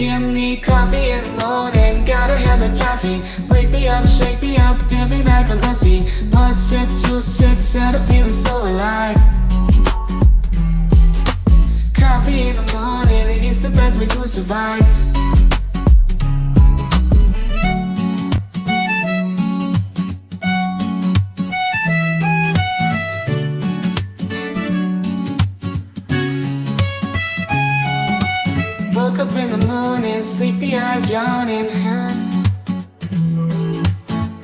Give me coffee in the morning, gotta have the caffeine. Wake me up, shake me up, dip me like a lassie. Must shit, juice shit, set a feeling so alive. Coffee in the morning, it's the best way to survive. Woke up in the morning, sleepy eyes yawning.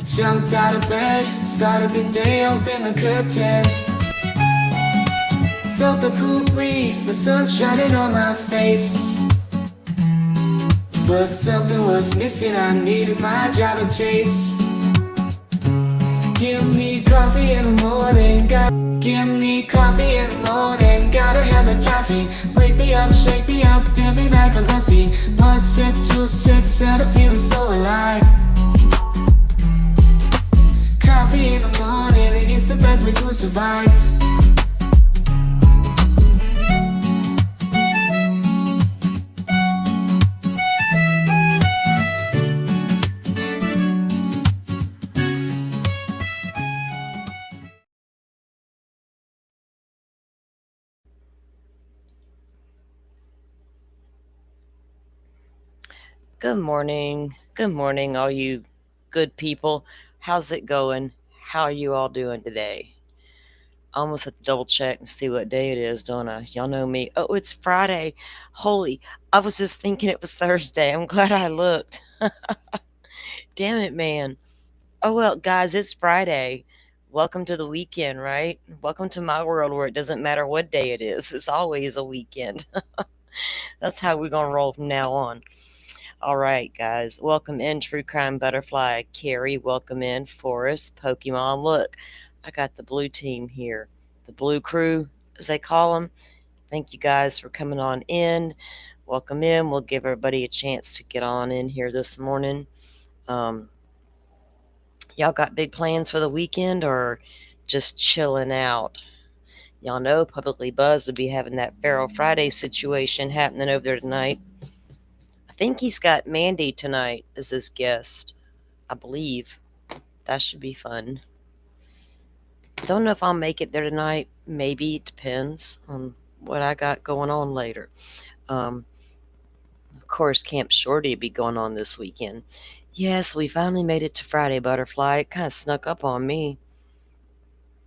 Jumped out of bed, started the day, opened the curtains. Felt the cool breeze, the sun shining on my face. But something was missing, I needed my job to chase. Give me coffee in the morning, give me coffee in the morning, gotta have the caffeine. Wake me up, shake me up, dip me like a lassie. Must shit, juice shit, set a feeling so alive. Coffee in the morning, it's the best way to survive. Good morning. Good morning, all you good people. How's it going? How are you all doing today? I almost have to double check and see what day it is, don't I? Y'all know me. Oh, it's Friday. Holy, I was just thinking it was Thursday. I'm glad I looked. Damn it, man. Oh, well, guys, it's Friday. Welcome to the weekend, right? Welcome to my world where it doesn't matter what day it is, it's always a weekend. That's how we're going to roll from now on. All right, guys. Welcome in, True Crime Butterfly. Carrie, welcome in. Forrest, Pokemon. Look, I got the blue team here. The blue crew, as they call them. Thank you guys for coming on in. Welcome in. We'll give everybody a chance to get on in here this morning. Y'all got big plans for the weekend or just chilling out? Y'all know Publicly Buzz would be having that Feral Friday situation happening over there tonight. I think he's got Mandy tonight as his guest, I believe. That should be fun. Don't know if I'll make it there tonight. Maybe. It depends on what I got going on later. Of course, Camp Shorty will be going on this weekend. Yes, we finally made it to Friday, Butterfly. It kind of snuck up on me.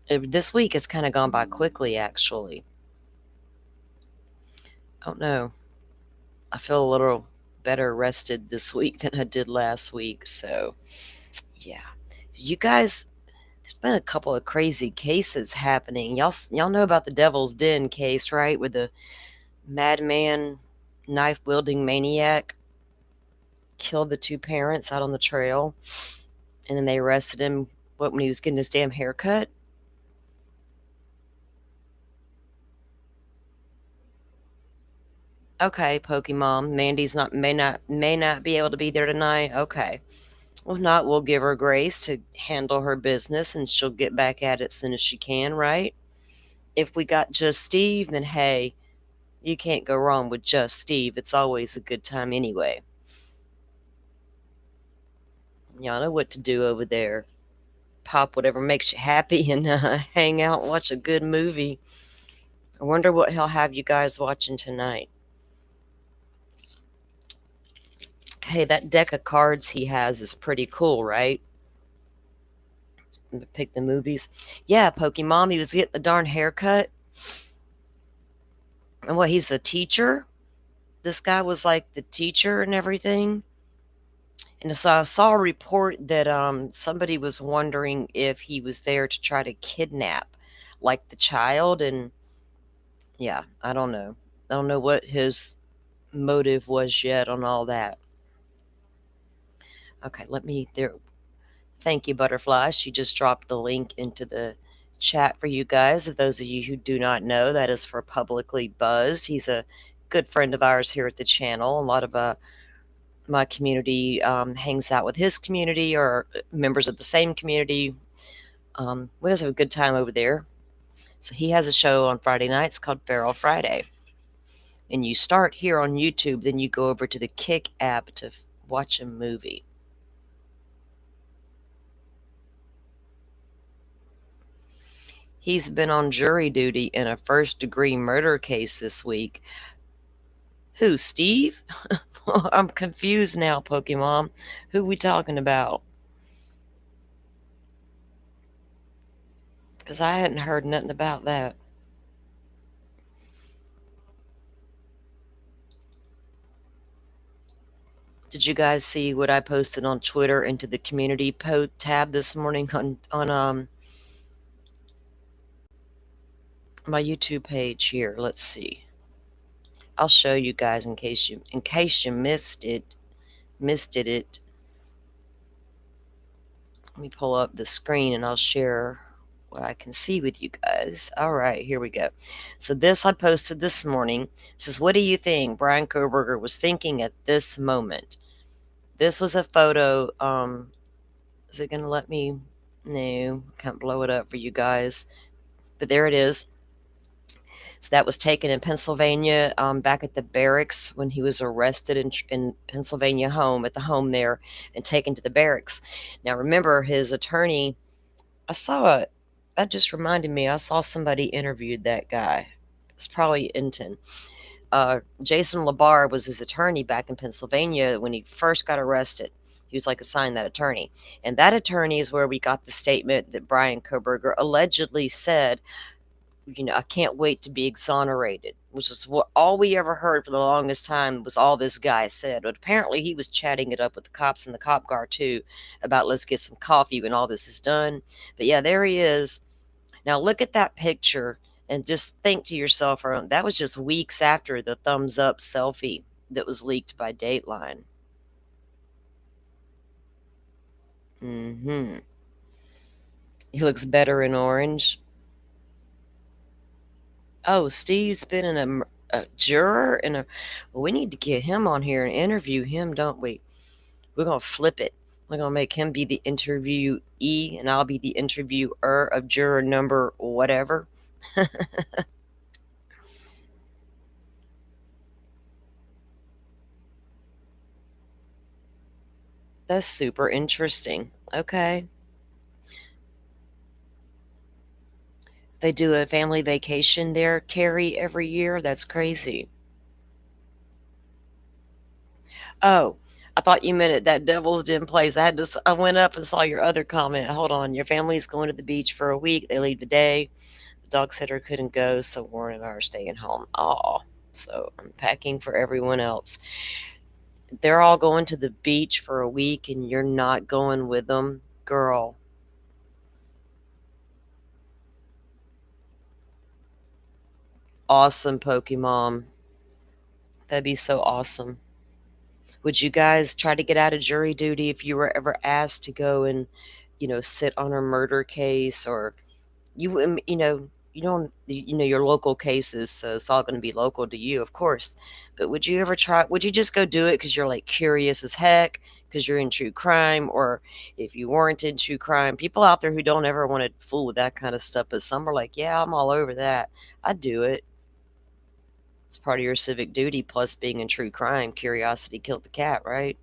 This week has kind of gone by quickly, actually. I don't know. I feel a little better rested this week than I did last week. So, yeah. You guys, there's been a couple of crazy cases happening. Y'all know about the Devil's Den case, right? With the madman, knife-wielding maniac killed the two parents out on the trail. And then they arrested him, when he was getting his damn haircut? Okay, Pokemon. Mandy's may not be able to be there tonight. Okay. Well, if not, we'll give her grace to handle her business and she'll get back at it as soon as she can, right? If we got just Steve, then hey, you can't go wrong with just Steve. It's always a good time anyway. Y'all know what to do over there. Pop whatever makes you happy and hang out and watch a good movie. I wonder what he'll have you guys watching tonight. Hey, that deck of cards he has is pretty cool, right? Pick the movies. Yeah, Pokemon, he was getting the darn haircut. And what, he's a teacher? This guy was like the teacher and everything. And so I saw a report that somebody was wondering if he was there to try to kidnap, like, the child. And yeah, I don't know. I don't know what his motive was yet on all that. Okay, thank you, Butterfly. She just dropped the link into the chat for you guys. Those of you who do not know, that is for Publicly Buzzed. He's a good friend of ours here at the channel. A lot of my community hangs out with his community or members of the same community. We just have a good time over there. So he has a show on Friday nights called Feral Friday. and you start here on YouTube, then you go over to the Kick app to watch a movie. He's been on jury duty in a first-degree murder case this week. Who, Steve? I'm confused now, Pokemon. Who we talking about? Because I hadn't heard nothing about that. Did you guys see what I posted on Twitter into the community tab this morning on my YouTube page here? Let's see. I'll show you guys in case you missed it. Let me pull up the screen and I'll share what I can see with you guys. All right, here we go. So this I posted this morning. It says, what do you think Brian Koberger was thinking at this moment? This was a photo. Is it going to let me? No, can't blow it up for you guys. But there it is. So that was taken in Pennsylvania, back at the barracks when he was arrested in Pennsylvania home, at the home there, and taken to the barracks. Now, remember, his attorney, that just reminded me, I saw somebody interviewed that guy. It's probably Inton. Jason Labar was his attorney back in Pennsylvania when he first got arrested. He was like assigned that attorney. And that attorney is where we got the statement that Brian Koberger allegedly said, I can't wait to be exonerated, which is what all we ever heard for the longest time was all this guy said. But apparently he was chatting it up with the cops in the cop car too about let's get some coffee when all this is done. But yeah, there he is. Now look at that picture and just think to yourself, that was just weeks after the thumbs up selfie that was leaked by Dateline. He looks better in orange. Oh, Steve's been in a juror in a. Well, we need to get him on here and interview him, don't we? We're gonna flip it. We're gonna make him be the interviewee, and I'll be the interviewer of juror number whatever. That's super interesting. Okay. They do a family vacation there, Carrie, every year. That's crazy. Oh, I thought you meant at that Devil's Den place. I went up and saw your other comment. Hold on. Your family's going to the beach for a week. They leave today. The dog sitter couldn't go, so Warren and I are staying home. Oh, so I'm packing for everyone else. They're all going to the beach for a week and you're not going with them, girl. Awesome, Pokemon. That'd be so awesome. Would you guys try to get out of jury duty if you were ever asked to go and, sit on a murder case, or you don't, your local cases, so it's all going to be local to you, of course. But would you just go do it because you're like curious as heck, because you're in true crime? Or if you weren't in true crime, people out there who don't ever want to fool with that kind of stuff, but some are like, yeah, I'm all over that. I'd do it. It's part of your civic duty, plus being in true crime. Curiosity killed the cat, right?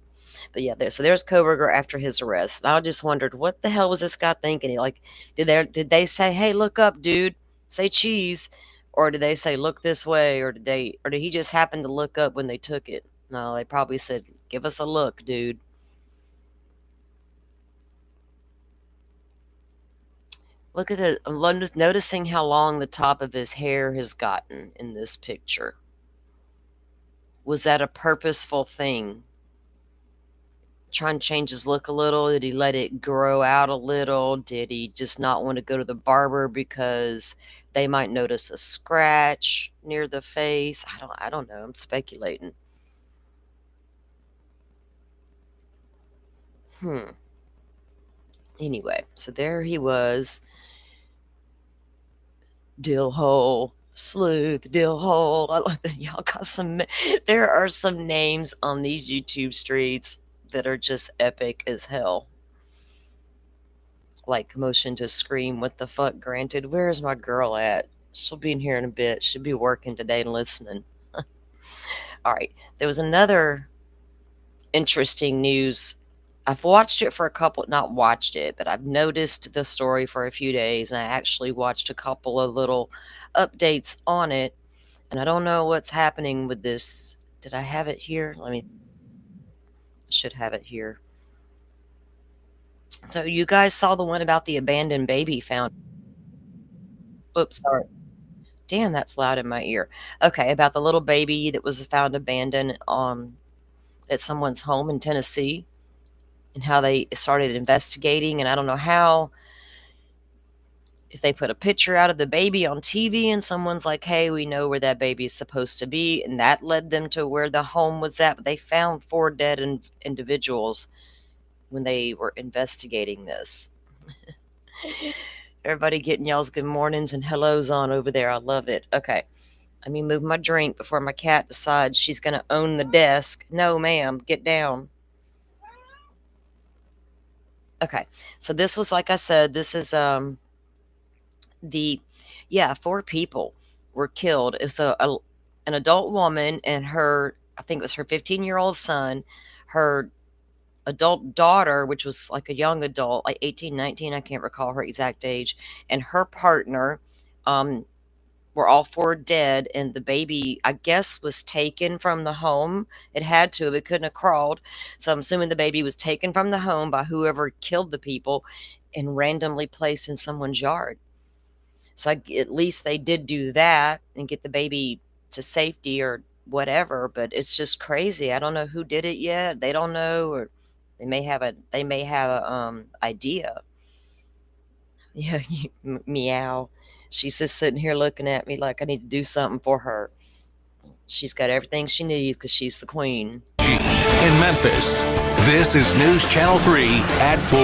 But yeah, there's Koberger after his arrest. And I just wondered, what the hell was this guy thinking? Like, did they say, hey, look up, dude, say cheese, or did they say look this way, or did he just happen to look up when they took it? No, they probably said, give us a look, dude. Look at it. I'm noticing how long the top of his hair has gotten in this picture. Was that a purposeful thing? Trying to change his look a little? Did he let it grow out a little? Did he just not want to go to the barber because they might notice a scratch near the face? I don't know. I'm speculating. Anyway, so there he was. Dill hole, sleuth, dill hole. I like that y'all got some. There are some names on these YouTube streets that are just epic as hell. Like motion to scream, what the fuck, granted. Where is my girl at? She'll be in here in a bit. She'll be working today and listening. All right. There was another interesting news. I've watched it for a couple, not watched it, but I've noticed the story for a few days, and I actually watched a couple of little updates on it. And I don't know what's happening with this. Did I have it here? I should have it here. So you guys saw the one about the abandoned baby found. Oops, sorry. Damn, that's loud in my ear. Okay, about the little baby that was found abandoned at someone's home in Tennessee, and how they started investigating. And I don't know how, if they put a picture out of the baby on TV and someone's like, hey, we know where that baby is supposed to be, and that led them to where the home was at. But they found 4 dead individuals when they were investigating this. Everybody getting y'all's good mornings and hellos on over there. I love it. Okay. Let me move my drink before my cat decides she's going to own the desk. No, ma'am. Get down. Okay. So this was, like I said, this is 4 people were killed. It was an adult woman and her, I think it was her 15-year-old son, her adult daughter, which was like a young adult, like 18, 19, I can't recall her exact age, and her partner, were all 4 dead, and the baby, I guess, was taken from the home. It had to, it couldn't have crawled. So I'm assuming the baby was taken from the home by whoever killed the people and randomly placed in someone's yard. So at least they did do that and get the baby to safety or whatever, but it's just crazy. I don't know who did it yet. They don't know, or they may have a idea. Yeah, meow. She's just sitting here looking at me like I need to do something for her. She's got everything she needs because she's the queen. In Memphis, this is News Channel 3 at 4.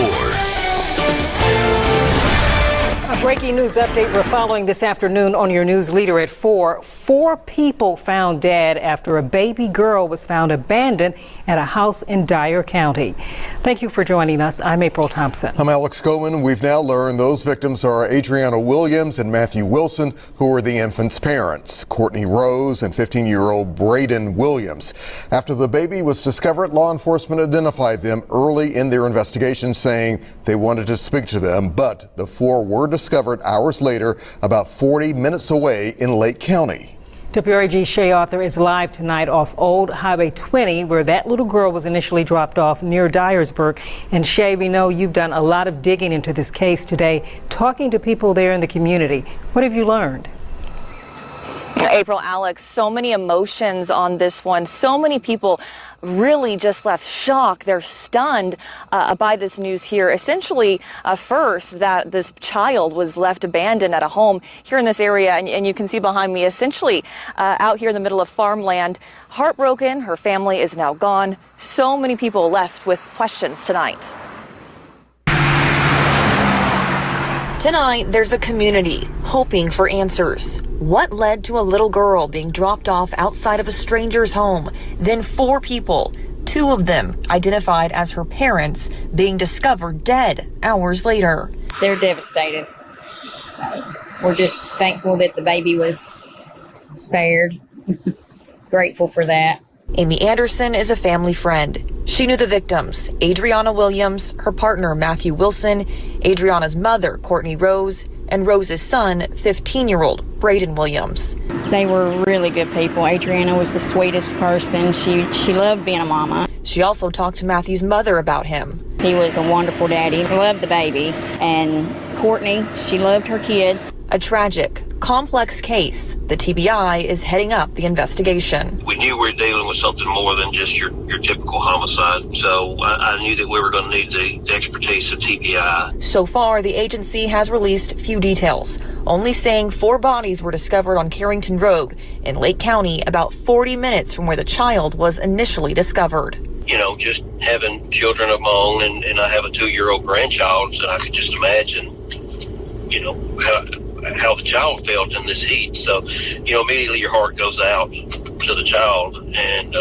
A breaking news update we're following this afternoon on your news leader at 4. 4 people found dead after a baby girl was found abandoned at a house in Dyer County. Thank you for joining us. I'm April Thompson. I'm Alex Coleman. We've now learned those victims are Adriana Williams and Matthew Wilson, who were the infant's parents, Courtney Rose and 15-year-old Braden Williams. After the baby was discovered, law enforcement identified them early in their investigation, saying they wanted to speak to them, but the 4 were discovered hours later, about 40 minutes away in Lake County. WRAG Shay Arthur is live tonight off Old Highway 20, where that little girl was initially dropped off near Dyersburg. And Shay, we know you've done a lot of digging into this case today, talking to people there in the community. What have you learned? April, Alex, so many emotions on this one. So many people really just left shocked. They're stunned by this news here. Essentially, first, that this child was left abandoned at a home here in this area. And you can see behind me, essentially out here in the middle of farmland. Heartbroken. Her family is now gone. So many people left with questions tonight. Tonight, there's a community hoping for answers. What led to a little girl being dropped off outside of a stranger's home? Then 4 people, 2 of them identified as her parents, being discovered dead hours later. They're devastated. So we're just thankful that the baby was spared. Grateful for that. Amy Anderson is a family friend. She knew the victims, Adriana Williams, her partner Matthew Wilson, Adriana's mother, Courtney Rose, and Rose's son, 15-year-old Braden Williams. They were really good people. Adriana was the sweetest person. She loved being a mama. She also talked to Matthew's mother about him. He was a wonderful daddy. He loved the baby. And Courtney, she loved her kids. A tragic, complex case. The TBI is heading up the investigation. We knew we were dealing with something more than just your typical homicide, so I knew that we were going to need the expertise of TBI. So far, the agency has released few details, only saying 4 bodies were discovered on Carrington Road in Lake County, about 40 minutes from where the child was initially discovered. You know, just having children of my own, and I have a 2-year-old grandchild, so I could just imagine, you know, how the child felt in this heat. So, you know, immediately your heart goes out to the child, and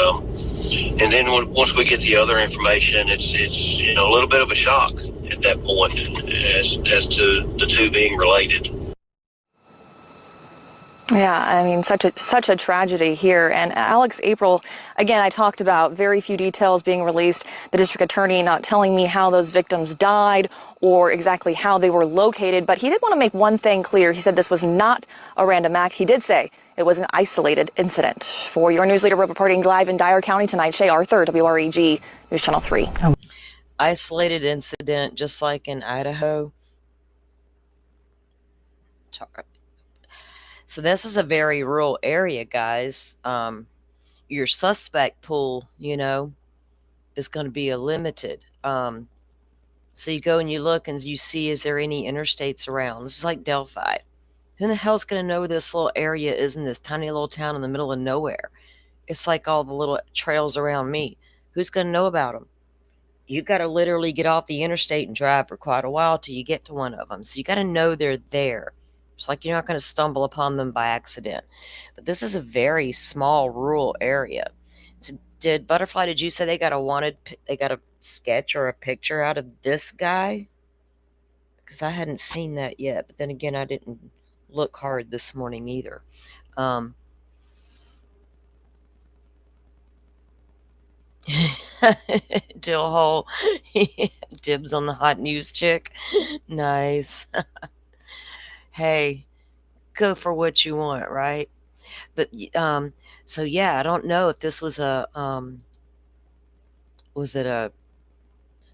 then once we get the other information, it's you know, a little bit of a shock at that point as to the 2 being related. Yeah, I mean, such a tragedy here. And Alex, April, again, I talked about very few details being released. The district attorney not telling me how those victims died or exactly how they were located. But he did want to make one thing clear. He said this was not a random act. He did say it was an isolated incident. For your news leader reporting live in Dyer County tonight, Shay Arthur, WREG News Channel 3. Isolated incident, just like in Idaho. So this is a very rural area, guys. Your suspect pool, is going to be limited. So you go and you look and you see, is there any interstates around? This is like Delphi. Who the hell's going to know where this little area is in this tiny little town in the middle of nowhere? It's like all the little trails around me. Who's going to know about them? You got to literally get off the interstate and drive for quite a while till you get to one of them. So you got to know they're there. It's like you're not going to stumble upon them by accident. But this is a very small rural area. So did you say they got a sketch or a picture out of this guy? Because I hadn't seen that yet. But then again, I didn't look hard this morning either. Dill hole. Dibs on the hot news chick. Nice. Hey, go for what you want, right? But so yeah, I don't know if this was it a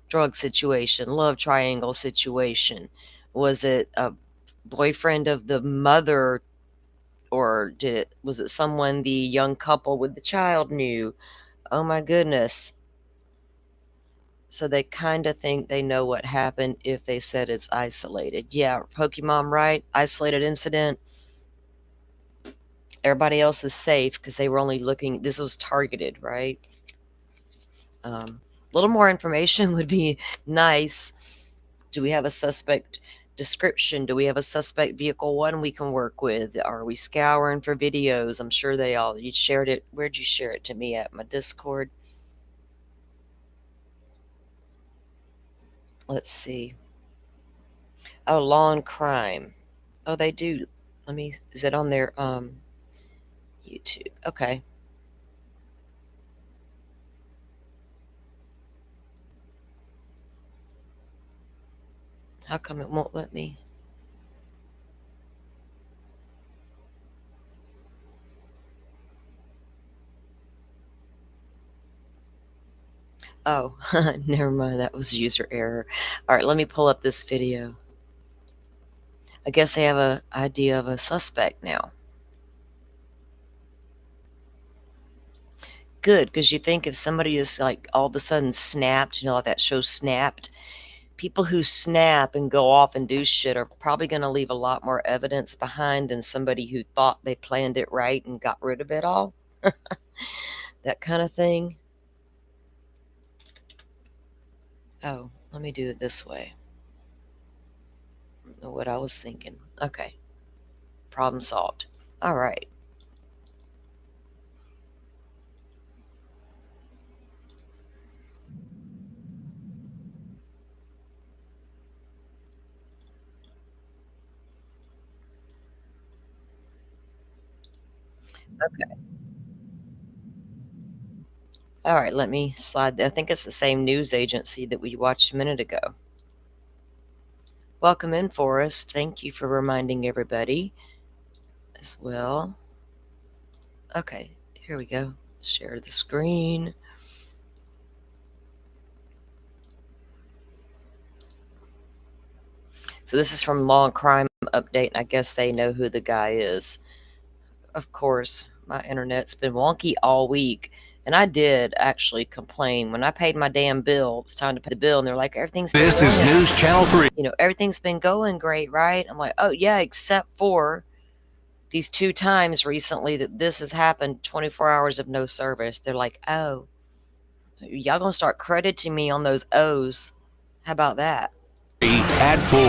drug situation, love triangle situation? Was it a boyfriend of the mother, or was it someone the young couple with the child knew? Oh my goodness. So they kind of think they know what happened if they said it's isolated. Yeah, Pokemon, right? Isolated incident. Everybody else is safe because they were only looking, this was targeted, right? A little more information would be nice. Do we have a suspect description? Do we have a suspect vehicle one we can work with? Are we scouring for videos? I'm sure you shared it. Where'd you share it to me at? My Discord? Let's see. Oh, Law and Crime. Oh, they do. Is it on their YouTube? Okay. How come it won't let me? Oh, never mind. That was user error. All right, let me pull up this video. I guess they have an idea of a suspect now. Good, because you think if somebody is like all of a sudden snapped, like that show Snapped, people who snap and go off and do shit are probably going to leave a lot more evidence behind than somebody who thought they planned it right and got rid of it all. That kind of thing. Oh, let me do it this way. I don't know what I was thinking. Okay. Problem solved. All right. Okay. All right, let me slide. I think it's the same news agency that we watched a minute ago. Welcome in, Forrest. Thank you for reminding everybody as well. Okay, here we go. Share the screen. So this is from Law and Crime Update, and I guess they know who the guy is. Of course, my internet's been wonky all week. And I did actually complain. When I paid my damn bill, it was time to pay the bill, and they're like, everything's been This is News Channel 3. Everything's been going great, right? I'm like, oh, yeah, except for these 2 times recently that this has happened, 24 hours of no service. They're like, oh, y'all gonna start crediting me on those O's. How about that? At 4.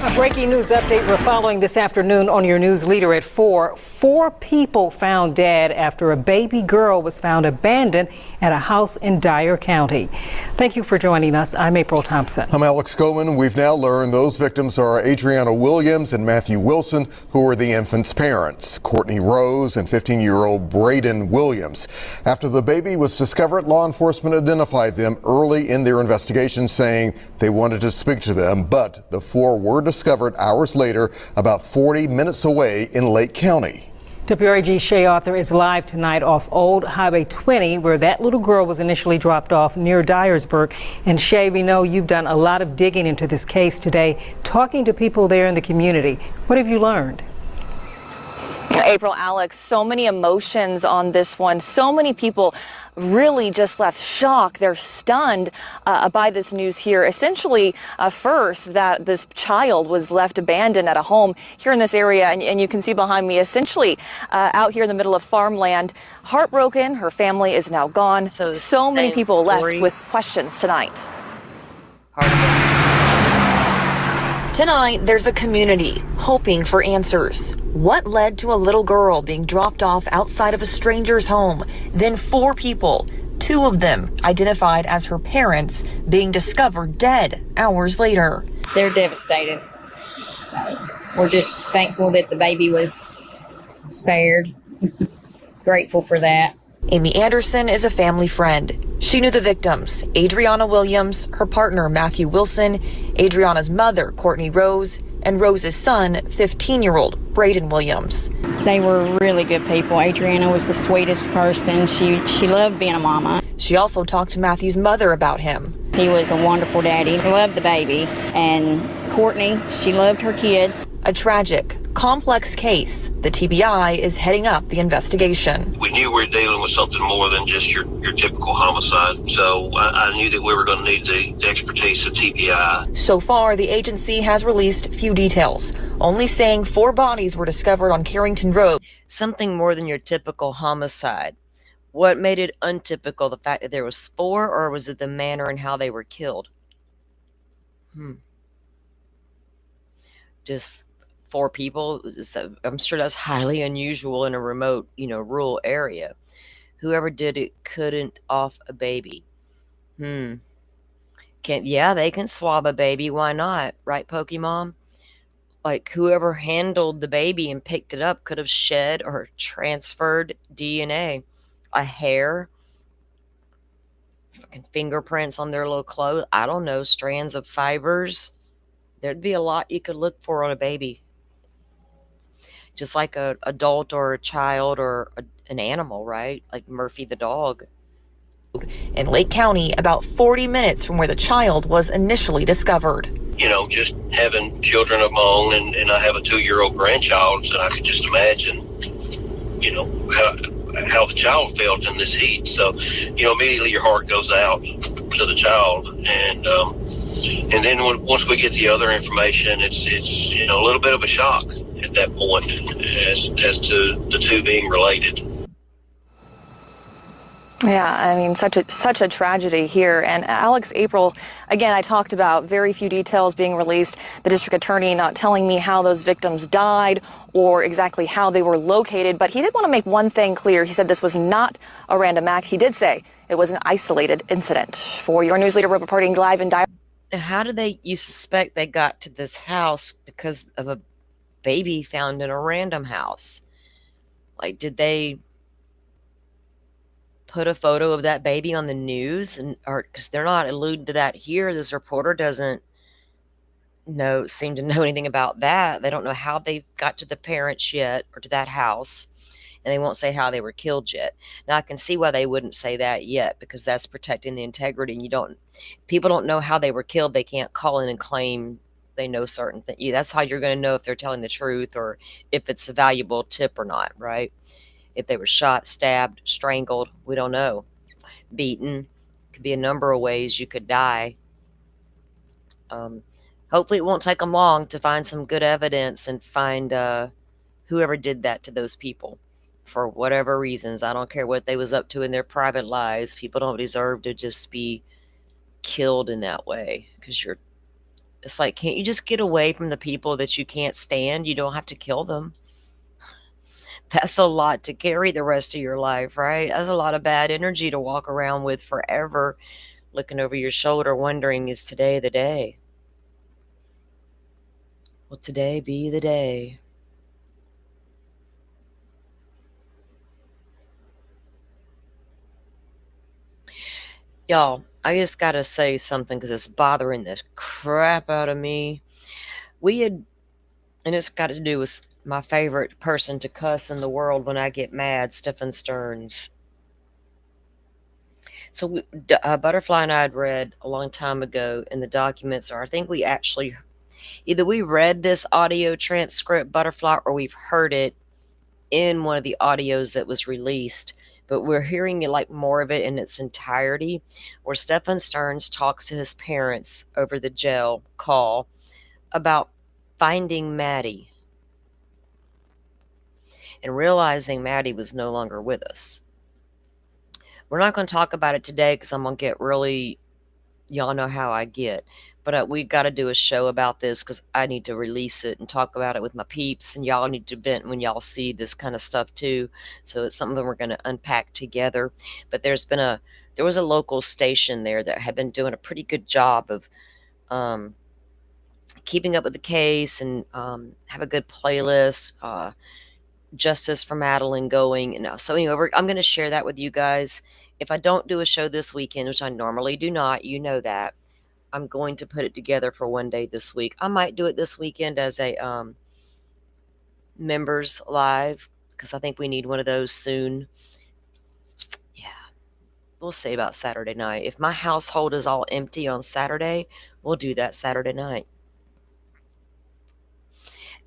A breaking news update we're following this afternoon on your news leader at 4. 4 people found dead after a baby girl was found abandoned at a house in Dyer County. Thank you for joining us. I'm April Thompson. I'm Alex Goman. We've now learned those victims are Adriana Williams and Matthew Wilson, who were the infant's parents, Courtney Rose and 15-year-old Braden Williams. After the baby was discovered, law enforcement identified them early in their investigation, saying they wanted to speak to them, but the 4 were discovered hours later, about 40 minutes away in Lake County. WRAG Shea Arthur is live tonight off Old Highway 20, where that little girl was initially dropped off near Dyersburg. And Shea, we know you've done a lot of digging into this case today, talking to people there in the community. What have you learned? April, Alex, so many emotions on this one. So many people really just left shocked. They're stunned by this news here. Essentially, first, that this child was left abandoned at a home here in this area. And you can see behind me, essentially out here in the middle of farmland. Heartbroken. Her family is now gone. So many people left with questions tonight. Tonight, there's a community hoping for answers. What led to a little girl being dropped off outside of a stranger's home? Then 4 people, 2 of them identified as her parents, being discovered dead hours later. They're devastated. So we're just thankful that the baby was spared. Grateful for that. Amy Anderson is a family friend. She knew the victims, Adriana Williams, her partner Matthew Wilson, Adriana's mother, Courtney Rose, and Rose's son, 15-year-old Braden Williams. They were really good people. Adriana was the sweetest person. She loved being a mama. She also talked to Matthew's mother about him. He was a wonderful daddy. He loved the baby. And Courtney, she loved her kids. A tragic, complex case. The TBI is heading up the investigation. We knew we were dealing with something more than just your typical homicide, so I knew that we were going to need the expertise of TBI. So far, the agency has released few details, only saying 4 bodies were discovered on Carrington Road. Something more than your typical homicide. What made it untypical? The fact that there was 4, or was it the manner and how they were killed? Just 4 people. So I'm sure that's highly unusual in a remote, rural area. Whoever did it couldn't off a baby. They can swab a baby. Why not? Right, Pokemon? Like, whoever handled the baby and picked it up could have shed or transferred DNA. A hair, fucking fingerprints on their little clothes. I don't know, strands of fibers. There'd be a lot you could look for on a baby. Just like an adult or a child or an animal, right? Like Murphy the dog. In Lake County, about 40 minutes from where the child was initially discovered. Just having children of my own, and I have a 2-year-old grandchild, so I could just imagine, how the child felt in this heat. So, immediately your heart goes out to the child, and then once we get the other information, it's a little bit of a shock at that point as to the 2 being related. Yeah, I mean, such a tragedy here. And Alex, April, again, I talked about very few details being released. The district attorney not telling me how those victims died or exactly how they were located. But he did want to make one thing clear. He said this was not a random act. He did say it was an isolated incident. For your news leader reporting live in Dyer. How do you suspect they got to this house because of a baby found in a random house? Like, did they put a photo of that baby on the news, or because they're not alluding to that here? This reporter doesn't seem to know anything about that. They don't know how they got to the parents yet or to that house, and they won't say how they were killed yet. Now, I can see why they wouldn't say that yet, because that's protecting the integrity. And people don't know how they were killed. They can't call in and claim they know certain things. That's how you're going to know if they're telling the truth or if it's a valuable tip or not, right? If they were shot, stabbed, strangled, we don't know. Beaten. Could be a number of ways you could die. Hopefully it won't take them long to find some good evidence and find whoever did that to those people for whatever reasons. I don't care what they was up to in their private lives. People don't deserve to just be killed in that way because you're It's like, can't you just get away from the people that you can't stand? You don't have to kill them. That's a lot to carry the rest of your life, right? That's a lot of bad energy to walk around with forever, looking over your shoulder, wondering, is today the day? Will today be the day? Y'all, I just gotta say something because it's bothering the crap out of me. And it's got to do with my favorite person to cuss in the world when I get mad, Stephen Stearns. So Butterfly and I had read a long time ago in the documents, or I think we actually, either we read this audio transcript, Butterfly, or we've heard it in one of the audios that was released, but we're hearing it like more of it in its entirety, where Stephen Stearns talks to his parents over the jail call about finding Maddie and realizing Maddie was no longer with us. We're not going to talk about it today because I'm going to get really, y'all know how I get. But we got to do a show about this because I need to release it and talk about it with my peeps. And y'all need to vent when y'all see this kind of stuff too. So it's something we're going to unpack together. But there was a local station there that had been doing a pretty good job of keeping up with the case and have a good playlist. Justice for Madeline going. And so anyway, I'm going to share that with you guys. If I don't do a show this weekend, which I normally do not, you know that, I'm going to put it together for one day this week. I might do it this weekend as a members live because I think we need one of those soon. Yeah, we'll see about Saturday night. If my household is all empty on Saturday, we'll do that Saturday night.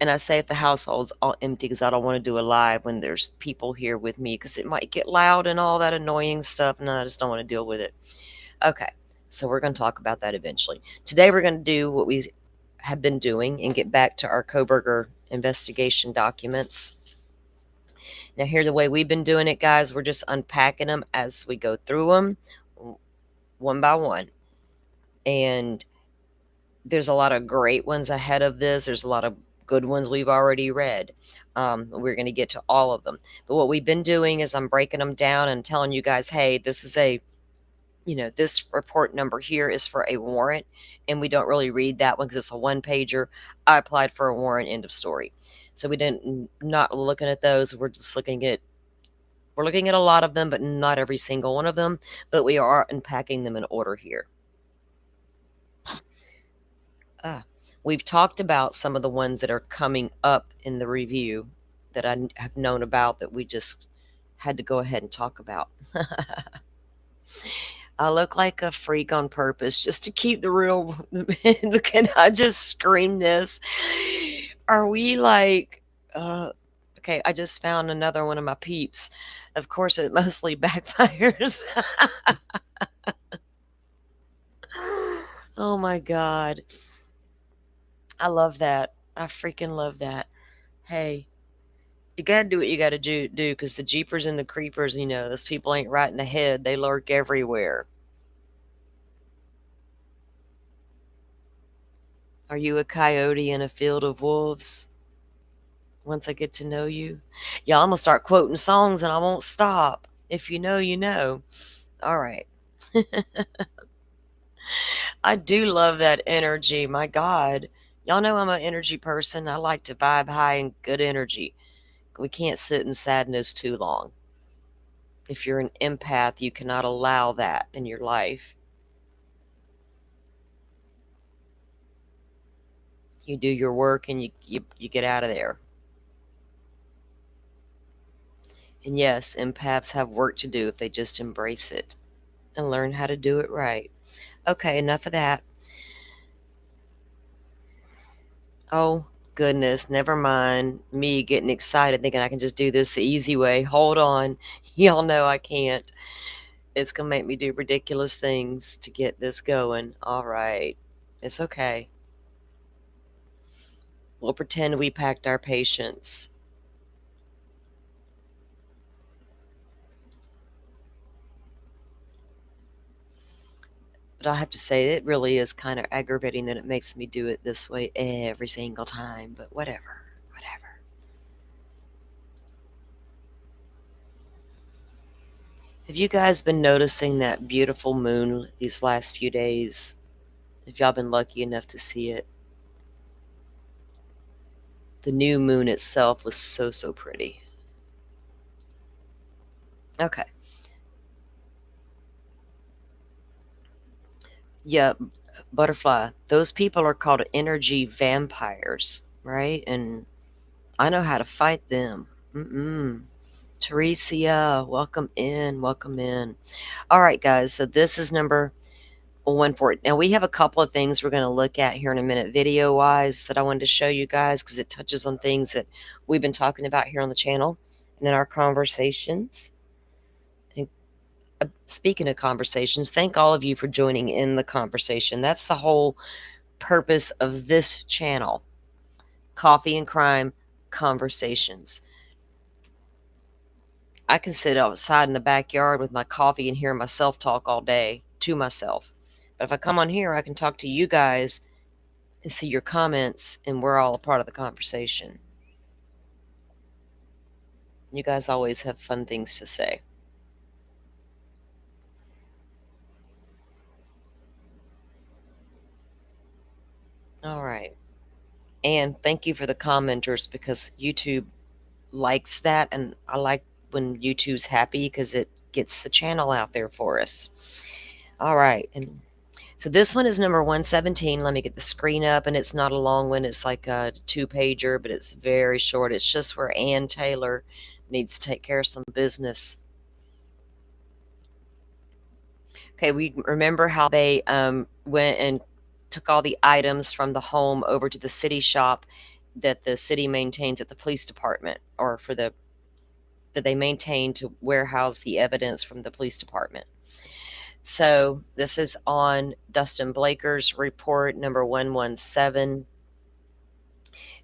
And I say if the household's all empty because I don't want to do a live when there's people here with me because it might get loud and all that annoying stuff, and I just don't want to deal with it. Okay, so we're going to talk about that eventually. Today we're going to do what we have been doing and get back to our Koberger investigation documents. Now here, the way we've been doing it, guys, we're just unpacking them as we go through them one by one. And there's a lot of great ones ahead of this. There's a lot of good ones we've already read. We're going to get to all of them. But what we've been doing is I'm breaking them down and telling you guys, hey, this is this report number here is for a warrant. And we don't really read that one because it's a one-pager. I applied for a warrant, end of story. So not looking at those. We're looking at a lot of them, but not every single one of them. But we are unpacking them in order here. We've talked about some of the ones that are coming up in the review that I have known about that we just had to go ahead and talk about. I look like a freak on purpose just to keep the real. Can I just scream this? Are we like, okay, I just found another one of my peeps. Of course, it mostly backfires. Oh my God. I love that. I freaking love that. Hey, you gotta do what you gotta do because the Jeepers and the Creepers, those people ain't right in the head. They lurk everywhere. Are you a coyote in a field of wolves? Once I get to know you. Y'all, I'm gonna start quoting songs and I won't stop. If you know, you know. All right. I do love that energy. My God. Y'all know I'm an energy person. I like to vibe high and good energy. We can't sit in sadness too long. If you're an empath, you cannot allow that in your life. You do your work and you get out of there. And yes, empaths have work to do if they just embrace it and learn how to do it right. Okay, enough of that. Oh, goodness, never mind me getting excited thinking I can just do this the easy way. Hold on. Y'all know I can't. It's going to make me do ridiculous things to get this going. All right. It's okay. We'll pretend we packed our patience. But I have to say, it really is kind of aggravating that it makes me do it this way every single time. But whatever, whatever. Have you guys been noticing that beautiful moon these last few days? Have y'all been lucky enough to see it? The new moon itself was so pretty. Okay. Yeah, butterfly. Those people are called energy vampires, right? And I know how to fight them. Teresia, welcome in, welcome in. All right, guys, so this is number 140. Now, we have a couple of things we're going to look at here in a minute video-wise that I wanted to show you guys because it touches on things that we've been talking about here on the channel and in our conversations. And speaking of conversations, thank all of you for joining in the conversation. That's the whole purpose of this channel. Coffee and crime conversations. I can sit outside in the backyard with my coffee and hear myself talk all day to myself. But if I come on here, I can talk to you guys and see your comments, and we're all a part of the conversation. You guys always have fun things to say. All right. And thank you for the commenters because YouTube likes that, and I like when YouTube's happy because it gets the channel out there for us. All right. And so this one is number 117. Let me get the screen up, and it's not a long one. It's like a 2-pager, but it's very short. It's just where Ann Taylor needs to take care of some business. Okay, we remember how they went and took all the items from the home over to the city shop that the city maintains at the police department, or for the that they maintain to warehouse the evidence from the police department. So this is on Dustin Blaker's report number 117.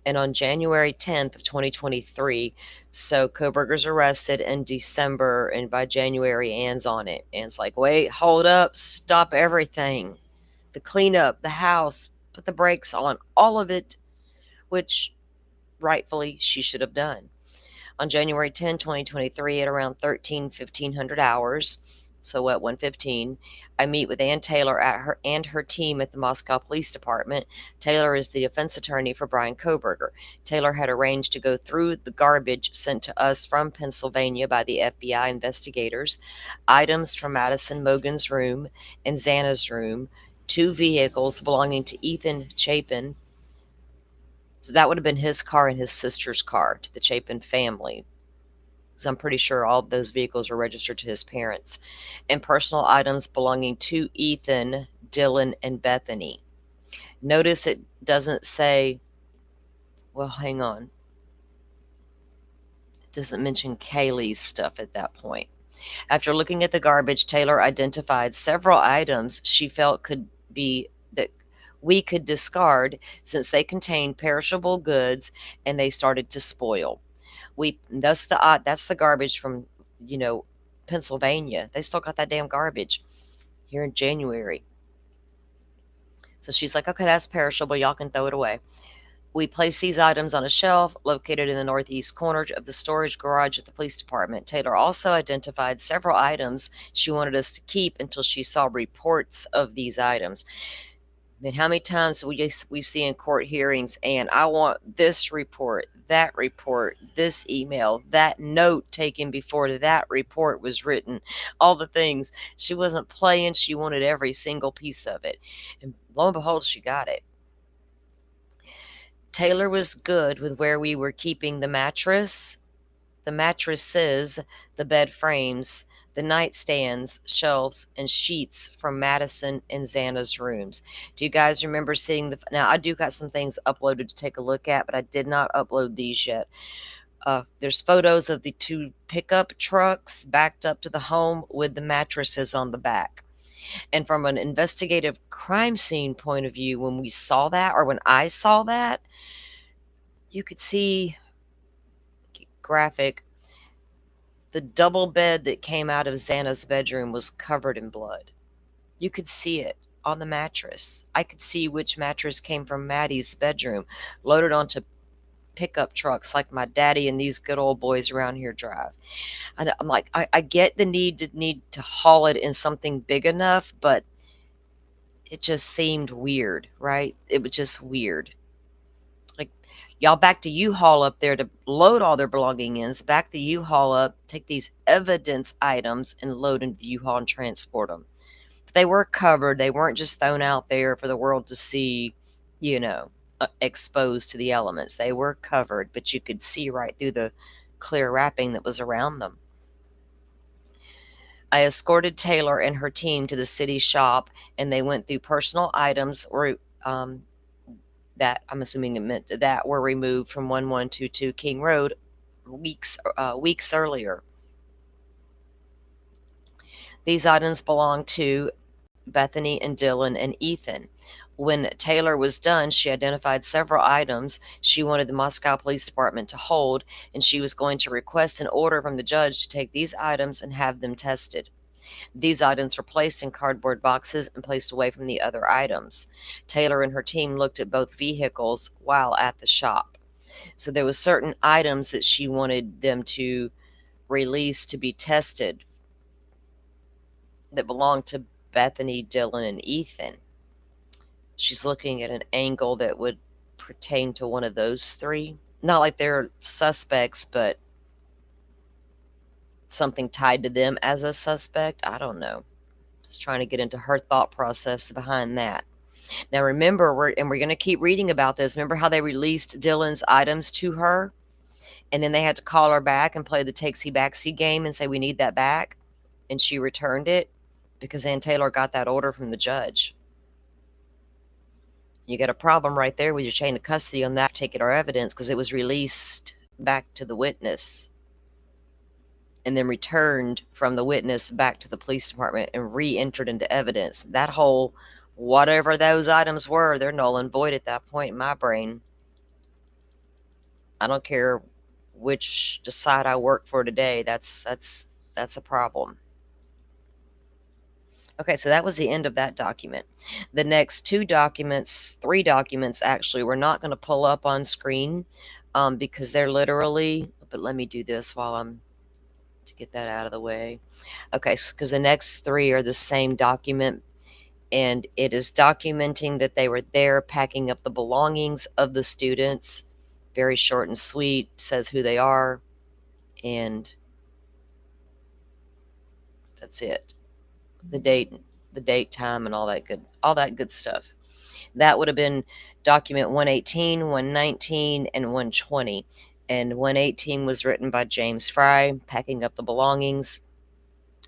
And on January 10th of 2023, so Koberger's arrested in December, and by January, Ann's on it. Ann's like, wait, hold up, stop everything. The cleanup, the house, put the brakes on, all of it, which rightfully she should have done. On January 10, 2023, at around 1500 hours, so at 1:15, I meet with Ann Taylor and her team at the Moscow Police Department. Taylor is the defense attorney for Brian Koberger. Taylor had arranged to go through the garbage sent to us from Pennsylvania by the FBI investigators, items from Madison Mogen's room and Xana's room, 2 vehicles belonging to Ethan Chapin. So that would have been his car and his sister's car to the Chapin family. So I'm pretty sure all of those vehicles were registered to his parents. And personal items belonging to Ethan, Dylan, and Bethany. Notice it doesn't say, well, hang on. It doesn't mention Kaylee's stuff at that point. After looking at the garbage, Taylor identified several items she felt could be that we could discard since they contained perishable goods and they started to spoil. That's the garbage from, Pennsylvania. They still got that damn garbage here in January. So she's like, okay, that's perishable. Y'all can throw it away. We placed these items on a shelf located in the northeast corner of the storage garage at the police department. Taylor also identified several items she wanted us to keep until she saw reports of these items. I mean, how many times we see in court hearings, and I want this report, that report, this email, that note taken before that report was written, all the things. She wasn't playing. She wanted every single piece of it. And lo and behold, she got it. Taylor was good with where we were keeping the mattresses, the bed frames, the nightstands, shelves, and sheets from Madison and Xana's rooms. Do you guys remember seeing now I do got some things uploaded to take a look at, but I did not upload these yet. There's photos of the 2 pickup trucks backed up to the home with the mattresses on the back. And from an investigative crime scene point of view, when we saw that, or when I saw that, you could see graphic. The double bed that came out of Xana's bedroom was covered in blood. You could see it. on the mattress. I could see which mattress came from Maddie's bedroom, loaded onto pickup trucks like my daddy and these good old boys around here drive. And I'm like, I get the need to haul it in something big enough, but it just seemed weird, right? It was just weird. Like, y'all back to U-Haul up there to load all their belongings, back the U-Haul up, take these evidence items and load into the U-Haul and transport them. But they were covered. They weren't just thrown out there for the world to see, exposed to the elements. They were covered, but you could see right through the clear wrapping that was around them. I escorted Taylor and her team to the city shop, and they went through personal items that I'm assuming it meant that were removed from 1122 King Road weeks earlier. These items belong to Bethany and Dylan and Ethan. When Taylor was done, she identified several items she wanted the Moscow Police Department to hold, and she was going to request an order from the judge to take these items and have them tested. These items were placed in cardboard boxes and placed away from the other items. Taylor and her team looked at both vehicles while at the shop. So there was certain items that she wanted them to release to be tested that belonged to Bethany, Dylan, and Ethan. She's looking at an angle that would pertain to one of those three. Not like they're suspects, but something tied to them as a suspect. I don't know. Just trying to get into her thought process behind that. Now remember, we're going to keep reading about this. Remember how they released Dylan's items to her? And then they had to call her back and play the takesy-backsy game and say, we need that back. And she returned it because Ann Taylor got that order from the judge. You got a problem right there with your chain of custody on that particular evidence because it was released back to the witness and then returned from the witness back to the police department and re-entered into evidence. That whole whatever those items were, they're null and void at that point in my brain. I don't care which side I work for today. That's a problem. Okay, so that was the end of that document. The next three documents actually, we're not going to pull up on screen because they're literally, but let me do this while I'm, to get that out of the way. Okay, because the next three are the same document, and it is documenting that they were there packing up the belongings of the students. Very short and sweet, says who they are, and that's it. The date, time, and all that good stuff. That would have been document 118, 119, and 120. And 118 was written by James Fry, packing up the belongings.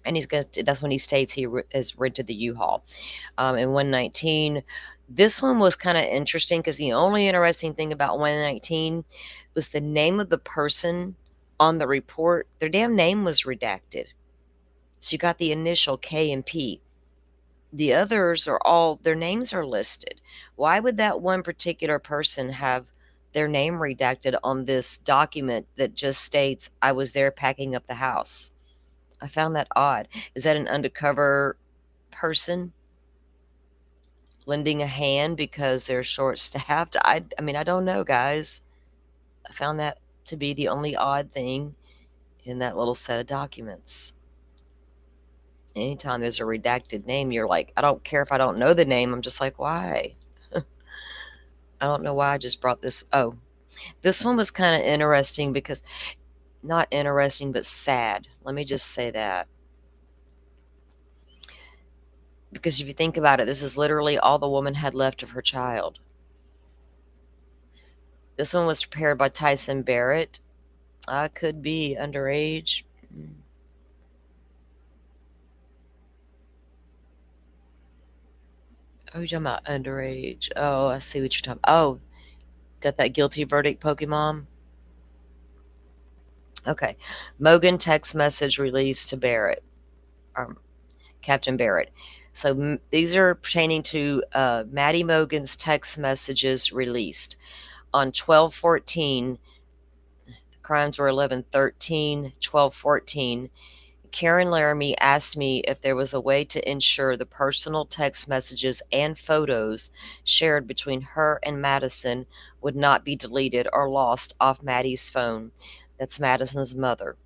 And that's when he states he has rented the U-Haul. And 119, this one was kind of interesting because the only interesting thing about 119 was the name of the person on the report. Their damn name was redacted. So you got the initial K and P. The others are all, their names are listed. Why would that one particular person have their name redacted on this document that just states, I was there packing up the house? I found that odd. Is that an undercover person lending a hand because they're short-staffed? I mean, I don't know, guys. I found that to be the only odd thing in that little set of documents. Anytime there's a redacted name, you're like, I don't care if I don't know the name. I'm just like, why? I don't know why I just brought this. Oh, this one was kind of interesting because, not interesting, but sad. Let me just say that. Because if you think about it, this is literally all the woman had left of her child. This one was prepared by Tyson Barrett. I could be underage. Oh, you're talking about underage. Oh, I see what you're talking about. Oh, got that guilty verdict, Pokemon? Okay. Mogan text message released to Barrett, Captain Barrett. So these are pertaining to Maddie Mogan's text messages released on 12/14. The crimes were 11/13, 12/14. Karen Laramie asked me if there was a way to ensure the personal text messages and photos shared between her and Madison would not be deleted or lost off Maddie's phone. That's Madison's mother.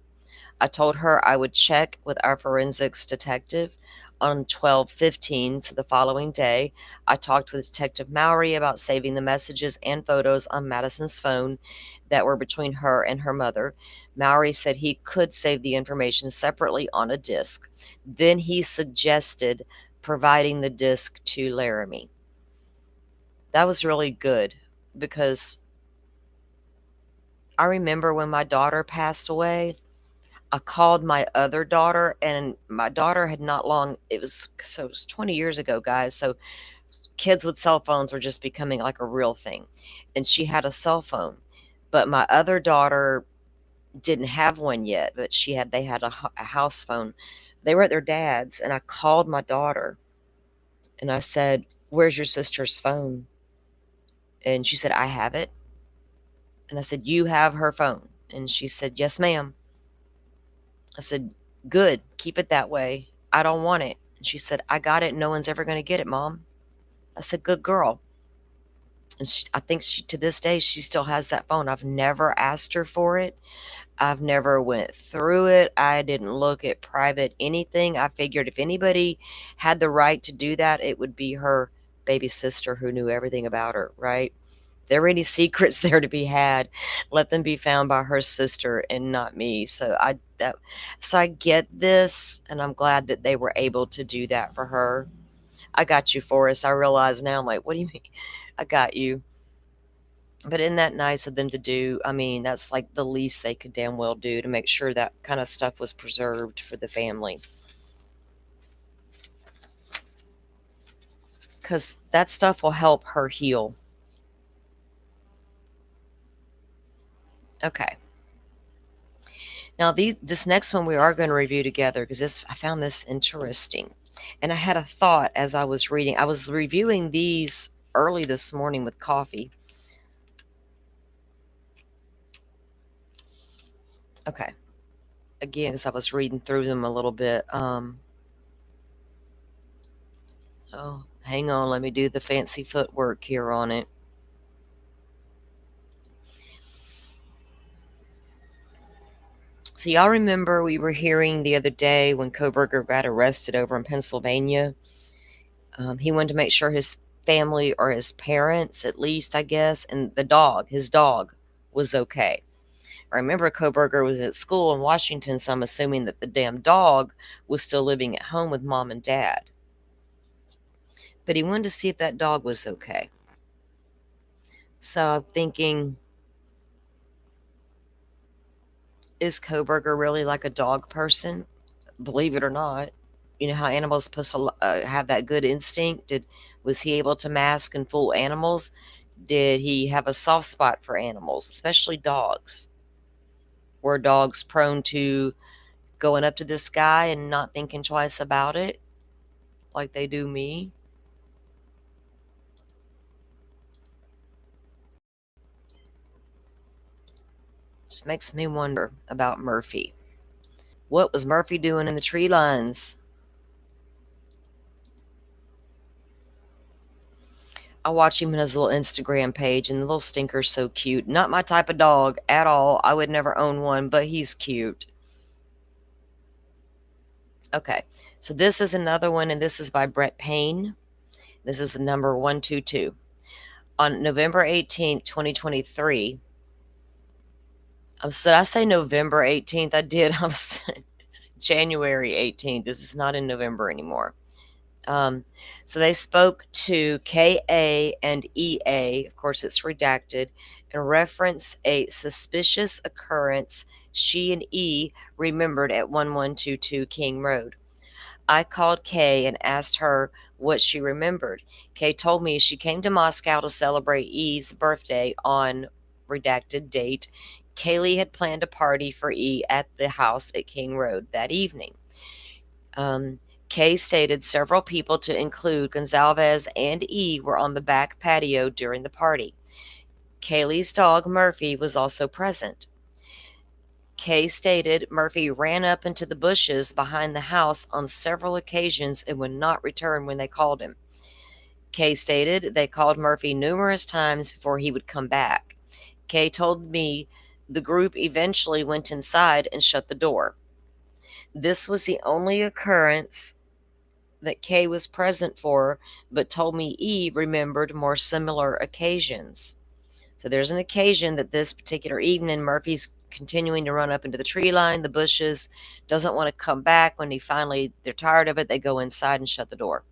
I told her I would check with our forensics detective on 12/15, so the following day. I talked with Detective Mowry about saving the messages and photos on Madison's phone that were between her and her mother. Mowry said he could save the information separately on a disk. Then he suggested providing the disk to Laramie. That was really good because I remember when my daughter passed away, I called my other daughter, and my daughter had not long, it was 20 years ago, guys. So kids with cell phones were just becoming like a real thing. And she had a cell phone. But my other daughter didn't have one yet, but they had a house phone. They were at their dad's, and I called my daughter and I said, "Where's your sister's phone?" And she said, "I have it." And I said, "You have her phone?" And she said, "Yes, ma'am." I said, "Good, keep it that way. I don't want it." And she said, "I got it. No one's ever going to get it, Mom." I said, "Good girl." And I think to this day, she still has that phone. I've never asked her for it. I've never went through it. I didn't look at private anything. I figured if anybody had the right to do that, it would be her baby sister who knew everything about her, right? If there were any secrets there to be had, let them be found by her sister and not me. So I get this, and I'm glad that they were able to do that for her. I got you, Forrest. I realize now, I'm like, what do you mean? I got you. But isn't that nice of them to do? I mean, that's like the least they could damn well do to make sure that kind of stuff was preserved for the family. Because that stuff will help her heal. Okay. Now, this next one we are going to review together because I found this interesting. And I had a thought as I was reading. I was reviewing these early this morning with coffee. Okay. Again, as I was reading through them a little bit. Oh, hang on. Let me do the fancy footwork here on it. So y'all remember we were hearing the other day when Koberger got arrested over in Pennsylvania. He wanted to make sure his family, or his parents at least, I guess, and his dog, was okay. I remember Koberger was at school in Washington, so I'm assuming that the damn dog was still living at home with mom and dad. But he wanted to see if that dog was okay. So I'm thinking, is Koberger really like a dog person? Believe it or not. You know how animals are supposed to have that good instinct? Was he able to mask and fool animals? Did he have a soft spot for animals, especially dogs? Were dogs prone to going up to this guy and not thinking twice about it like they do me? This makes me wonder about Murphy. What was Murphy doing in the tree lines? I watch him on his little Instagram page, and the little stinker's so cute. Not my type of dog at all. I would never own one, but he's cute. Okay, so this is another one, and this is by Brett Payne. This is the number 122. On November 18th, 2023, did I say November 18th? I did. I was January 18th. This is not in November anymore. So they spoke to KA and EA, of course it's redacted, and reference a suspicious occurrence she and E remembered at 1122 King Road. I called Kay and asked her what she remembered. Kay told me she came to Moscow to celebrate E's birthday on redacted date. Kaylee had planned a party for E at the house at King Road that evening. Kay stated several people, to include Gonzalez and E, were on the back patio during the party. Kaylee's dog, Murphy, was also present. Kay stated Murphy ran up into the bushes behind the house on several occasions and would not return when they called him. Kay stated they called Murphy numerous times before he would come back. Kay told me the group eventually went inside and shut the door. This was the only occurrence that Kay was present for, but told me E remembered more similar occasions. So there's an occasion that this particular evening, Murphy's continuing to run up into the tree line, the bushes, doesn't want to come back. When they're tired of it, they go inside and shut the door.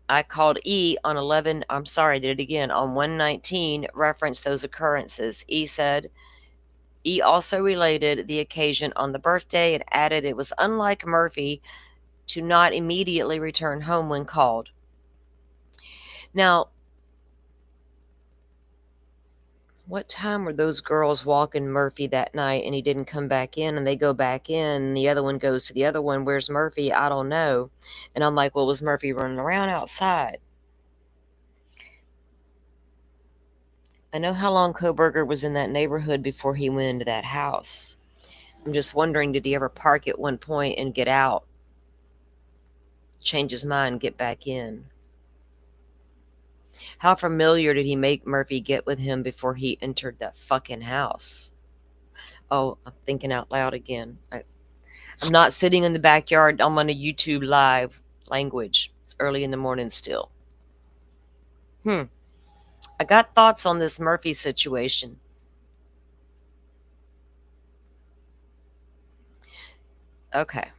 I called E on on 119, referenced those occurrences. E also related the occasion on the birthday and added it was unlike Murphy to not immediately return home when called. Now, what time were those girls walking Murphy that night and he didn't come back in, and they go back in and the other one goes to the other one, where's Murphy? I don't know. And I'm like, well, was Murphy running around outside? I know how long Koberger was in that neighborhood before he went into that house. I'm just wondering, did he ever park at one point and get out, change his mind, get back in? How familiar did he make Murphy get with him before he entered that fucking house? Oh, I'm thinking out loud again. I'm not sitting in the backyard. I'm on a YouTube live language. It's early in the morning still. I got thoughts on this Murphy situation. Okay.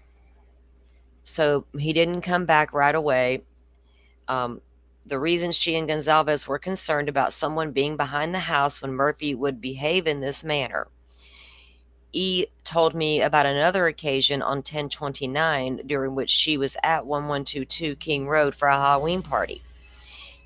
So he didn't come back right away. The reason she and Gonzalez were concerned about someone being behind the house when Murphy would behave in this manner. E told me about another occasion on 10/29 during which she was at 1122 King Road for a Halloween party.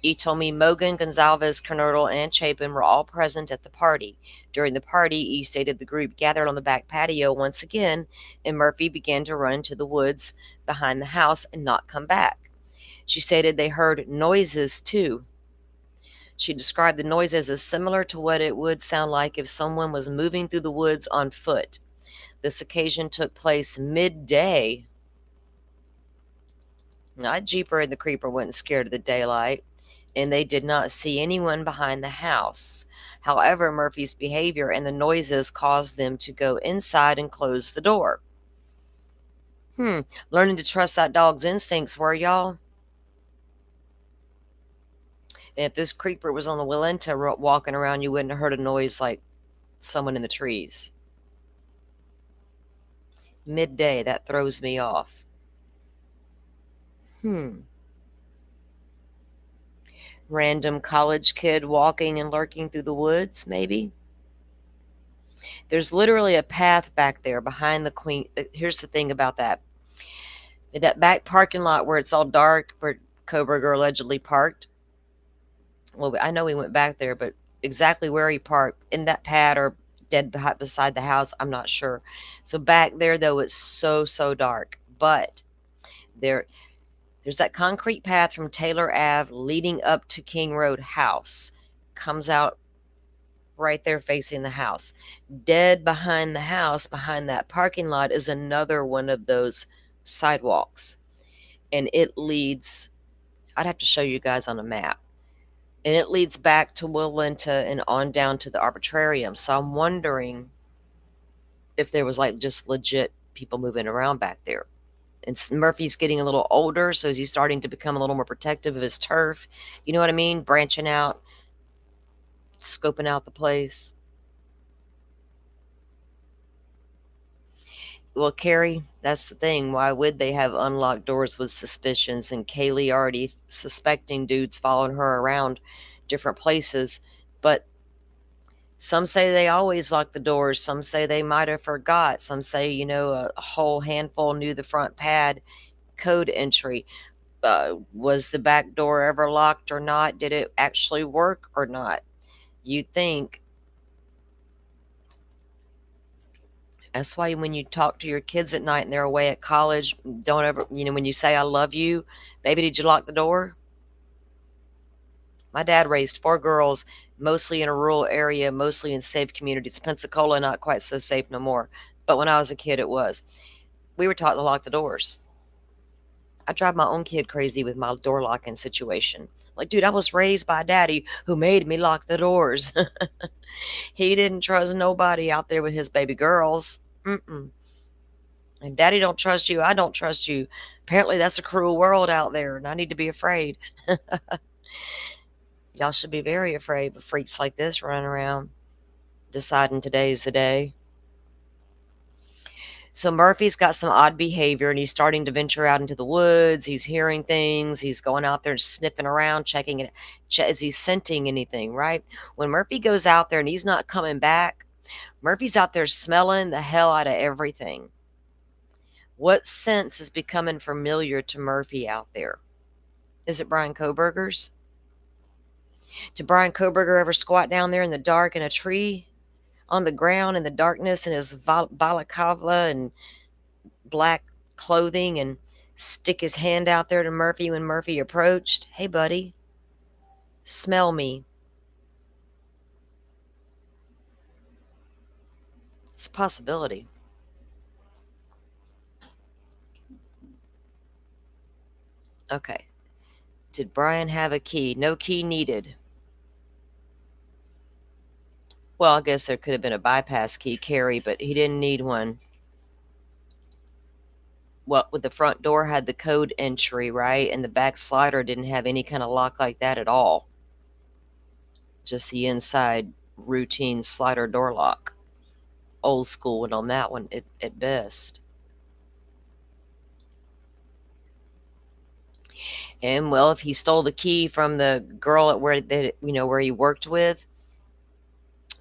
E told me Mogan, Gonzalez, Kernodle, and Chapin were all present at the party. During the party, E stated the group gathered on the back patio once again, and Murphy began to run into the woods behind the house and not come back. She stated they heard noises too. She described the noises as similar to what it would sound like if someone was moving through the woods on foot. This occasion took place midday. Now, Jeeper and the Creeper wasn't scared of the daylight, and they did not see anyone behind the house. However, Murphy's behavior and the noises caused them to go inside and close the door. Learning to trust that dog's instincts, were y'all? And if this creeper was on the Willenta walking around, you wouldn't have heard a noise like someone in the trees. Midday, that throws me off. Random college kid walking and lurking through the woods, maybe? There's literally a path back there behind the Queen. Here's the thing about that. That back parking lot where it's all dark, where Koberger allegedly parked. Well, I know he went back there, but exactly where he parked, in that pad or dead beside the house, I'm not sure. So back there, though, it's so dark. But there's that concrete path from Taylor Ave leading up to King Road house. Comes out right there facing the house. Dead behind the house, behind that parking lot, is another one of those sidewalks. And it leads, I'd have to show you guys on a map. And it leads back to Willenta and on down to the Arbitrarium. So I'm wondering if there was like just legit people moving around back there. And Murphy's getting a little older, so is he starting to become a little more protective of his turf? You know what I mean? Branching out, scoping out the place. Well, Carrie, that's the thing. Why would they have unlocked doors with suspicions and Kaylee already suspecting dudes following her around different places? But some say they always lock the doors. Some say they might have forgot. Some say, a whole handful knew the front pad code entry. Was the back door ever locked or not? Did it actually work or not? You'd think. That's why when you talk to your kids at night and they're away at college, don't ever, when you say, I love you, baby, did you lock the door? My dad raised 4 girls, mostly in a rural area, mostly in safe communities. Pensacola, not quite so safe no more. But when I was a kid, it was. We were taught to lock the doors. I drive my own kid crazy with my door locking situation. Like, dude, I was raised by a daddy who made me lock the doors. He didn't trust nobody out there with his baby girls. Mm-mm. And daddy don't trust you. I don't trust you. Apparently, that's a cruel world out there, and I need to be afraid. Y'all should be very afraid of freaks like this running around deciding today's the day. So Murphy's got some odd behavior, and he's starting to venture out into the woods. He's hearing things. He's going out there sniffing around, checking it. Is he scenting anything, right? When Murphy goes out there and he's not coming back, Murphy's out there smelling the hell out of everything. What sense is becoming familiar to Murphy out there? Is it Brian Koberger's? Did Brian Koberger ever squat down there in the dark in a tree on the ground in the darkness in his balaclava and black clothing and stick his hand out there to Murphy when Murphy approached? Hey, buddy, smell me. It's a possibility. Okay. Did Brian have a key? No key needed. Well, I guess there could have been a bypass key carry, but he didn't need one. Well, with the front door had the code entry, right? And the back slider didn't have any kind of lock like that at all. Just the inside routine slider door lock. Old school one on that one at best. And well, if he stole the key from the girl at where he worked with,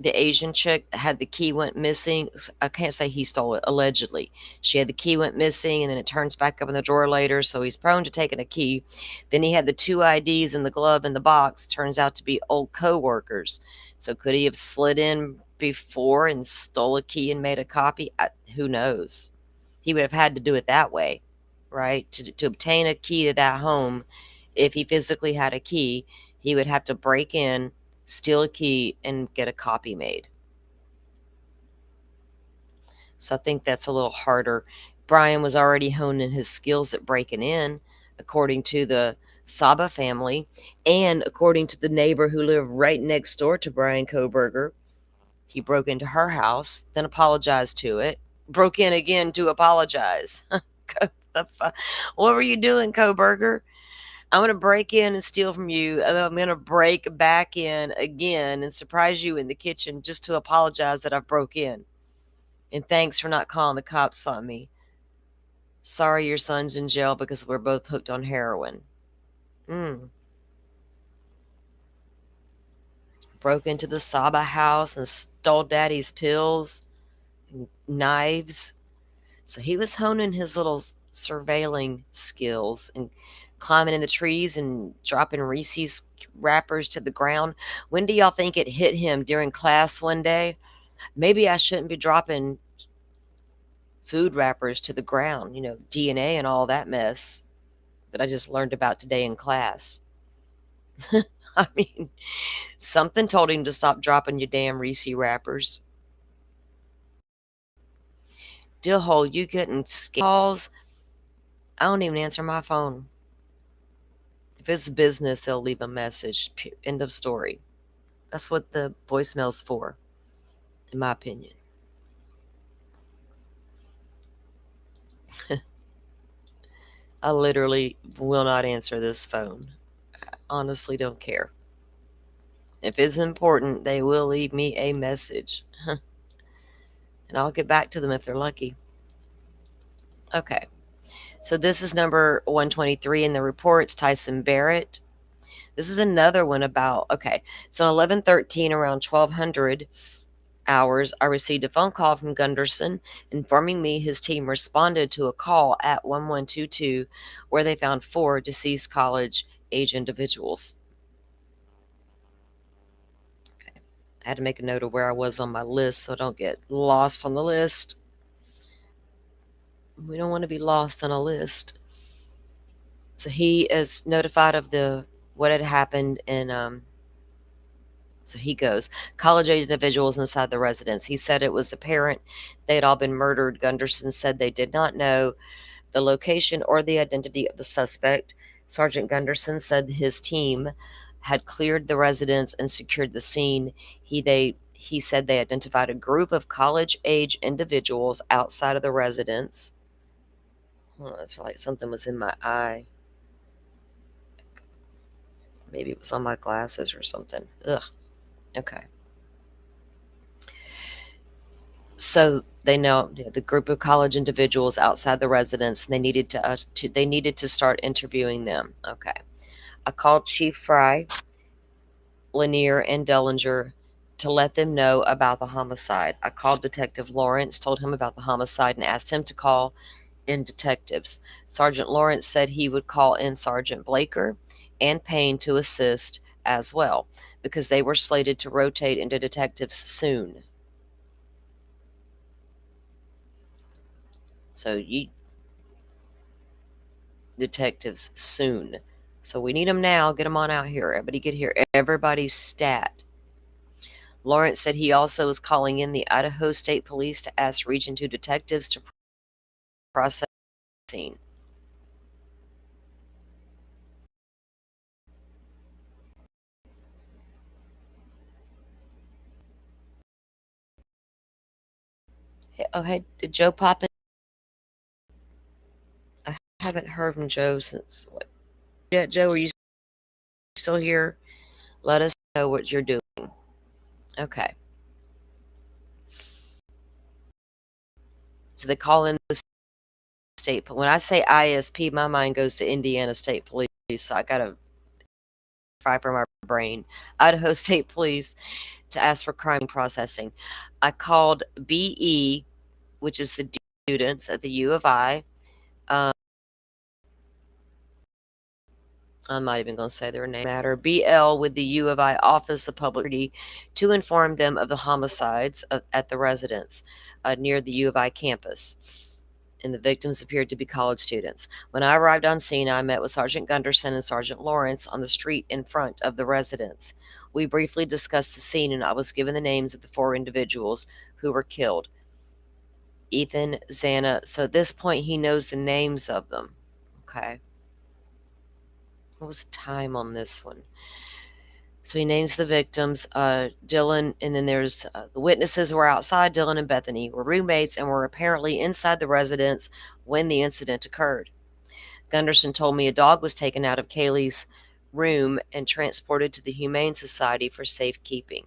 the Asian chick had the key went missing. I can't say he stole it, allegedly. She had the key went missing, and then it turns back up in the drawer later, so he's prone to taking a key. Then he had the 2 IDs in the glove in the box. Turns out to be old co-workers. So could he have slid in before and stole a key and made a copy? Who knows? He would have had to do it that way, right? To obtain a key to that home, if he physically had a key, he would have to break in, steal a key, and get a copy made. So I think that's a little harder. Brian was already honing his skills at breaking in, according to the Saba family, and according to the neighbor who lived right next door to Brian Koberger. He broke into her house, then apologized to it, broke in again to apologize. What were you doing, Koberger? I'm going to break in and steal from you, and then I'm going to break back in again and surprise you in the kitchen just to apologize that I've broke in. And thanks for not calling the cops on me. Sorry your son's in jail because we're both hooked on heroin. Broke into the Saba house and stole daddy's pills and knives. So he was honing his little surveilling skills and climbing in the trees and dropping Reese's wrappers to the ground. When do y'all think it hit him during class one day? Maybe I shouldn't be dropping food wrappers to the ground, DNA and all that mess that I just learned about today in class. I mean, something told him to stop dropping your damn Reese wrappers. Dillhole, you getting calls? I don't even answer my phone. If it's business, they'll leave a message. End of story. That's what the voicemail's for, in my opinion. I literally will not answer this phone. I honestly don't care. If it's important, they will leave me a message. And I'll get back to them if they're lucky. Okay. So this is number 123 in the reports, Tyson Barrett. This is another one about, so 11:13, around 1200 hours, I received a phone call from Gunderson informing me his team responded to a call at 1122 where they found 4 deceased college-age individuals. Okay. I had to make a note of where I was on my list so I don't get lost on the list. We don't want to be lost on a list. So he is notified of the what had happened in so he goes, college-age individuals inside the residence. He said it was apparent they had all been murdered. Gunderson said they did not know the location or the identity of the suspect. Sergeant Gunderson said his team had cleared the residence and secured the scene. He said they identified a group of college-age individuals outside of the residence. I feel like something was in my eye. Maybe it was on my glasses or something. Ugh. Okay. So they know the group of college individuals outside the residence, and they needed to start interviewing them. Okay. I called Chief Fry, Lanier, and Dellinger to let them know about the homicide. I called Detective Lawrence, told him about the homicide, and asked him to call in detectives. Sergeant Lawrence said he would call in Sergeant Blaker and Payne to assist as well, because they were slated to rotate into detectives soon. So detectives soon. So we need them now. Get them on out here. Everybody get here. Everybody's stat. Lawrence said he also was calling in the Idaho State Police to ask Region 2 detectives to process the scene. Oh, hey, did Joe pop in? I haven't heard from Joe since what? Yeah, Joe, are you still here? Let us know what you're doing. Okay. So they call in the state. When I say ISP, my mind goes to Indiana State Police. So I got to fry from my brain. Idaho State Police to ask for crime processing. I called BE, which is the students at the U of I. I'm not even going to say their name. Matter. BL with the U of I Office of Public Security to inform them of the homicides at the residence near the U of I campus. And the victims appeared to be college students. When I arrived on scene, I met with Sergeant Gunderson and Sergeant Lawrence on the street in front of the residence. We briefly discussed the scene, and I was given the names of the 4 individuals who were killed. Ethan, Xana. So at this point, he knows the names of them. Okay. What was the time on this one? So he names the victims, Dylan, and then there's the witnesses were outside. Dylan and Bethany were roommates and were apparently inside the residence when the incident occurred. Gunderson told me a dog was taken out of Kaylee's room and transported to the Humane Society for safekeeping.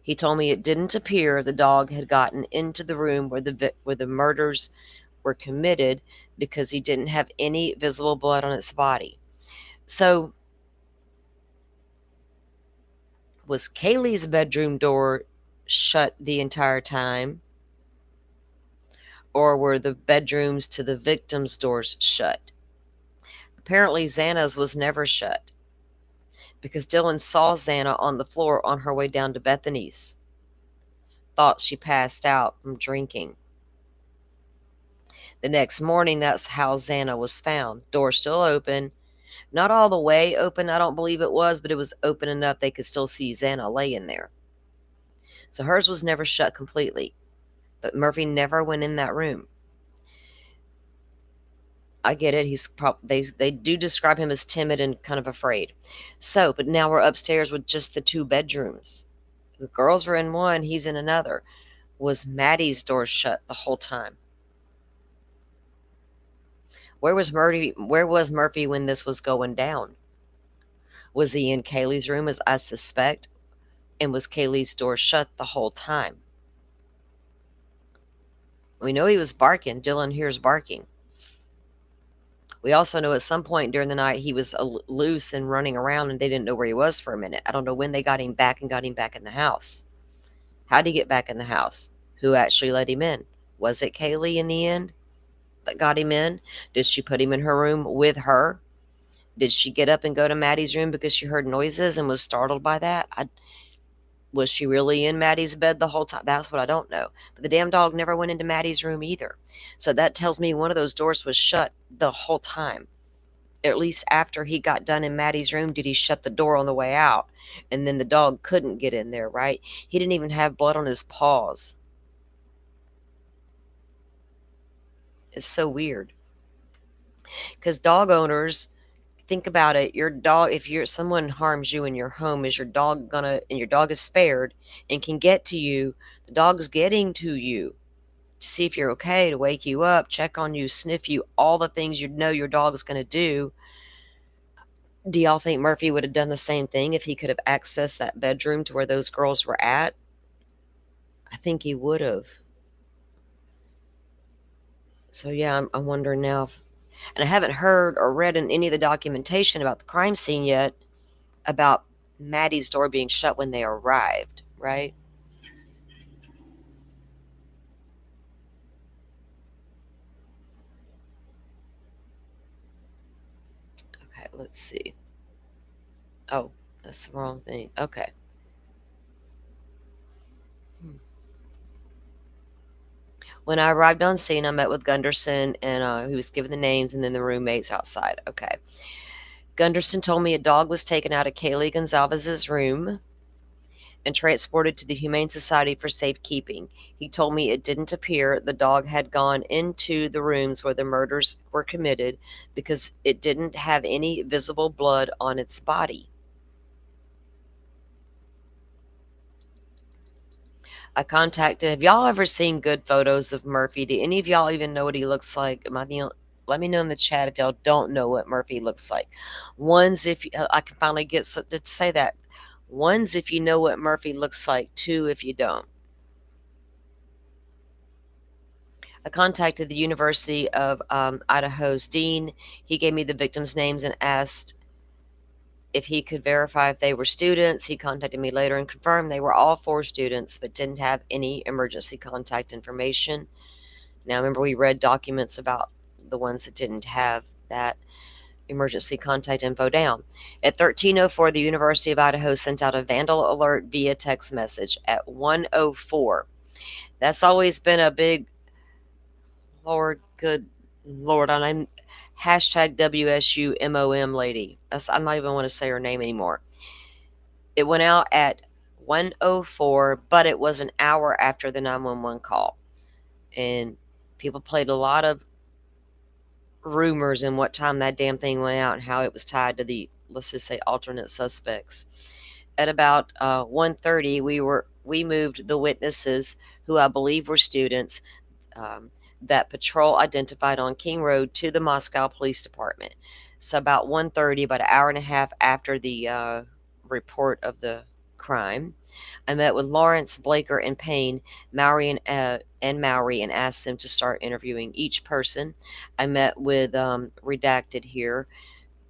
He told me it didn't appear the dog had gotten into the room where the murders were committed because he didn't have any visible blood on its body. So, was Kaylee's bedroom door shut the entire time? Or were the bedrooms to the victims' doors shut? Apparently, Xana's was never shut because Dylan saw Xana on the floor on her way down to Bethany's. Thought she passed out from drinking. The next morning, that's how Xana was found. Door still open. Not all the way open, I don't believe it was, but it was open enough they could still see Xana laying there. So hers was never shut completely. But Murphy never went in that room. I get it. They do describe him as timid and kind of afraid. So, but now we're upstairs with just the 2 bedrooms. The girls are in one, he's in another. Was Maddie's door shut the whole time? Where was Murphy when this was going down? Was he in Kaylee's room, as I suspect? And was Kaylee's door shut the whole time? We know he was barking. Dylan hears barking. We also know at some point during the night he was loose and running around, and they didn't know where he was for a minute. I don't know when they got him back in the house. How did he get back in the house? Who actually let him in? Was it Kaylee in the end that got him in? Did she put him in her room with her? Did she get up and go to Maddie's room because she heard noises and was startled by that? Was she really in Maddie's bed the whole time? That's what I don't know. But the damn dog never went into Maddie's room either. So that tells me one of those doors was shut the whole time. at least after he got done in Maddie's room, did he shut the door on the way out? And then the dog couldn't get in there, right? He didn't even have blood on his paws. It's so weird. Because dog owners, think about it. Your dog, if someone harms you in your home, is your dog gonna, and your dog is spared and can get to you, the dog's getting to you to see if you're okay, to wake you up, check on you, sniff you, all the things you know your dog's gonna do. Do y'all think Murphy would have done the same thing if he could have accessed that bedroom to where those girls were at? I think he would have. So yeah, I'm wondering now if, and I haven't heard or read in any of the documentation about the crime scene yet about Maddie's door being shut when they arrived, right? Okay, let's see. Oh, that's the wrong thing. Okay. When I arrived on scene, I met with Gunderson, and he was given the names and then the roommates outside. Okay. Gunderson told me a dog was taken out of Kaylee Gonzalez's room and transported to the Humane Society for safekeeping. He told me it didn't appear the dog had gone into the rooms where the murders were committed because it didn't have any visible blood on its body. I contacted, have y'all ever seen good photos of Murphy? Do any of y'all even know what he looks like? Let me know in the chat if y'all don't know what Murphy looks like. One's if I can finally get to say that. One's if you know what Murphy looks like. Two if you don't. I contacted the University of Idaho's dean. He gave me the victims' names and asked if he could verify if they were students. He contacted me later and confirmed they were all 4 students, but didn't have any emergency contact information. Now, remember, we read documents about the ones that didn't have that emergency contact info down. At 13:04, the University of Idaho sent out a vandal alert via text message at 1:04. That's always been a big, good Lord, I'm hashtag WSUMOM lady. I'm not even want to say her name anymore. It went out at 1:04, but it was an hour after the 911 call. And people played a lot of rumors and what time that damn thing went out and how it was tied to the, let's just say, alternate suspects. At about 1:30, we moved the witnesses, who I believe were students, that patrol identified on King Road, to the Moscow Police Department. So about 1:30, about an hour and a half after the report of the crime, I met with Lawrence, Blaker, and Payne, Mowry, and Mowry, and asked them to start interviewing each person. I met with redacted here,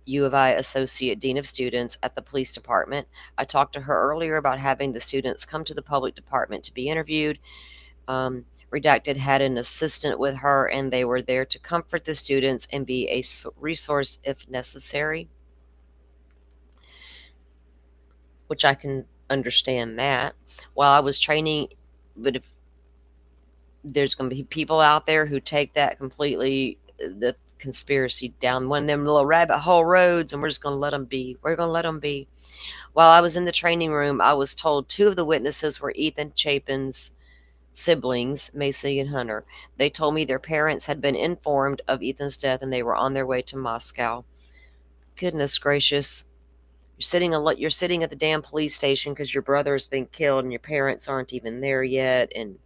U of I Associate Dean of Students at the police department. I talked to her earlier about having the students come to the public department to be interviewed. Redacted had an assistant with her, and they were there to comfort the students and be a resource if necessary, which I can understand that. While I was training, but if there's going to be people out there who take that completely, the conspiracy, down one of them little rabbit hole roads, and we're just going to let them be. We're going to let them be. While I was in the training room, I was told 2 of the witnesses were Ethan Chapin's siblings, Macy and Hunter. They told me their parents had been informed of Ethan's death and they were on their way to Moscow. Goodness gracious. You're sitting at the damn police station because your brother has been killed and your parents aren't even there yet. And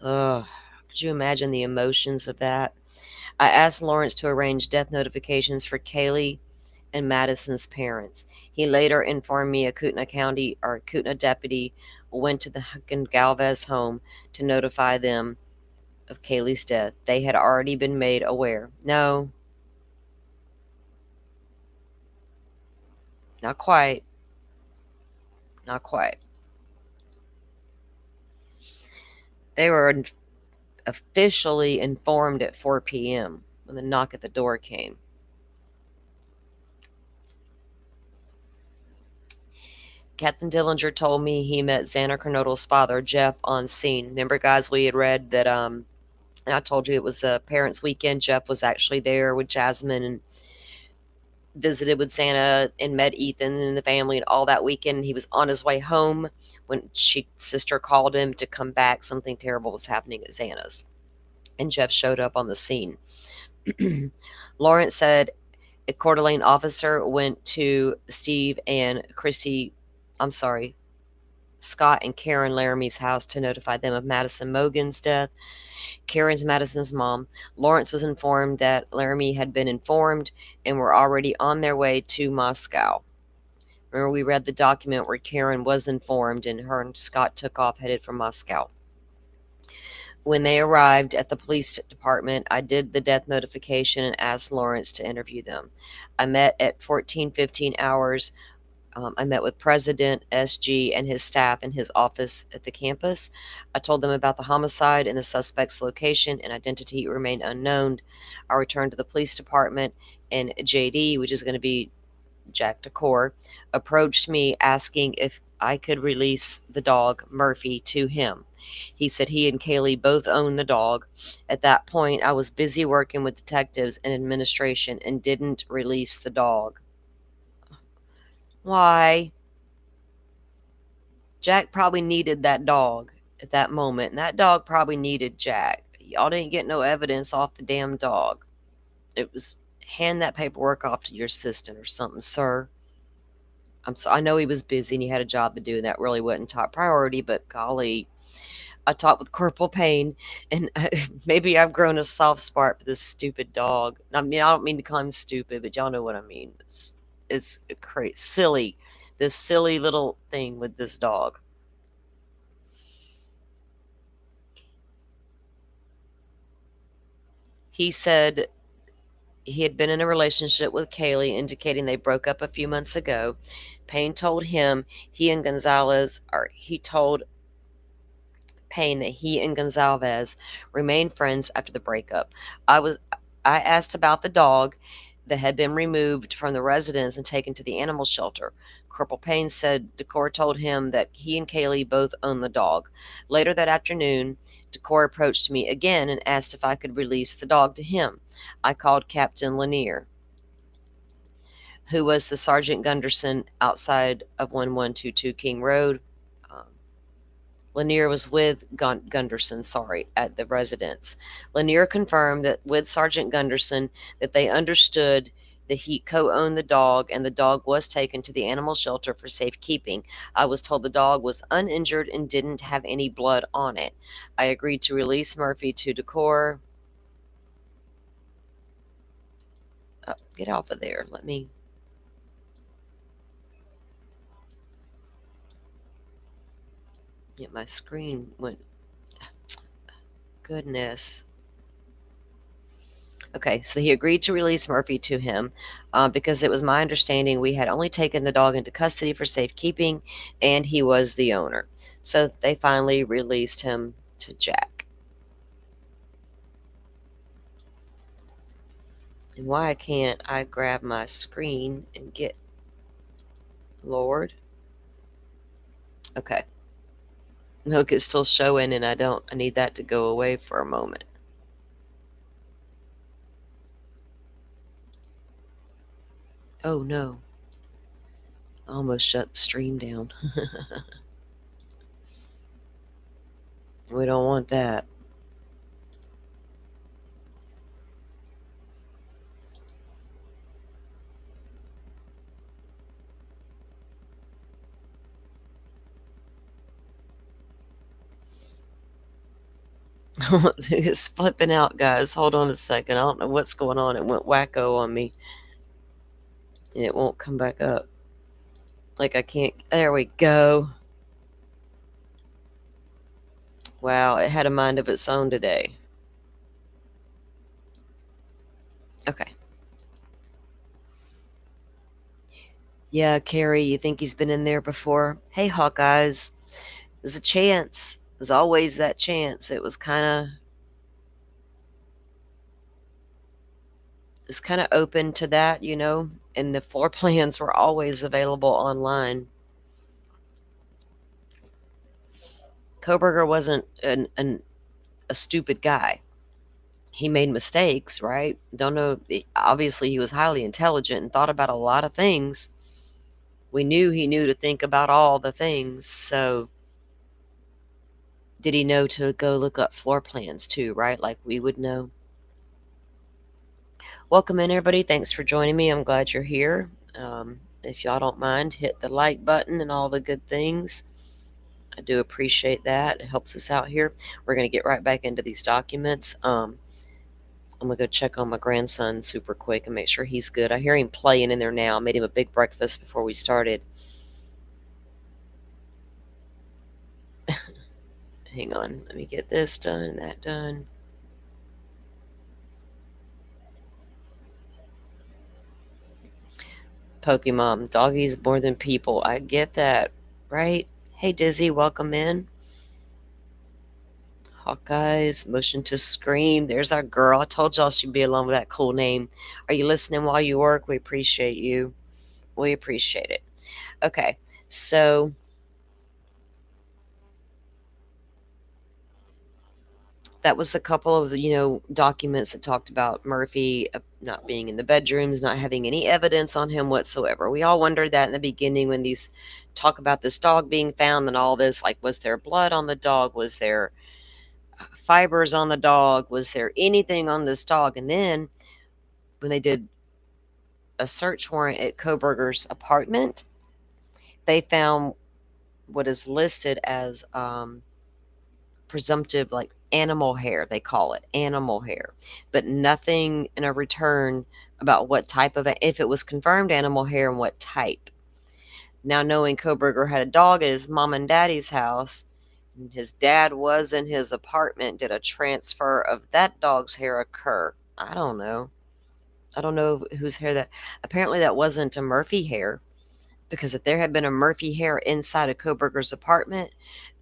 could you imagine the emotions of that? I asked Lawrence to arrange death notifications for Kaylee and Madison's parents. He later informed me a Kootenai deputy went to the Galvez home to notify them of Kaylee's death. They had already been made aware. No, not quite. Not quite. They were officially informed at 4 p.m. when the knock at the door came. Captain Dillinger told me he met Xander Kernodle's father, Jeff, on scene. Remember, guys, we had read that, and I told you it was the parents' weekend. Jeff was actually there with Jasmine, and visited with Santa and met Ethan and the family and all that weekend. He was on his way home when sister called him to come back. Something terrible was happening at Santa's, and Jeff showed up on the scene. Lawrence said a Coeur d'Alene officer went to Scott and Karen Laramie's house to notify them of Madison Mogan's death. Karen's Madison's mom. Lawrence was informed that Laramie had been informed and were already on their way to Moscow. Remember, we read the document where Karen was informed and her and Scott took off headed for Moscow. When they arrived at the police department, I did the death notification and asked Lawrence to interview them. I met at 14:15 hours. I met with President SG and his staff in his office at the campus. I told them about the homicide and the suspect's location and identity remained unknown. I returned to the police department, and JD, which is going to be Jack Decor, approached me asking if I could release the dog, Murphy, to him. He said he and Kaylee both own the dog. At that point, I was busy working with detectives and administration and didn't release the dog. Why? Jack probably needed that dog at that moment, and that dog probably needed Jack. Y'all didn't get no evidence off the damn dog. It was hand that paperwork off to your assistant or something, sir. I know he was busy and he had a job to do, and that really wasn't top priority, but golly, I talked with Corporal Payne, and maybe I've grown a soft spot for this stupid dog. I mean, I don't mean to call him stupid, but y'all know what I mean. It's crazy, silly. This silly little thing with this dog. He said he had been in a relationship with Kaylee, indicating they broke up a few months ago. Payne told him he told Payne that he and Gonzalez remained friends after the breakup. I asked about the dog that had been removed from the residence and taken to the animal shelter. Corporal Payne said Decor told him that he and Kaylee both owned the dog. Later that afternoon, Decor approached me again and asked if I could release the dog to him. I called Captain Lanier, who was the Sergeant Gunderson outside of 1122 King Road. Lanier was with Gunderson, at the residence. Lanier confirmed that with Sergeant Gunderson that they understood that he co-owned the dog and the dog was taken to the animal shelter for safekeeping. I was told the dog was uninjured and didn't have any blood on it. I agreed to release Murphy to Decor. Get off of there. Let me... Yeah, my screen went... Goodness. Okay, so he agreed to release Murphy to him because it was my understanding we had only taken the dog into custody for safekeeping and he was the owner. So they finally released him to Jack. And why can't I grab my screen and get... Lord? Okay. Look, it's still showing and I need that to go away for a moment. Oh no. I almost shut the stream down. We don't want that. It's flipping out, guys. Hold on a second. I don't know what's going on. It went wacko on me. And it won't come back up. Like I can't... There we go. Wow, it had a mind of its own today. Okay. Yeah, Carrie, you think he's been in there before? Hey, Hawkeyes. There's a chance. There's always that chance. It was kind of open to that, you know, and the floor plans were always available online. Koberger wasn't a stupid guy. he made mistakes, right? Don't know. Obviously, he was highly intelligent and thought about a lot of things. We knew he knew to think about all the things. So, did he know to go look up floor plans too, right? Like we would know. Welcome in, everybody. Thanks for joining me. I'm glad you're here. If y'all don't mind, hit the like button and all the good things. I do appreciate that. It helps us out here. We're going to get right back into these documents. I'm going to go check on my grandson super quick and make sure he's good. I hear him playing in there now. I made him a big breakfast before we started. Hang on. Let me get this done and that done. Pokemon. Doggies more than people. I get that, right? Hey, Dizzy. Welcome in. Hawkeyes, Motion to Scream. There's our girl. I told y'all she'd be along with that cool name. Are you listening while you work? We appreciate you. We appreciate it. Okay, so that was the couple of, documents that talked about Murphy not being in the bedrooms, not having any evidence on him whatsoever. We all wondered that in the beginning when these talk about this dog being found and all this, like, was there blood on the dog? Was there fibers on the dog? Was there anything on this dog? And then when they did a search warrant at Koberger's apartment, they found what is listed as presumptive, like animal hair. They call it animal hair, but nothing in a return about what type of, if it was confirmed animal hair and what type. Now, knowing Koberger had a dog at his mom and daddy's house, and his dad was in his apartment, did a transfer of that dog's hair occur? I don't know. I don't know whose hair that. Apparently, that wasn't a Murphy hair, because if there had been a Murphy hair inside of Koberger's apartment,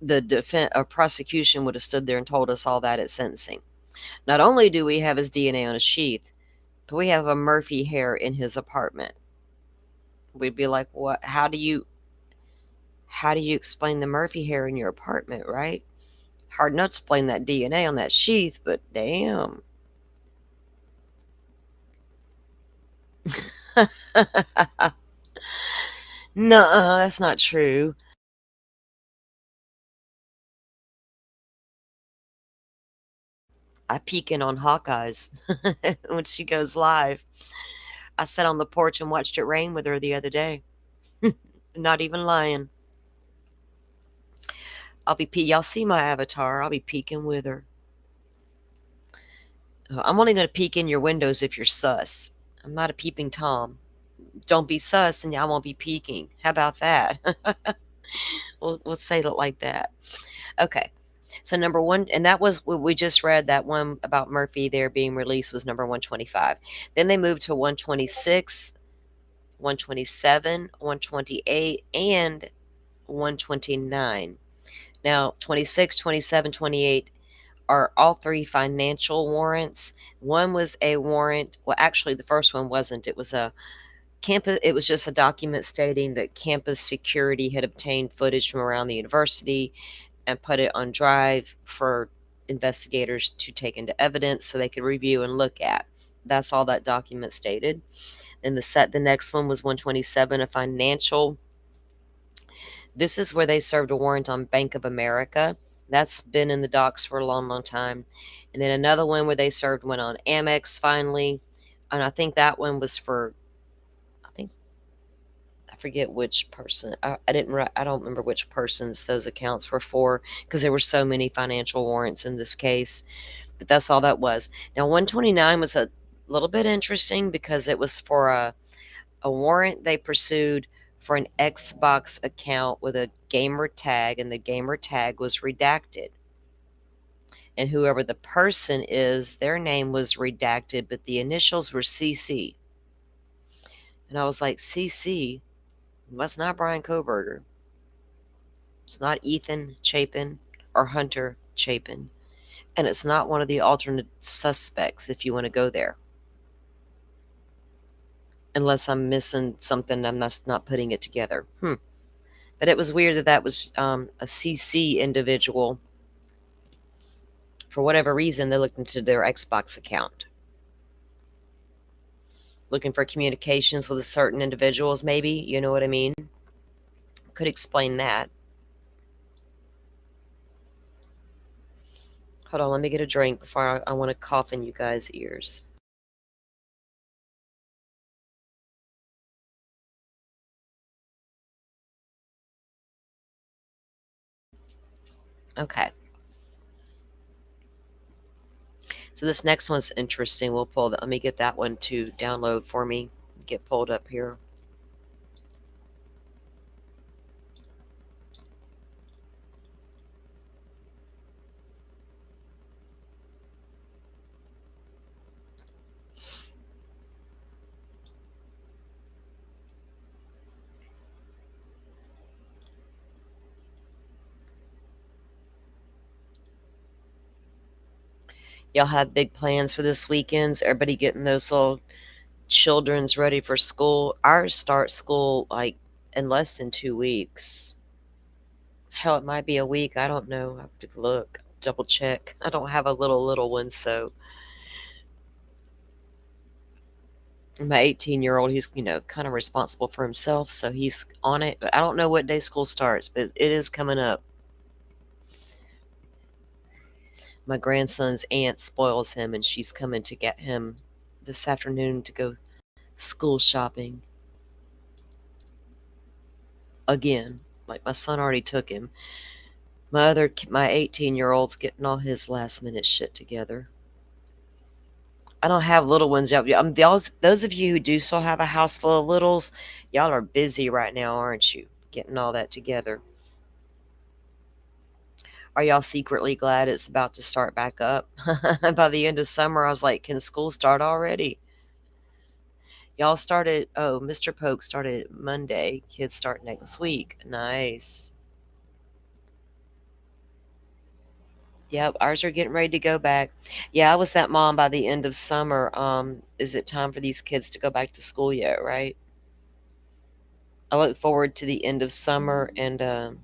the prosecution would have stood there and told us all that at sentencing. Not only do we have his DNA on a sheath, but we have a Murphy hair in his apartment. We'd be like, what? How do you explain the Murphy hair in your apartment, right? Hard enough to explain that DNA on that sheath, but damn. Nuh-uh, that's not true. I peek in on Hawkeyes when she goes live. I sat on the porch and watched it rain with her the other day. Not even lying. Y'all see my avatar. I'll be peeking with her. I'm only going to peek in your windows if you're sus. I'm not a peeping Tom. Don't be sus and I won't be peeking. How about that? We'll say it like that. Okay. So number one, and that was what we just read, that one about Murphy there being released was number 125. Then they moved to 126, 127, 128, and 129. Now, 26, 27, 28 are all three financial warrants. One was a warrant. Well, actually, the first one wasn't. It was a campus. It was just a document stating that campus security had obtained footage from around the university and put it on drive for investigators to take into evidence so they could review and look at. That's all that document stated. And the next one was 127, a financial. This is where they served a warrant on Bank of America. That's been in the docs for a long, long time. And then another one where they served one on Amex finally. And I think that one was for, I forget which person. I don't remember which persons those accounts were for, because there were so many financial warrants in this case. But that's all that was. Now, 129 was a little bit interesting because it was for a warrant they pursued for an Xbox account with a gamer tag, and the gamer tag was redacted. And whoever the person is, their name was redacted, but the initials were CC. And I was like, CC? That's not Brian Koberger. It's not Ethan Chapin or Hunter Chapin. And it's not one of the alternate suspects if you want to go there. Unless I'm missing something, I'm not putting it together. But it was weird that was a CC individual For whatever reason, they looked into their Xbox account. Looking for communications with certain individuals, maybe. You know what I mean? Could explain that. Hold on, let me get a drink before I want to cough in you guys' ears. Okay. So this next one's interesting. We'll pull let me get that one to download for me. Get pulled up here. Y'all have big plans for this weekend? Everybody getting those little children's ready for school? Ours start school like in less than 2 weeks. Hell, it might be a week. I don't know. I have to look, double check. I don't have a little one, so my 18-year-old, he's, kind of responsible for himself, so he's on it. But I don't know what day school starts, but it is coming up. My grandson's aunt spoils him, and she's coming to get him this afternoon to go school shopping. Again, like my son already took him. My 18-year-old's getting all his last minute shit together. I don't have little ones yet. Those of you who do still have a house full of littles, y'all are busy right now, aren't you? Getting all that together. Are y'all secretly glad it's about to start back up? By the end of summer, I was like, can school start already? Y'all started, Mr. Polk started Monday. Kids start next week. Nice. Yep, ours are getting ready to go back. Yeah, I was that mom by the end of summer. Is it time for these kids to go back to school yet, right? I look forward to the end of summer and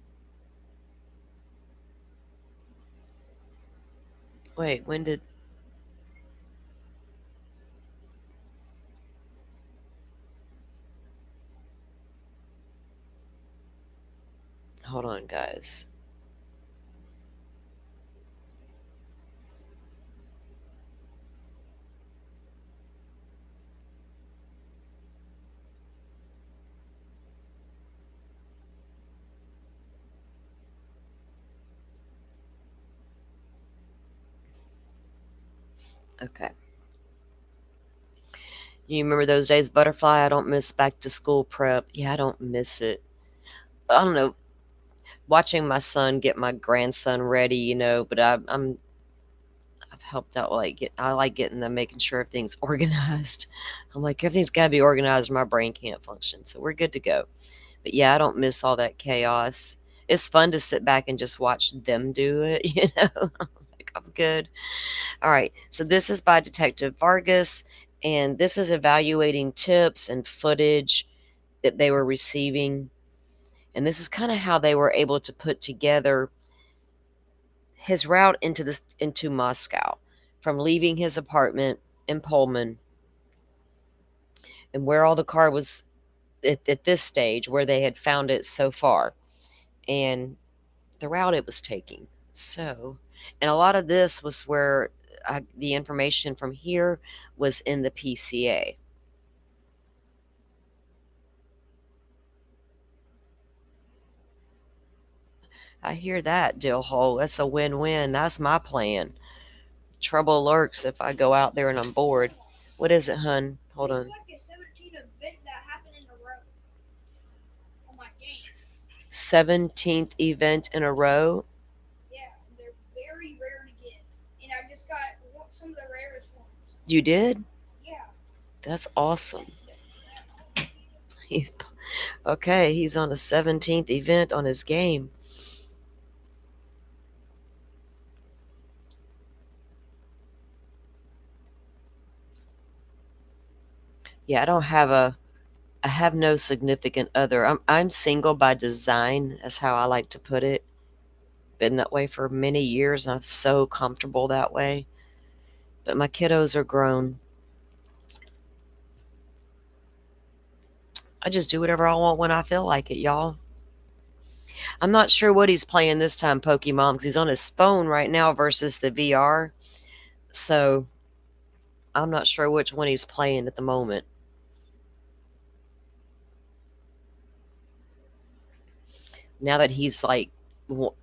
wait, when did hold on, guys. Okay. You remember those days, Butterfly? I don't miss back to school prep. Yeah, I don't miss it. I don't know. Watching my son get my grandson ready, but I've helped out. I like getting them, making sure everything's organized. I'm like, everything's got to be organized. Or my brain can't function, so we're good to go. But yeah, I don't miss all that chaos. It's fun to sit back and just watch them do it. Like, I'm good. All right, so this is by Detective Vargas, and this is evaluating tips and footage that they were receiving. And this is kind of how they were able to put together his route into Moscow, from leaving his apartment in Pullman, and where all the car was at this stage, where they had found it so far, and the route it was taking. So, and a lot of this was where the information from here was in the PCA. I hear that, Dillhole. That's a win-win. That's my plan. Trouble lurks if I go out there and I'm bored. What is it, hun? Hold on. It's like a 17 event that happened in a row on my game. 17th event in a row? Yeah, they're very rare to get. And I just got some of the rarest ones. You did? Yeah. That's awesome. He's okay. He's on a 17th event on his game. Yeah, I have no significant other. I'm single by design. That's how I like to put it. been that way for many years, and I'm so comfortable that way. But my kiddos are grown. I just do whatever I want when I feel like it, y'all. I'm not sure what he's playing this time, Pokemon, because he's on his phone right now versus the VR. So I'm not sure which one he's playing at the moment. Now that he's like,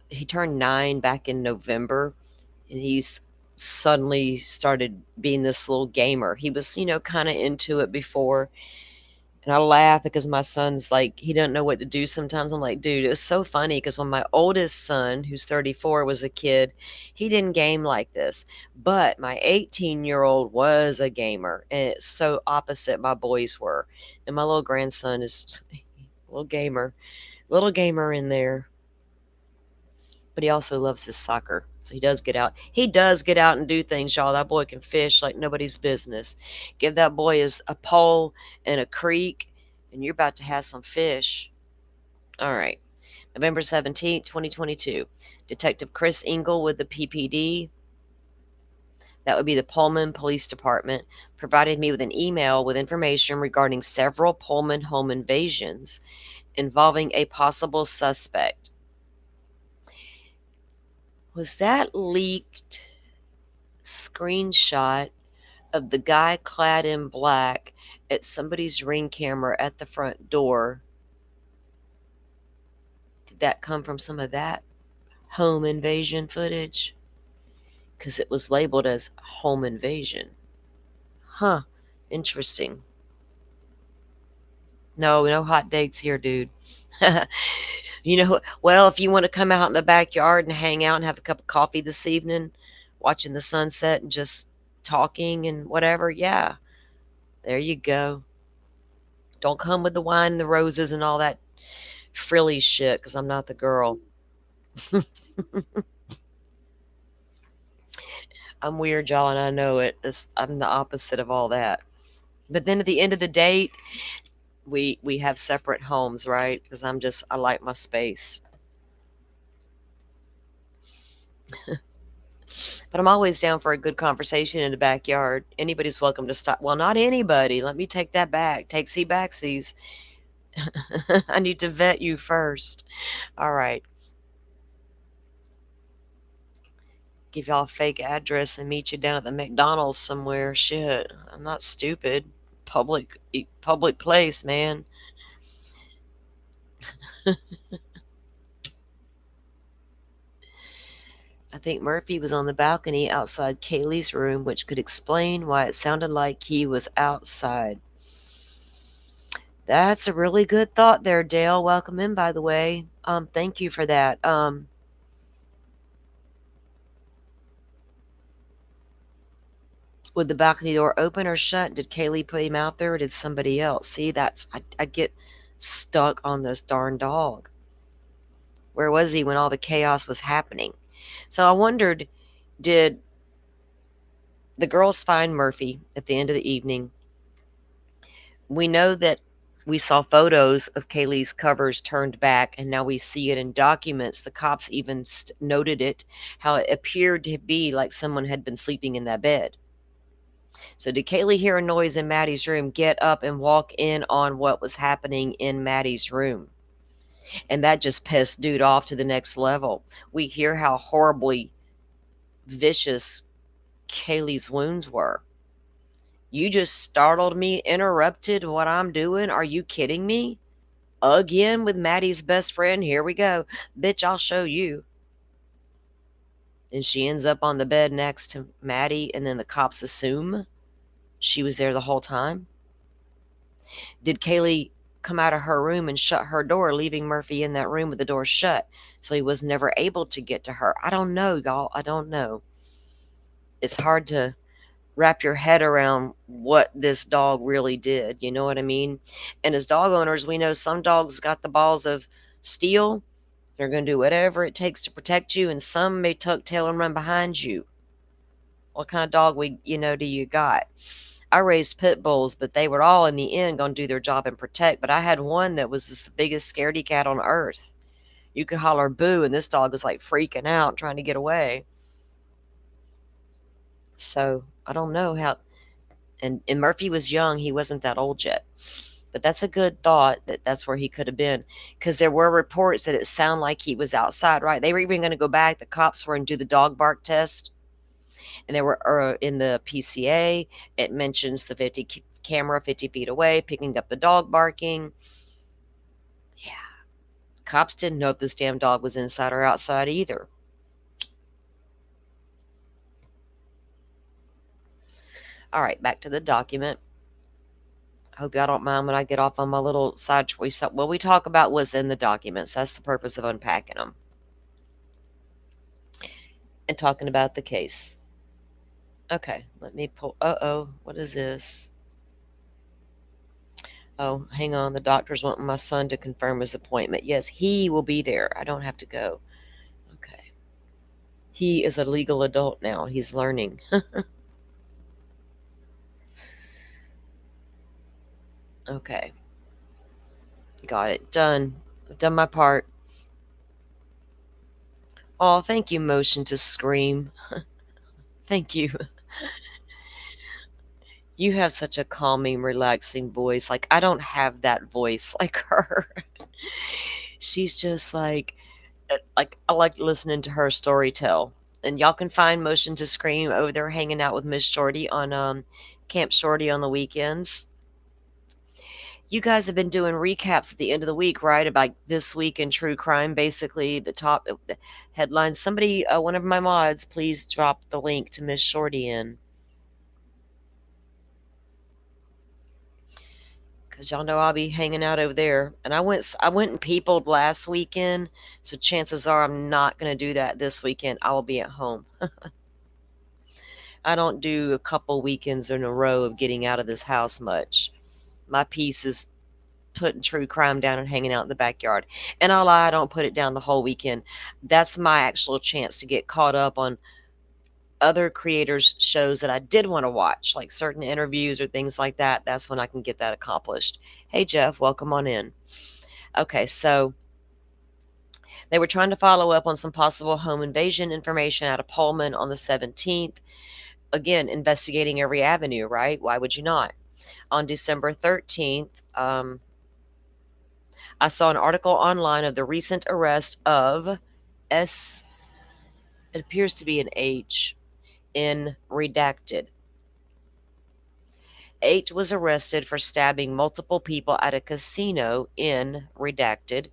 he turned 9 back in November, and he's suddenly started being this little gamer. He was, kind of into it before. And I laugh because my son's like, he doesn't know what to do sometimes. I'm like, dude, it's so funny because when my oldest son, who's 34, was a kid, he didn't game like this. But my 18-year-old was a gamer. And it's so opposite my boys were. And my little grandson is a little gamer in there. But he also loves his soccer. So he does get out. He does get out and do things, y'all. That boy can fish like nobody's business. Give that boy a pole and a creek, and you're about to have some fish. All right. November 17th, 2022. Detective Chris Engel with the PPD, that would be the Pullman Police Department, provided me with an email with information regarding several Pullman home invasions involving a possible suspect. Was that leaked screenshot of the guy clad in black at somebody's Ring camera at the front door? Did that come from some of that home invasion footage? Because it was labeled as home invasion. Huh. Interesting. No hot dates here, dude. Well, if you want to come out in the backyard and hang out and have a cup of coffee this evening, watching the sunset and just talking and whatever, yeah, there you go. Don't come with the wine and the roses and all that frilly shit, because I'm not the girl. I'm weird, y'all, and I know it. I'm the opposite of all that. But then at the end of the date, we have separate homes, right? Because I like my space. But I'm always down for a good conversation in the backyard. Anybody's welcome to stop. Well, not anybody. Let me take that back. Take backsies. I need to vet you first. All right. Give y'all a fake address and meet you down at the McDonald's somewhere. Shit, I'm not stupid. Public place, man. I think Murphy was on the balcony outside Kaylee's room, which could explain why it sounded like he was outside. That's a really good thought there, Dale. Welcome in, by the way. Thank you for that. Would the balcony door open or shut? Did Kaylee put him out there, or did somebody else? See, I get stuck on this darn dog. Where was he when all the chaos was happening? So I wondered, did the girls find Murphy at the end of the evening? We know that we saw photos of Kaylee's covers turned back, and now we see it in documents. The cops even noted it, how it appeared to be like someone had been sleeping in that bed. So did Kaylee hear a noise in Maddie's room, get up and walk in on what was happening in Maddie's room? And that just pissed dude off to the next level. We hear how horribly vicious Kaylee's wounds were. You just startled me, interrupted what I'm doing. Are you kidding me? Again with Maddie's best friend? Here we go. Bitch, I'll show you. And she ends up on the bed next to Maddie, and then the cops assume she was there the whole time. Did Kaylee come out of her room and shut her door, leaving Murphy in that room with the door shut, so he was never able to get to her? I don't know, y'all. I don't know. It's hard to wrap your head around what this dog really did. You know what I mean? And as dog owners, we know some dogs got the balls of steel. They're going to do whatever it takes to protect you, and some may tuck tail and run behind you. What kind of dog do you got? I raised pit bulls, but they were all in the end going to do their job and protect. But I had one that was just the biggest scaredy cat on earth. you could holler boo, and this dog is like freaking out, trying to get away. So I don't know how. And Murphy was young; he wasn't that old yet. But that's a good thought that that's where he could have been, because there were reports that it sounded like he was outside. Right? They were even going to go back. The cops were and do the dog bark test, and they were in the PCA. It mentions the 50 camera 50 feet away, picking up the dog barking. Yeah, cops didn't know if this damn dog was inside or outside either. All right, back to the document. I hope y'all don't mind when I get off on my little side choice. What we talk about was in the documents. That's the purpose of unpacking them and talking about the case. Okay, let me pull. Uh-oh, what is this? Oh, hang on. The doctor's wanting my son to confirm his appointment. Yes, he will be there. I don't have to go. Okay. He is a legal adult now. He's learning. Okay. Got it. Done. I've done my part. Oh, thank you, Motion to Scream. Thank you. You have such a calming, relaxing voice. Like, I don't have that voice like her. She's just like I like listening to her story tell. And y'all can find Motion to Scream over there hanging out with Miss Shorty on Camp Shorty on the weekends. You guys have been doing recaps at the end of the week, right? About this week in true crime, basically the top the headlines. Somebody, one of my mods, please drop the link to Miss Shorty in. Because y'all know I'll be hanging out over there. And I went and peopled last weekend, so chances are I'm not going to do that this weekend. I will be at home. I don't do a couple weekends in a row of getting out of this house much. My piece is putting true crime down and hanging out in the backyard. And I'll lie, I don't put it down the whole weekend. That's my actual chance to get caught up on other creators' shows that I did want to watch, like certain interviews or things like that. That's when I can get that accomplished. Hey, Jeff, welcome on in. Okay, so they were trying to follow up on some possible home invasion information out of Pullman on the 17th. Again, investigating every avenue, right? Why would you not? On December 13th, I saw an article online of the recent arrest of S. It appears to be an H in redacted. H was arrested for stabbing multiple people at a casino in redacted.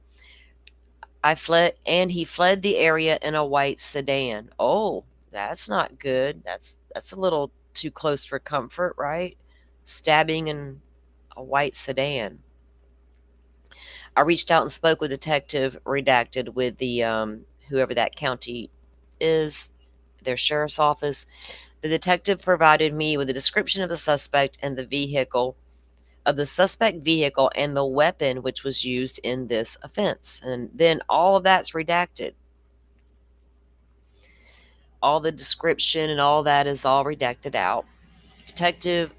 He fled the area in a white sedan. Oh, that's not good. That's a little too close for comfort, right? Stabbing in a white sedan. I reached out and spoke with Detective Redacted with the whoever that county is, their sheriff's office. The detective provided me with a description of the suspect and the vehicle, and the weapon which was used in this offense. And then all of that's redacted. All the description and all that is all redacted out. Detective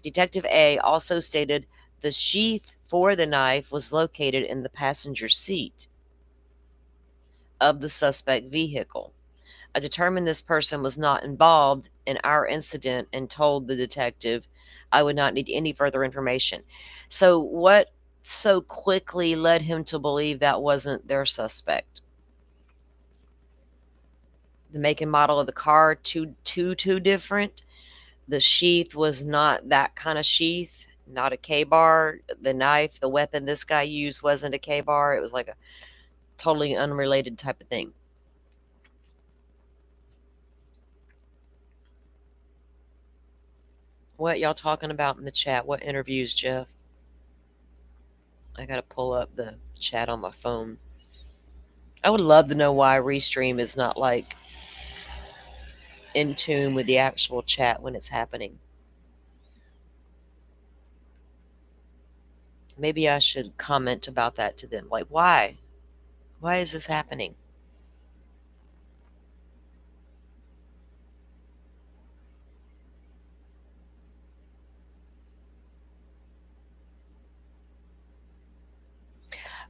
Detective A also stated the sheath for the knife was located in the passenger seat of the suspect vehicle. I determined this person was not involved in our incident and told the detective I would not need any further information. So what so quickly led him to believe that wasn't their suspect? The make and model of the car, too different. The sheath was not that kind of sheath, not a K-bar. The knife, the weapon this guy used wasn't a K-bar. It was like a totally unrelated type of thing. What y'all talking about in the chat? What interviews, Jeff? I gotta pull up the chat on my phone. I would love to know why Restream is not like in tune with the actual chat when it's happening. Maybe I should comment about that to them. Like, why? Why is this happening?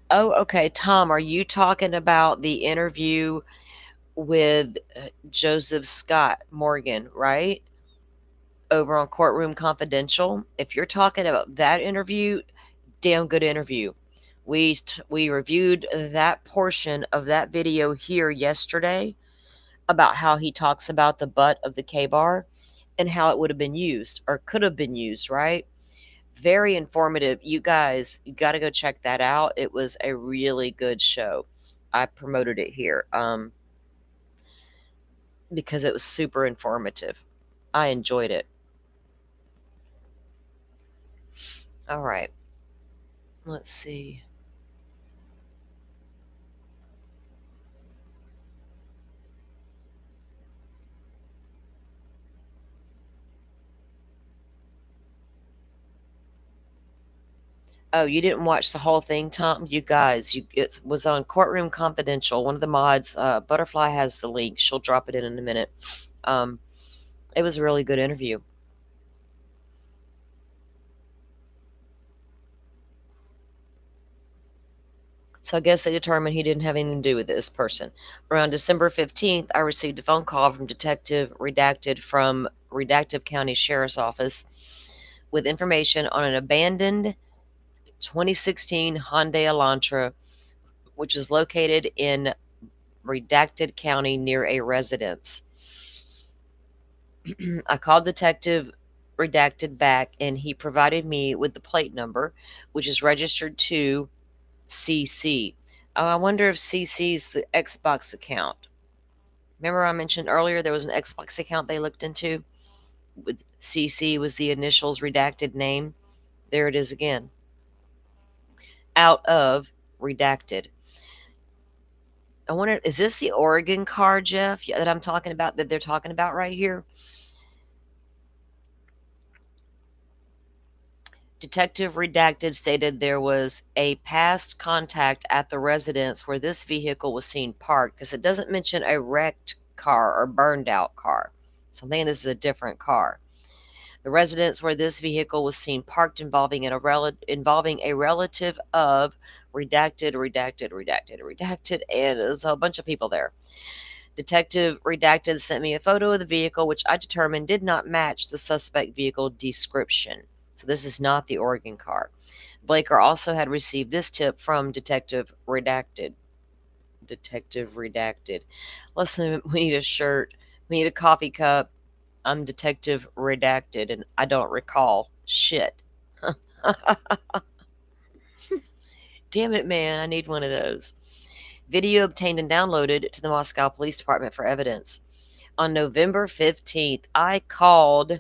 Oh, okay. Tom, are you talking about the interview with Joseph Scott Morgan, right? Over on Courtroom Confidential. If you're talking about that interview, damn good interview. We reviewed that portion of that video here yesterday about how he talks about the butt of the K-bar and how it would have been used or could have been used, right? Very informative. You guys, you got to go check that out. It was a really good show. I promoted it here because it was super informative. I enjoyed it. All right. Let's see. Oh, you didn't watch the whole thing, Tom? You guys, it was on Courtroom Confidential. One of the mods, Butterfly has the link. She'll drop it in a minute. Um, it was a really good interview. So I guess they determined he didn't have anything to do with this person. Around December 15th, I received a phone call from Detective Redacted from Redactive County Sheriff's Office with information on an abandoned 2016 Hyundai Elantra, which is located in Redacted County near a residence. I called Detective Redacted back, and he provided me with the plate number, which is registered to CC. Oh, I wonder if CC's the Xbox account. Remember I mentioned earlier there was an Xbox account they looked into? With CC was the initials redacted name. There it is again. Out of redacted. I wonder, is this the Oregon car, Jeff, that I'm talking about, that they're talking about right here? Detective Redacted stated there was a past contact at the residence where this vehicle was seen parked, because it doesn't mention a wrecked car or burned out car. So I'm thinking this is a different car. The residence where this vehicle was seen parked involving a relative of redacted, and there's a bunch of people there. Detective Redacted sent me a photo of the vehicle, which I determined did not match the suspect vehicle description. So this is not the Oregon car. Blaker also had received this tip from Detective Redacted. Detective Redacted. Listen, we need a shirt. We need a coffee cup. I'm Detective Redacted, and I don't recall shit. Damn it, man. I need one of those. Video obtained and downloaded to the Moscow Police Department for evidence. On November 15th, I called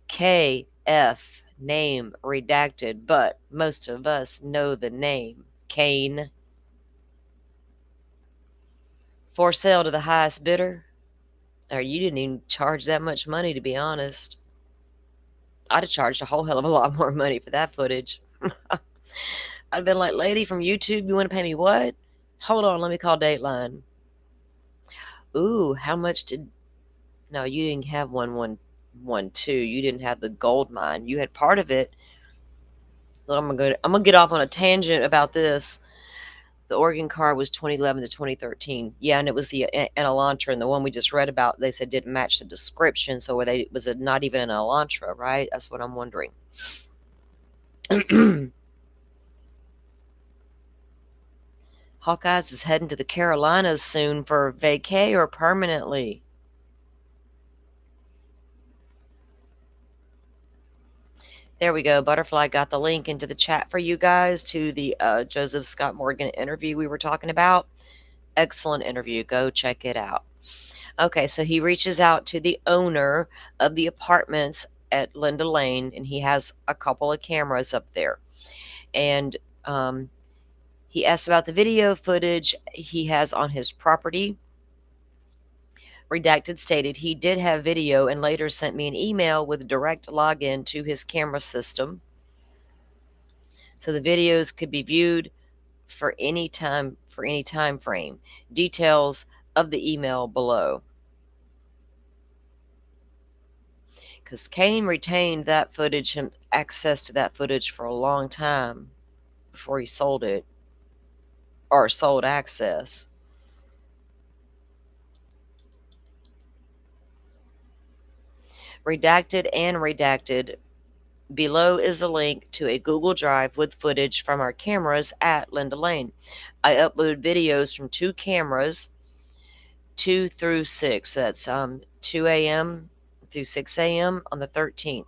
KF, name redacted, but most of us know the name Kane. For sale to the highest bidder. Or you didn't even charge that much money, to be honest. I'd have charged a whole hell of a lot more money for that footage. I'd have been like, lady from YouTube, you want to pay me what? Hold on, let me call Dateline. Ooh, how much did... No, you didn't have 112. You didn't have the gold mine. You had part of it. So I'm gonna get off on a tangent about this. The Oregon car was 2011 to 2013. Yeah, and it was the an Elantra, and the one we just read about, they said didn't match the description. So was it not even an Elantra, right? That's what I'm wondering. Hawkeyes is heading to the Carolinas soon for vacay or permanently. There we go. Butterfly got the link into the chat for you guys to the Joseph Scott Morgan interview we were talking about. Excellent interview. Go check it out. Okay, so he reaches out to the owner of the apartments at Linda Lane, and he has a couple of cameras up there. And he asks about the video footage he has on his property. Redacted stated he did have video and later sent me an email with a direct login to his camera system. So the videos could be viewed for any time frame. Details of the email below. Because Kane retained that footage and access to that footage for a long time before he sold it. or sold access. Redacted and redacted. Below is a link to a Google Drive with footage from our cameras at Linda Lane. I uploaded videos from 2 cameras, 2 through 6. That's 2 a.m. through 6 a.m. on the 13th.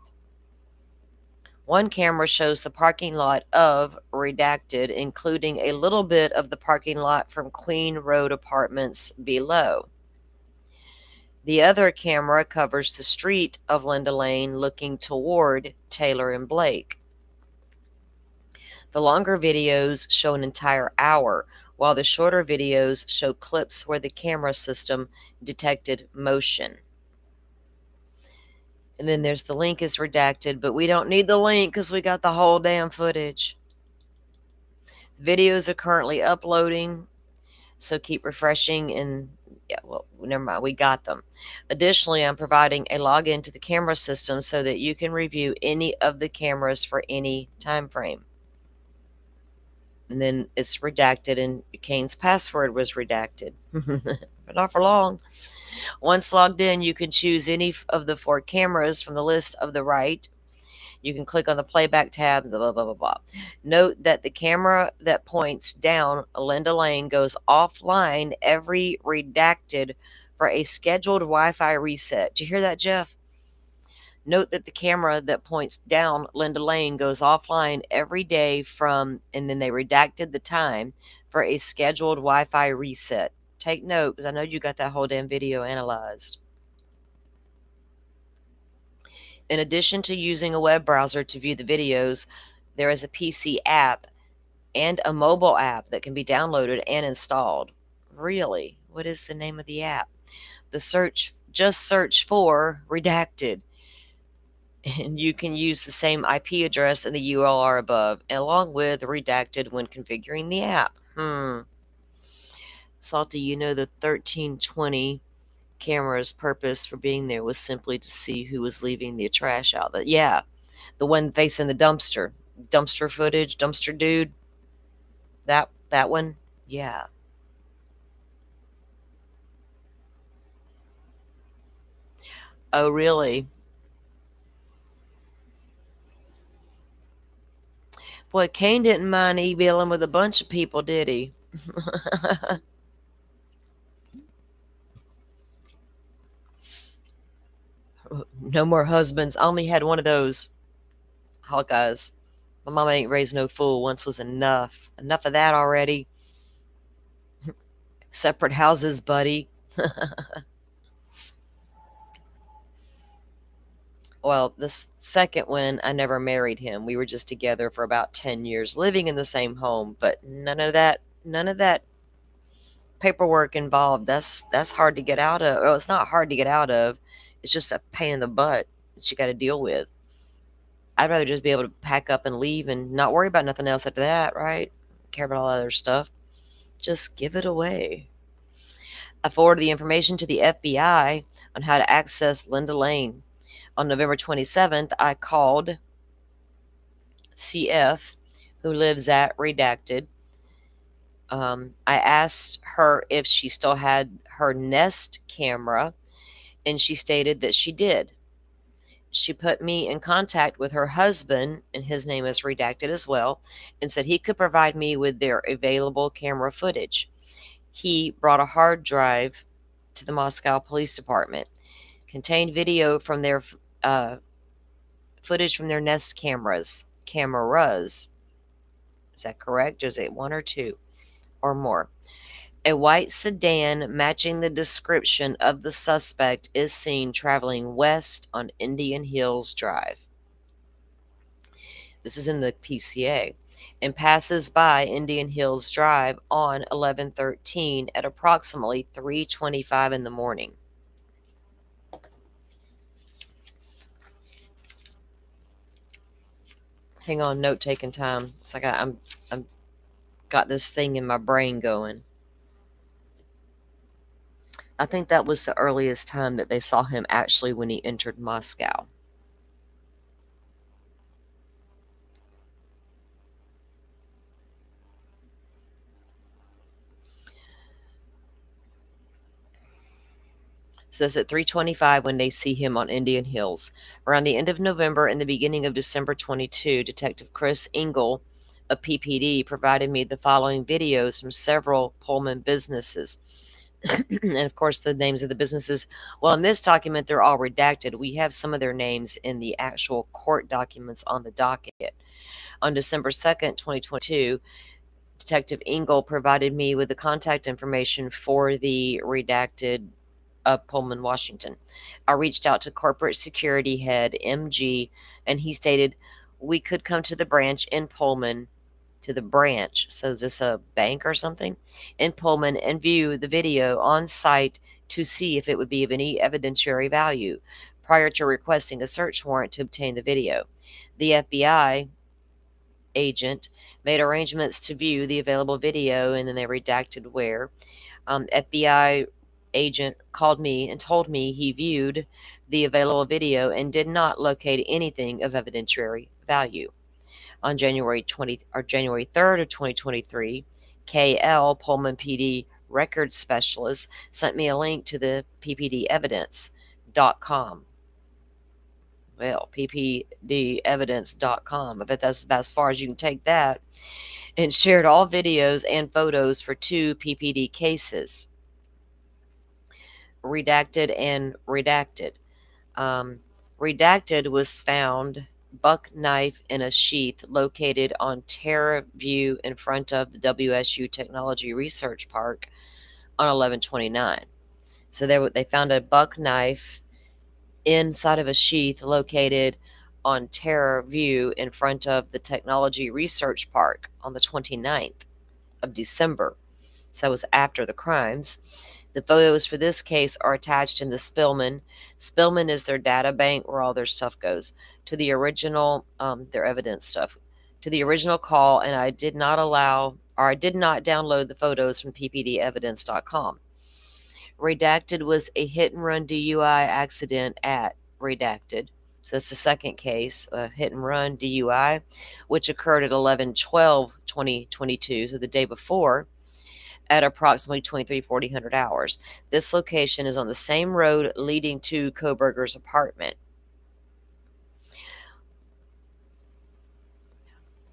One camera shows the parking lot of Redacted, including a little bit of the parking lot from Queen Road Apartments below. The other camera covers the street of Linda Lane looking toward Taylor and Blake. The longer videos show an entire hour, while the shorter videos show clips where the camera system detected motion. And then there's the link is redacted, but we don't need the link because we got the whole damn footage. Videos are currently uploading, so keep refreshing and yeah, well, never mind, we got them. Additionally, I'm providing a login to the camera system so that you can review any of the cameras for any time frame. And then it's redacted, and Kane's password was redacted. But not for long. Once logged in, you can choose any of the 4 cameras from the list of the right. You can click on the playback tab, blah, blah, blah, blah, blah. Note that the camera that points down Linda Lane goes offline every redacted for a scheduled Wi-Fi reset. Did you hear that, Jeff? Note that the camera that points down Linda Lane goes offline every day from, and then they redacted the time for a scheduled Wi-Fi reset. Take note, because I know you got that whole damn video analyzed. In addition to using a web browser to view the videos, there is a PC app and a mobile app that can be downloaded and installed. Really? What is the name of the app? Just search for Redacted. And you can use the same IP address in the URL above, along with Redacted when configuring the app. Salty, you know the 1320 camera's purpose for being there was simply to see who was leaving the trash out. But yeah, the one facing the dumpster footage, dumpster dude, that one, yeah. Oh, really? Boy, Kane didn't mind emailing with a bunch of people, did he? No more husbands. I only had one of those. Hawkeyes. My mama ain't raised no fool. Once was enough. Enough of that already. Separate houses, buddy. Well, this second one, I never married him. We were just together for about 10 years, living in the same home, but none of that paperwork involved. That's hard to get out of. Well, it's not hard to get out of. It's just a pain in the butt that you got to deal with. I'd rather just be able to pack up and leave and not worry about nothing else after that, right? Care about all that other stuff. Just give it away. I forwarded the information to the FBI on how to access Linda Lane. On November 27th, I called CF, who lives at Redacted. I asked her if she still had her Nest camera, and she stated that she did. She put me in contact with her husband, and his name is Redacted as well, and said he could provide me with their available camera footage. He brought a hard drive to the Moscow Police Department. Contained video from their footage from their Nest cameras. Is that correct? Is it 1 or 2 or more? A white sedan matching the description of the suspect is seen traveling west on Indian Hills Drive. This is in the PCA. And passes by Indian Hills Drive on 11/13 at approximately 3:25 in the morning. Hang on, note-taking time. It's like I'm got this thing in my brain going. I think that was the earliest time that they saw him actually when he entered Moscow. So that's at 3:25 when they see him on Indian Hills. Around the end of November and the beginning of December 22, Detective Chris Engel of PPD provided me the following videos from several Pullman businesses. And of course, the names of the businesses. Well, in this document, they're all redacted. We have some of their names in the actual court documents on the docket. On December 2nd, 2022, Detective Engel provided me with the contact information for the redacted of Pullman, Washington. I reached out to corporate security head MG, and he stated we could come to the branch in Pullman, to the branch. So is this a bank or something? In Pullman, and view the video on site to see if it would be of any evidentiary value prior to requesting a search warrant to obtain the video. The FBI agent made arrangements to view the available video, and then they redacted where. FBI agent called me and told me he viewed the available video and did not locate anything of evidentiary value. On January 3rd of 2023, KL Pullman PD records specialist sent me a link to the ppdevidence.com. Well, ppdevidence.com. I bet that's about as far as you can take that. And shared all videos and photos for 2 PPD cases. Redacted and redacted. Redacted was found buck knife in a sheath located on Terra View in front of the WSU Technology Research Park on 11/29. So they found a buck knife inside of a sheath located on Terra View in front of the Technology Research Park on the 29th of December. So it was after the crimes. The photos for this case are attached in the Spillman. Spillman is their data bank where all their stuff goes to the original, their evidence stuff, to the original call, and I did not download the photos from ppdevidence.com. Redacted was a hit and run DUI accident at redacted. So that's the second case, a hit and run DUI, which occurred at 11/12/2022, so the day before, at approximately 23:40 hours. This location is on the same road leading to Koberger's apartment.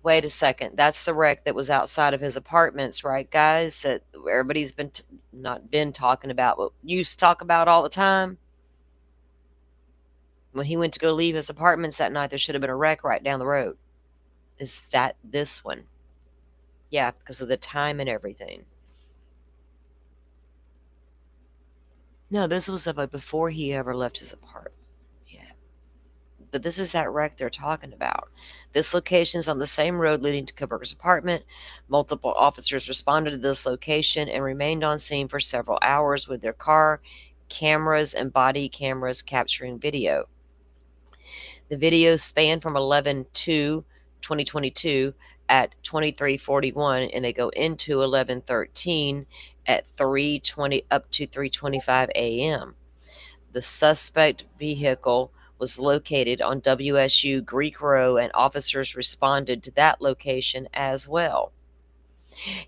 Wait a second, that's the wreck that was outside of his apartments, right, guys? That everybody's not been talking about, but used to talk about all the time. When he went to go leave his apartments that night, there should have been a wreck right down the road. Is that this one? Yeah, because of the time and everything. No, this was about before he ever left his apartment. Yeah. But this is that wreck they're talking about. This location is on the same road leading to Koberger's apartment. Multiple officers responded to this location and remained on scene for several hours with their car cameras and body cameras capturing video. The videos span from 11/2/2022 at 23:41, and they go into 11/13 at 3:20 up to 3:25 a.m. The suspect vehicle was located on WSU Greek Row, and officers responded to that location as well.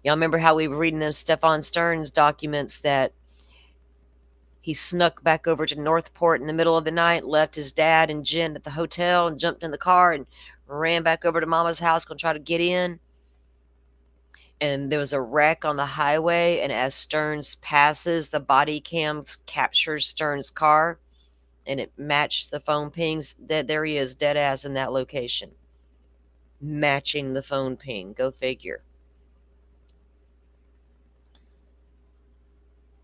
Y'all remember how we were reading those Stefan Stearns documents that he snuck back over to Northport in the middle of the night, left his dad and Jen at the hotel, and jumped in the car and ran back over to Mama's house, going to try to get in. And there was a wreck on the highway, and as Stearns passes, the body cams captures Stearns' car, and it matched the phone pings. There he is, dead ass in that location, matching the phone ping. Go figure.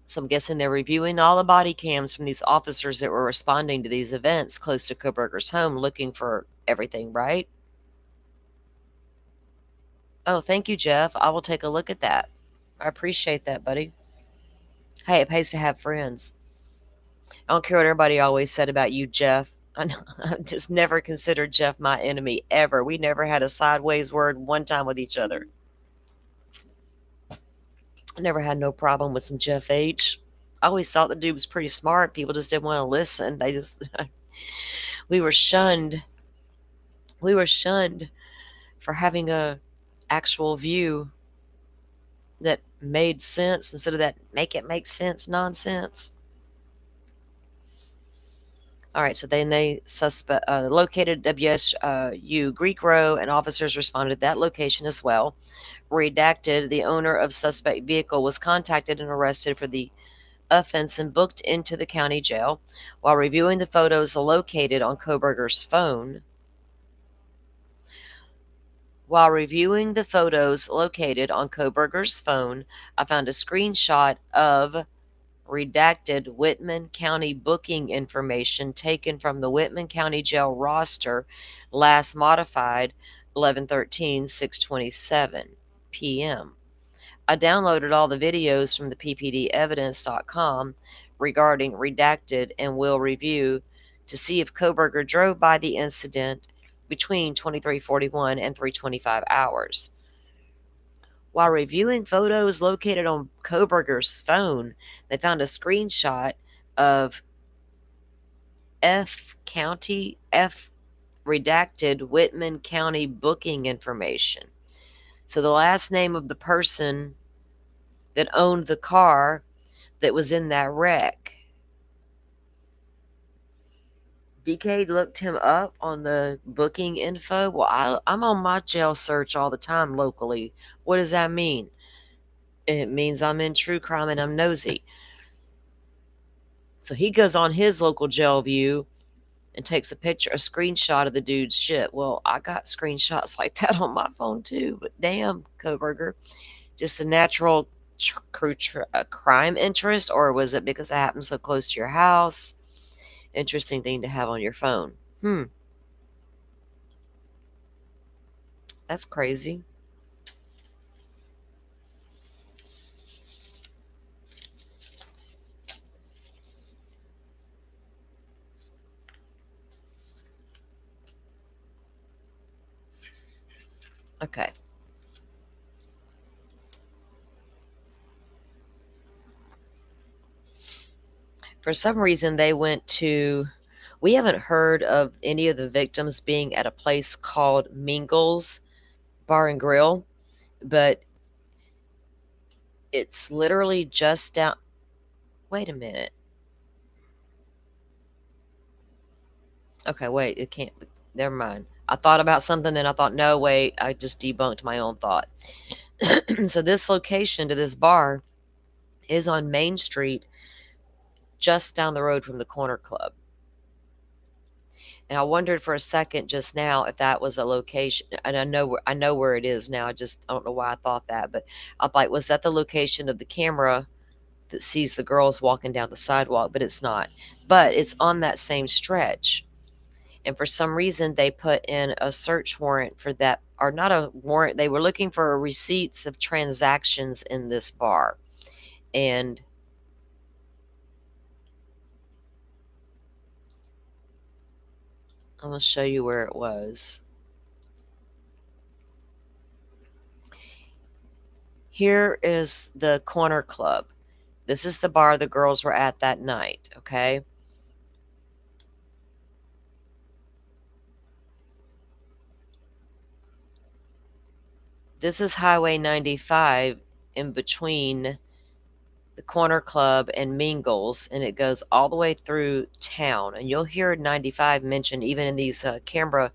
So I'm guessing they're reviewing all the body cams from these officers that were responding to these events close to Koberger's home, looking for everything, right? Oh, thank you, Jeff. I will take a look at that. I appreciate that, buddy. Hey, it pays to have friends. I don't care what everybody always said about you, Jeff. I just never considered Jeff my enemy, ever. We never had a sideways word one time with each other. I never had no problem with some Jeff H. I always thought the dude was pretty smart. People just didn't want to listen. We were shunned. We were shunned for having a actual view that made sense instead of that make it make sense nonsense. All right, so then they located WSU Greek Row, and officers responded to that location as well. Redacted, the owner of suspect vehicle was contacted and arrested for the offense and booked into the county jail. While reviewing the photos located on Koberger's phone, I found a screenshot of redacted Whitman County booking information taken from the Whitman County Jail roster, last modified 11/13/627 p.m. I downloaded all the videos from the ppdevidence.com regarding redacted and will review to see if Koberger drove by the incident between 23:41 and 3:25 hours. While reviewing photos located on Koberger's phone, they found a screenshot of F redacted Whitman County booking information. So the last name of the person that owned the car that was in that wreck. BK looked him up on the booking info. Well, I'm on my jail search all the time locally. What does that mean? It means I'm in true crime and I'm nosy. So he goes on his local jail view and takes a screenshot of the dude's shit. Well, I got screenshots like that on my phone too, but damn, Koberger. Just a natural crime interest, or was it because it happened so close to your house? Interesting thing to have on your phone. That's crazy. Okay. For some reason, we haven't heard of any of the victims being at a place called Mingles Bar and Grill, but it's literally just down. Wait a minute. Okay, wait, it can't. Never mind. I thought about something, then I thought, no, wait, I just debunked my own thought. So this location to this bar is on Main Street, just down the road from the Corner Club. And I wondered for a second just now if that was a location, and I know where it is now. I don't know why I thought that, but I'm like, was that the location of the camera that sees the girls walking down the sidewalk? But it's not. But it's on that same stretch. And for some reason, they put in a search warrant for that, or not a warrant. They were looking for receipts of transactions in this bar. And I'm going to show you where it was. Here is the Corner Club. This is the bar the girls were at that night, okay? This is Highway 95 in between the Corner Club and Mingles, and it goes all the way through town. And you'll hear 95 mentioned even in these camera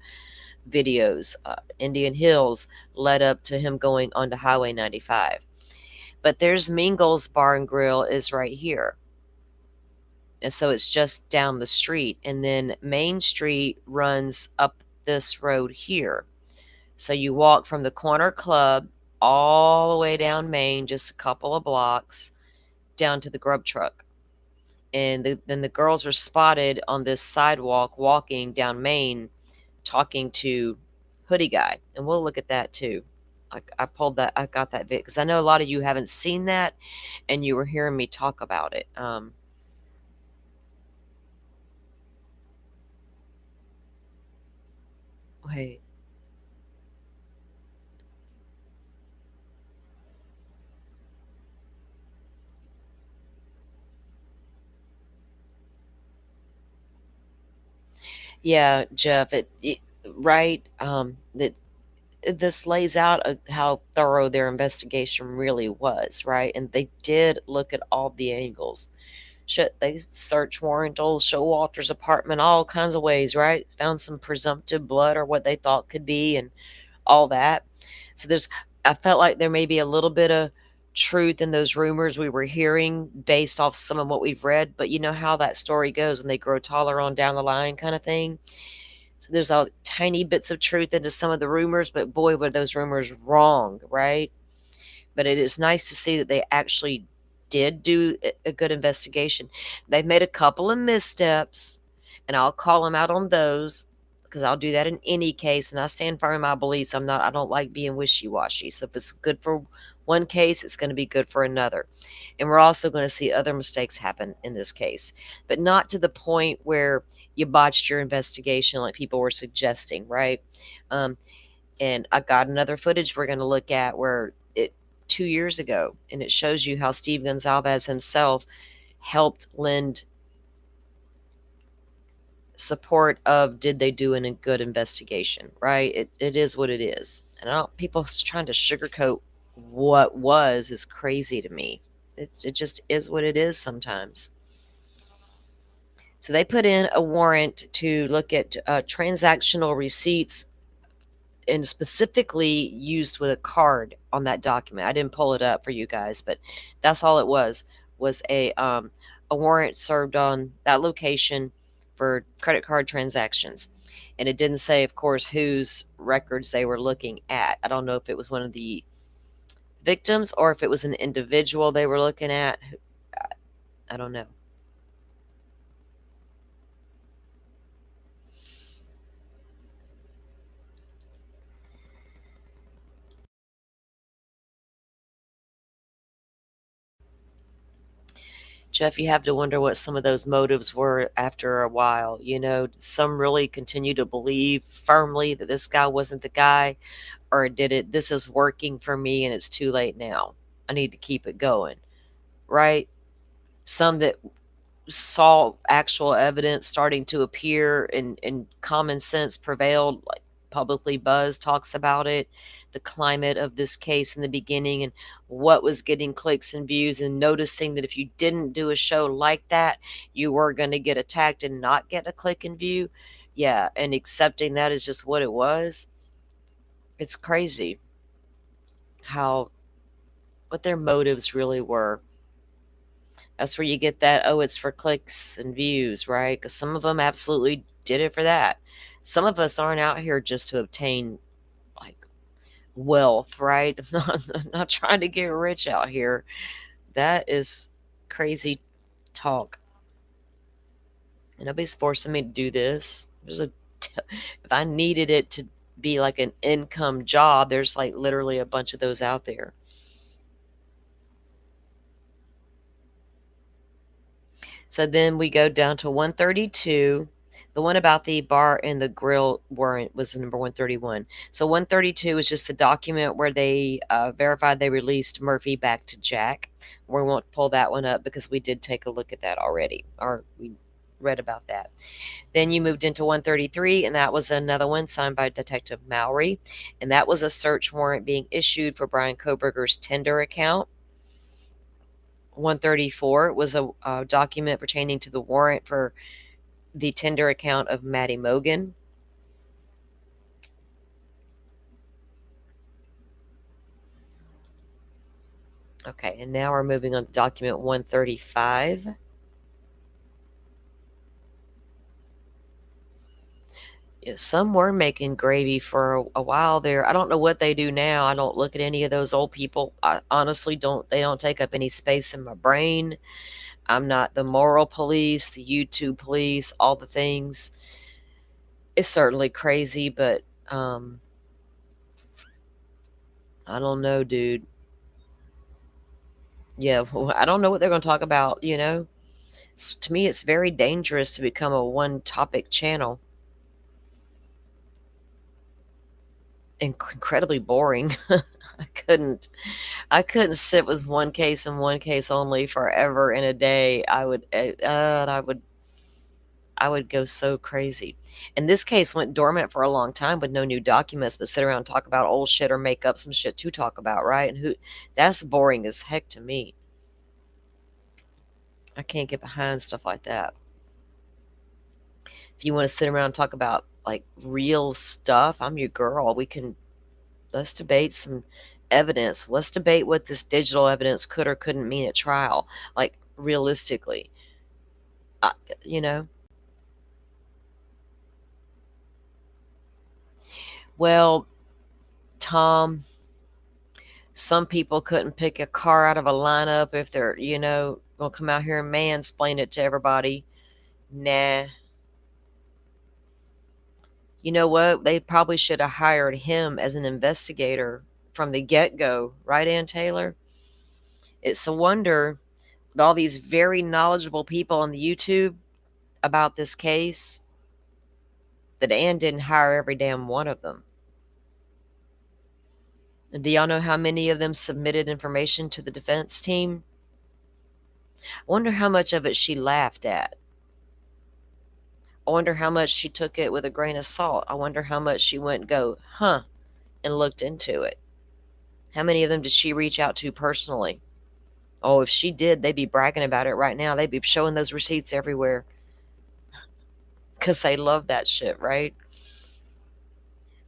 videos. Indian Hills led up to him going onto Highway 95. But there's Mingles Bar and Grill is right here. And so it's just down the street. And then Main Street runs up this road here. So you walk from the Corner Club all the way down Main, just a couple of blocks, down to the grub truck. And then the girls are spotted on this sidewalk walking down Main, talking to Hoodie Guy. And we'll look at that too. I got that vid because I know a lot of you haven't seen that and you were hearing me talk about it. Wait. Yeah, Jeff, right. This lays out how thorough their investigation really was, right? And they did look at all the angles. Shit, they search warrant old Showalter's apartment all kinds of ways, right? Found some presumptive blood or what they thought could be and all that. So I felt like there may be a little bit of truth in those rumors we were hearing based off some of what we've read, but you know how that story goes when they grow taller on down the line kind of thing. So there's all tiny bits of truth into some of the rumors, but boy, were those rumors wrong, right? But it is nice to see that they actually did do a good investigation. They've made a couple of missteps, and I'll call them out on those because I'll do that in any case, and I stand firm in my beliefs. I don't like being wishy-washy. So if it's good for one case, it's going to be good for another. And we're also going to see other mistakes happen in this case, but not to the point where you botched your investigation like people were suggesting, right? And I got another footage we're going to look at where 2 years ago, and it shows you how Steve Gonzalez himself helped lend support of did they do a good investigation, right? It is what it is. And people trying to sugarcoat what was is crazy to me. It just is what it is sometimes. So they put in a warrant to look at transactional receipts and specifically used with a card on that document. I didn't pull it up for you guys, but that's all it was a warrant served on that location for credit card transactions. And it didn't say, of course, whose records they were looking at. I don't know if it was one of the victims or if it was an individual they were looking at. I don't know. Jeff, you have to wonder what some of those motives were after a while. Did some really continue to believe firmly that this guy wasn't the guy, or this is working for me and it's too late now. I need to keep it going, right? Some that saw actual evidence starting to appear and common sense prevailed, like publicly Buzz talks about it, the climate of this case in the beginning and what was getting clicks and views, and noticing that if you didn't do a show like that, you were going to get attacked and not get a click and view. Yeah, and accepting that is just what it was. It's crazy what their motives really were. That's where you get that, oh, it's for clicks and views, right? Because some of them absolutely did it for that. Some of us aren't out here just to obtain like wealth, right? I'm not trying to get rich out here. That is crazy talk. And nobody's forcing me to do this. If I needed it to be like an income job, there's like literally a bunch of those out there. So then we go down to 132. The one about the bar and the grill warrant was number 131. So 132 is just the document where they verified they released Murphy back to Jack. We won't pull that one up because we did take a look at that already, or we read about that. Then you moved into 133, and that was another one signed by Detective Mowry. And that was a search warrant being issued for Brian Koberger's Tinder account. 134 was a document pertaining to the warrant for the Tinder account of Maddie Mogan. Okay, and now we're moving on to document 135. Yeah, some were making gravy for a while there. I don't know what they do now. I don't look at any of those old people. I honestly don't. They don't take up any space in my brain. I'm not the moral police, the YouTube police, all the things. It's certainly crazy, but I don't know, dude. Yeah, well, I don't know what they're going to talk about, to me, it's very dangerous to become a one-topic channel. Incredibly boring. I couldn't sit with one case and one case only forever in a day. I would go so crazy. And this case went dormant for a long time with no new documents, but sit around and talk about old shit or make up some shit to talk about, right? And that's boring as heck to me. I can't get behind stuff like that. If you want to sit around and talk about like real stuff, I'm your girl. Let's debate some evidence. Let's debate what this digital evidence could or couldn't mean at trial. Like realistically, you know. Well, Tom, some people couldn't pick a car out of a lineup if they're, gonna come out here and mansplain it to everybody. Nah. You know what? They probably should have hired him as an investigator from the get-go, right, Ann Taylor? It's a wonder with all these very knowledgeable people on the YouTube about this case that Ann didn't hire every damn one of them. And do y'all know how many of them submitted information to the defense team? I wonder how much of it she laughed at. I wonder how much she took it with a grain of salt. I wonder how much she went and go, huh, and looked into it. How many of them did she reach out to personally? Oh, if she did, they'd be bragging about it right now. They'd be showing those receipts everywhere because they love that shit, right?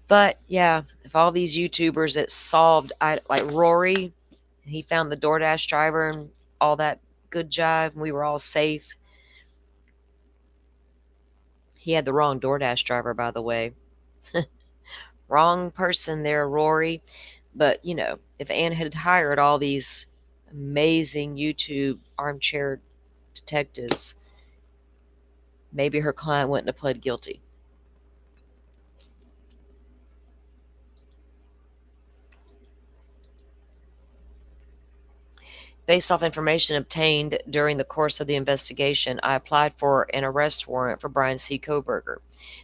But yeah, if all these YouTubers that solved, like Rory, he found the DoorDash driver and all that good jive, and we were all safe. He had the wrong DoorDash driver, by the way. Wrong person there, Rory. But, if Ann had hired all these amazing YouTube armchair detectives, maybe her client wouldn't have pled guilty. Based off information obtained during the course of the investigation, I applied for an arrest warrant for Brian C. Kohberger.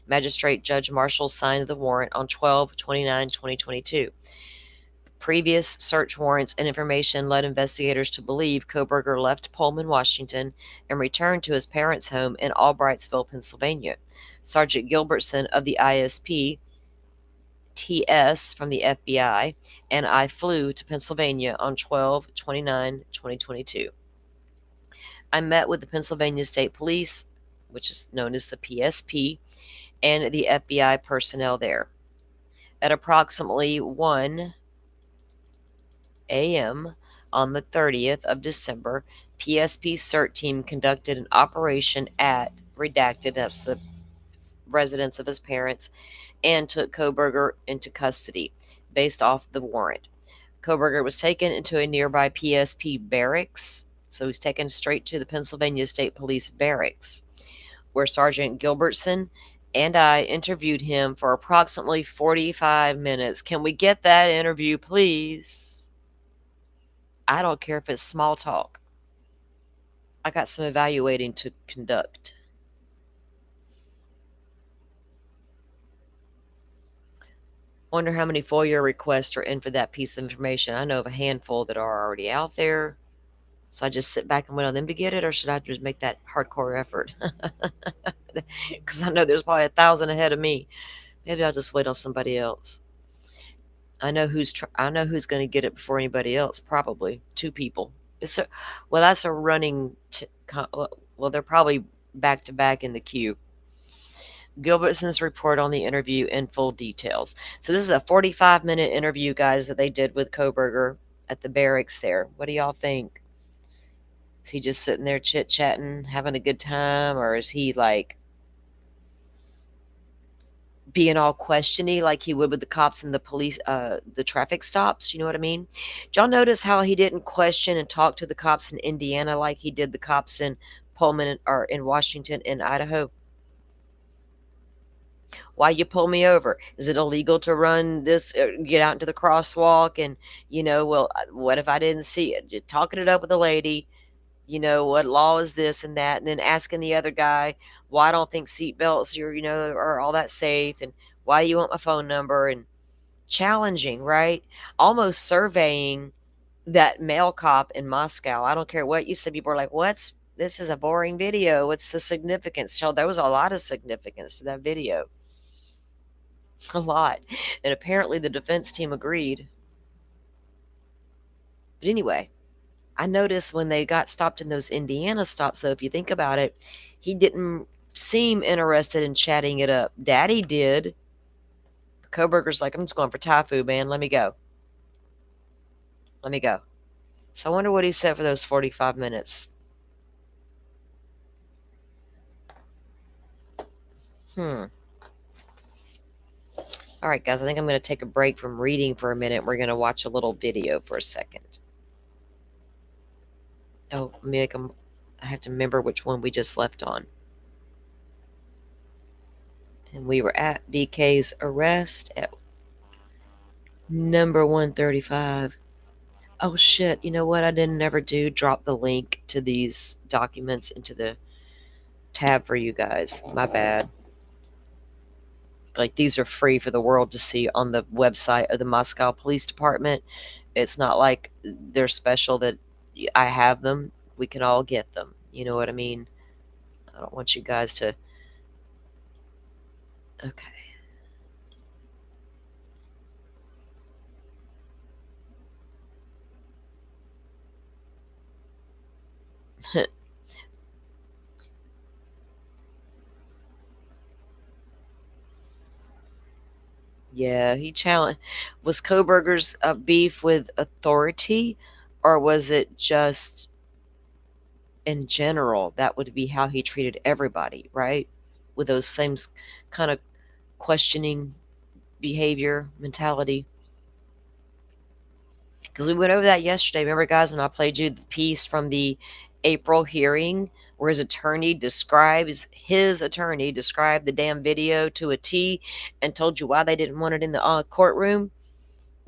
Magistrate Judge Marshall signed the warrant on 12/29/2022. Previous search warrants and information led investigators to believe Kohberger left Pullman, Washington, and returned to his parents' home in Albrightsville, Pennsylvania. Sergeant Gilbertson of the ISP TS from the FBI, and I flew to Pennsylvania on 12/29/2022. I met with the Pennsylvania State Police, which is known as the PSP, and the FBI personnel there. At approximately 1 a.m. on the 30th of December, PSP CERT team conducted an operation at redacted, that's the residence of his parents, and took Kohberger into custody based off the warrant. Kohberger was taken into a nearby PSP barracks, so he's taken straight to the Pennsylvania State Police barracks, where Sergeant Gilbertson and I interviewed him for approximately 45 minutes. Can we get that interview, please? I don't care if it's small talk. I got some evaluating to conduct. Wonder how many FOIA requests are in for that piece of information. I know of a handful that are already out there. So I just sit back and wait on them to get it, or should I just make that hardcore effort? Because I know there's probably 1,000 ahead of me. Maybe I'll just wait on somebody else. I know who's going to get it before anybody else. Probably 2 people. That's a running. Well, they're probably back to back in the queue. Gilbertson's report on the interview in full details. So this is a 45-minute interview, guys, that they did with Kohberger at the barracks there. What do y'all think? Is he just sitting there chit-chatting, having a good time, or is he like being all questiony like he would with the cops and the police, the traffic stops? You know what I mean? Did y'all notice how he didn't question and talk to the cops in Indiana like he did the cops in Pullman or in Washington and Idaho? Why you pull me over? Is it illegal to run this, get out into the crosswalk? And, what if I didn't see it? Just talking it up with the lady, what law is this and that? And then asking the other guy, why I don't think seatbelts are all that safe, and why you want my phone number, and challenging, right? Almost surveying that male cop in Moscow. I don't care what you said. People are like, this is a boring video. What's the significance? So there was a lot of significance to that video. A lot. And apparently the defense team agreed. But anyway, I noticed when they got stopped in those Indiana stops, so if you think about it, he didn't seem interested in chatting it up. Daddy did. Koberger's like, I'm just going for Thai food, man. Let me go. Let me go. So I wonder what he said for those 45 minutes. All right, guys, I think I'm going to take a break from reading for a minute. We're going to watch a little video for a second. Oh, I have to remember which one we just left on. And we were at BK's arrest at number 135. Oh, shit. You know what I didn't ever do? Drop the link to these documents into the tab for you guys. My bad. Like, these are free for the world to see on the website of the Moscow Police Department. It's not like they're special that I have them. We can all get them. You know what I mean? I don't want you guys to... Okay. Yeah, he challenged. Was Koberger's beef with authority, or was it just in general? That would be how he treated everybody, right? With those same kind of questioning behavior, mentality. Because we went over that yesterday. Remember, guys, when I played you the piece from the April hearing where his attorney described the damn video to a T and told you why they didn't want it in the courtroom?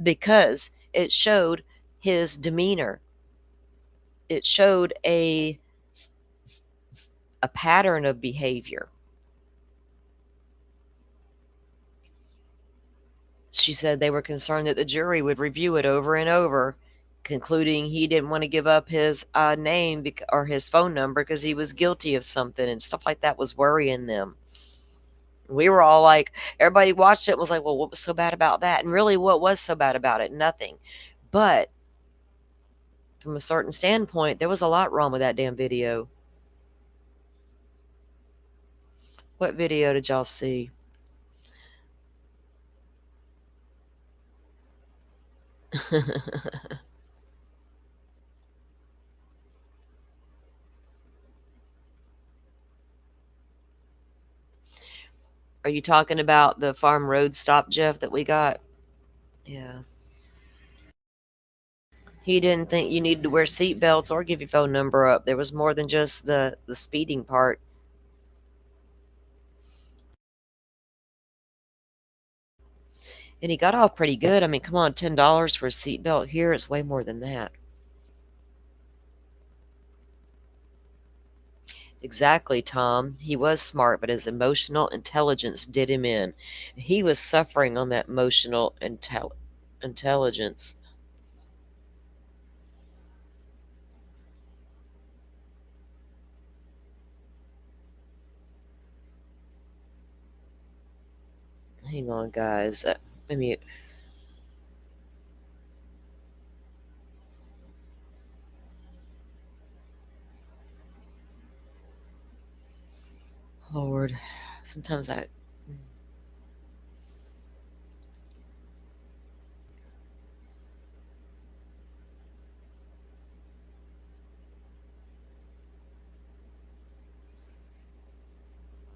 Because it showed his demeanor. It showed a pattern of behavior. She said they were concerned that the jury would review it over and over, concluding he didn't want to give up his name or his phone number because he was guilty of something, and stuff like that was worrying them. We were all like, everybody watched it and was like, well, what was so bad about that? And really, what was so bad about it? Nothing. But from a certain standpoint, there was a lot wrong with that damn video. What video did y'all see? Are you talking about the Farm Road stop, Jeff, that we got? Yeah. He didn't think you needed to wear seat belts or give your phone number up. There was more than just the speeding part. And he got off pretty good. I mean, come on, $10 for a seat belt here is way more than that. Exactly, Tom. He was smart, but his emotional intelligence did him in. He was suffering on that emotional intelligence. Hang on, guys. Let me... Lord, sometimes I...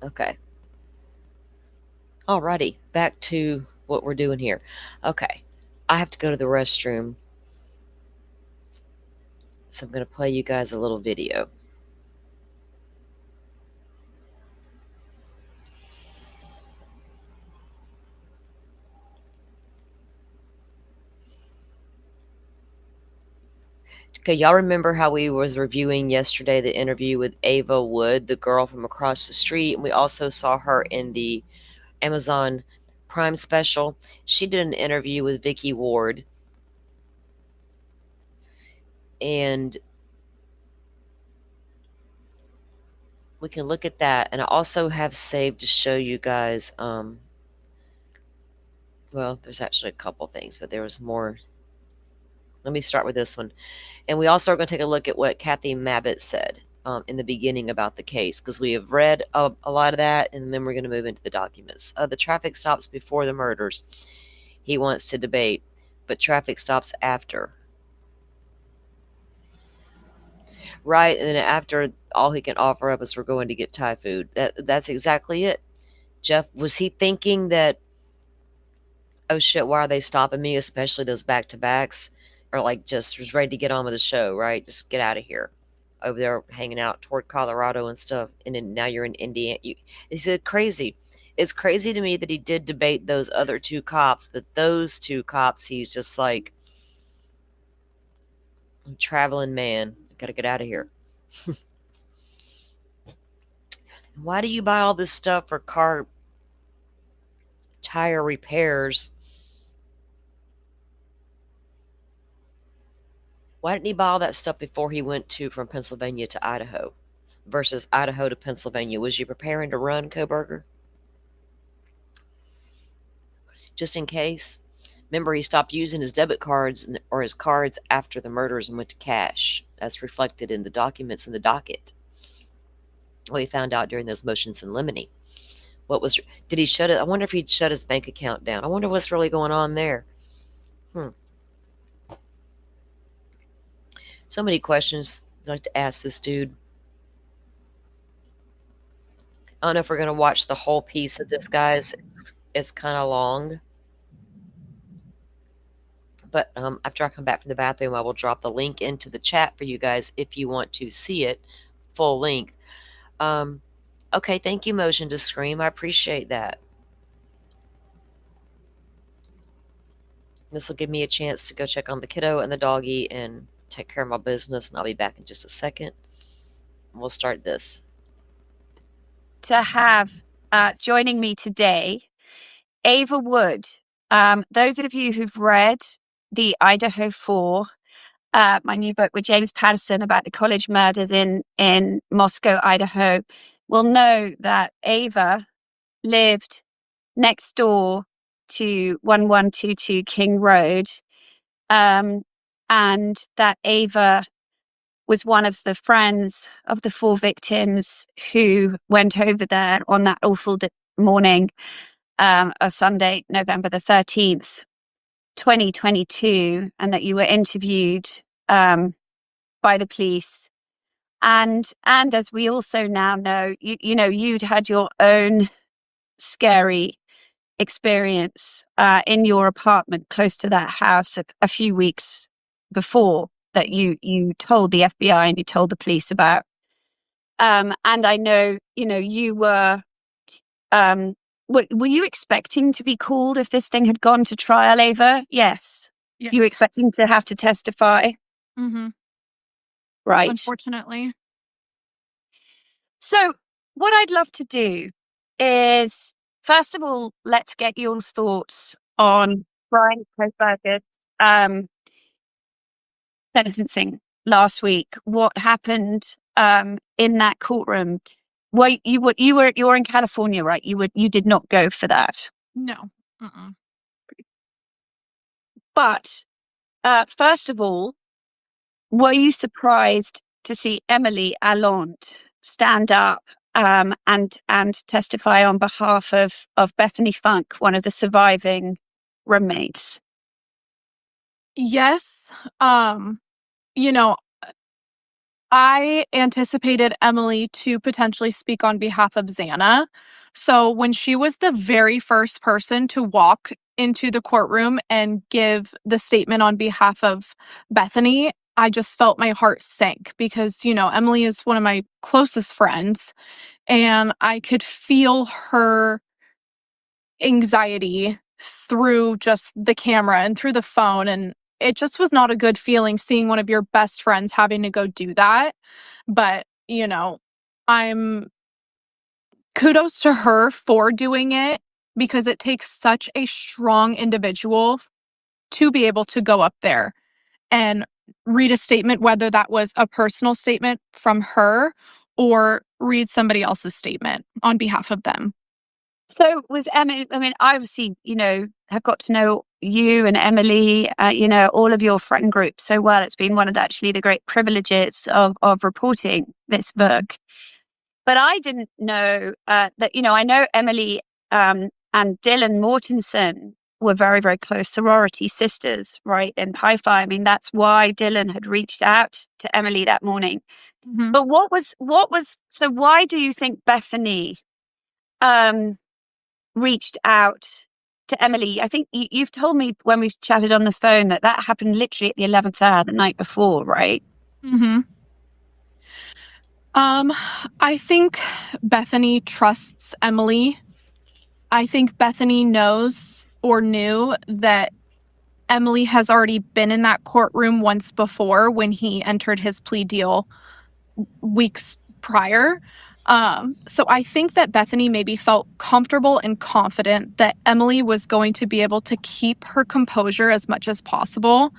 Okay. Alrighty, back to what we're doing here. Okay, I have to go to the restroom, so I'm going to play you guys a little video. Okay, y'all remember how we was reviewing yesterday the interview with Ava Wood, the girl from across the street, and we also saw her in the Amazon Prime special. She did an interview with Vicky Ward, and we can look at that. And I also have saved to show you guys, well, there's actually a couple things, but there was more. Let me start with this one. And we also are going to take a look at what Kathy Mabbitt said in the beginning about the case, because we have read a lot of that, and then we're going to move into the documents. The traffic stops before the murders, he wants to debate, but traffic stops after. Right, and then after, all he can offer up is we're going to get Thai food. That's exactly it. Jeff, was he thinking that, oh shit, why are they stopping me, especially those back-to-backs? Or like just was ready to get on with the show, right? Just get out of here. Over there hanging out toward Colorado and stuff, and then now you're in Indiana. Is it crazy? It's crazy to me that he did debate those other two cops, but those two cops, he's just like, traveling man. Gotta get out of here. Why do you buy all this stuff for car tire repairs? Why didn't he buy all that stuff before he went from Pennsylvania to Idaho versus Idaho to Pennsylvania? Was you preparing to run, Coburger? Just in case? Remember, he stopped using his debit cards or his cards after the murders and went to cash. That's reflected in the documents in the docket. Well, he found out during those motions in limine. Did he shut it? I wonder if he'd shut his bank account down. I wonder what's really going on there. So many questions I'd like to ask this dude. I don't know if we're going to watch the whole piece of this, guys. It's kind of long. But after I come back from the bathroom, I will drop the link into the chat for you guys if you want to see it full length. Okay, thank you, Motion to Scream. I appreciate that. This will give me a chance to go check on the kiddo and the doggy and take care of my business, and I'll be back in just a second. We'll start this. To have joining me today, Ava Wood. Those of you who've read the Idaho 4, my new book with James Patterson about the college murders in Moscow, Idaho, will know that Ava lived next door to 1122 King Road, and that Ava was one of the friends of the 4 victims who went over there on that awful morning of Sunday, November the 13th, 2022, and that you were interviewed by the police. And as we also now know, you'd had your own scary experience in your apartment close to that house a few weeks before that you told the FBI and you told the police about. And I know, you were you expecting to be called if this thing had gone to trial, Ava? Yes. Yeah. You were expecting to have to testify? Mm-hmm. Right. Unfortunately. So what I'd love to do is, first of all, let's get your thoughts on Brian Koberger's sentencing last week. What happened in that courtroom? Well, you're in California, right? You did not go for that. No. Uh-uh. But first of all, were you surprised to see Emily Allant stand up and testify on behalf of Bethany Funk, one of the surviving roommates? Yes. I anticipated Emily to potentially speak on behalf of Xana. So when she was the very first person to walk into the courtroom and give the statement on behalf of Bethany, I just felt my heart sink because, Emily is one of my closest friends, and I could feel her anxiety through just the camera and through the phone, and it just was not a good feeling seeing one of your best friends having to go do that. But, I'm kudos to her for doing it because it takes such a strong individual to be able to go up there and read a statement, whether that was a personal statement from her or read somebody else's statement on behalf of them. So was Emily, I mean, I obviously, have got to know you and Emily, all of your friend group so well. It's been one of the great privileges of reporting this book. But I didn't know that, I know Emily and Dylan Mortensen were very, very close sorority sisters, right, in Pi Phi. I mean, that's why Dylan had reached out to Emily that morning. Mhm. But so why do you think Bethany reached out to Emily? I think you've told me when we've chatted on the phone that happened literally at the 11th hour the night before, right? Mm-hmm. I think Bethany trusts Emily. I think Bethany knows or knew that Emily has already been in that courtroom once before when he entered his plea deal weeks prior. So I think that Bethany maybe felt comfortable and confident that Emily was going to be able to keep her composure as much as possible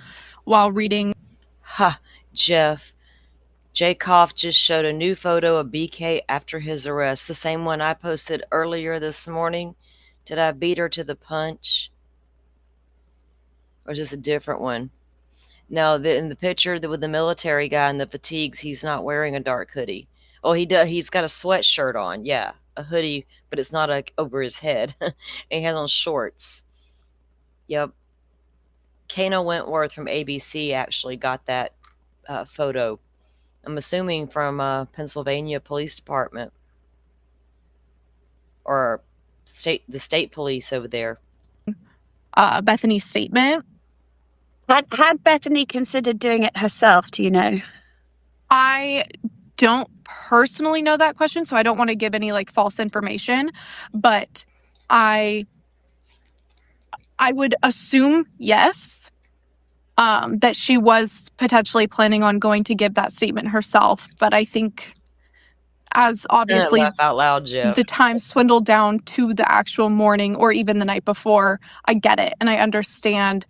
while reading. Ha, Jeff. Jacoff just showed a new photo of BK after his arrest, the same one I posted earlier this morning. Did I beat her to the punch? Or is this a different one? No, in the picture with the military guy in the fatigues, he's not wearing a dark hoodie. Oh, he does. He's got a sweatshirt on. Yeah, a hoodie, but it's not over his head. And he has on shorts. Yep. Kano Wentworth from ABC actually got that photo. I'm assuming from Pennsylvania Police Department or the state police over there. Bethany's statement. Had Bethany considered doing it herself, do you know? I don't personally know that question, so I don't want to give any false information, but I would assume yes, that she was potentially planning on going to give that statement herself. But I think as obviously Laugh out loud, Jeff. the time swindled down to the actual morning or even the night before, I get it. And I understand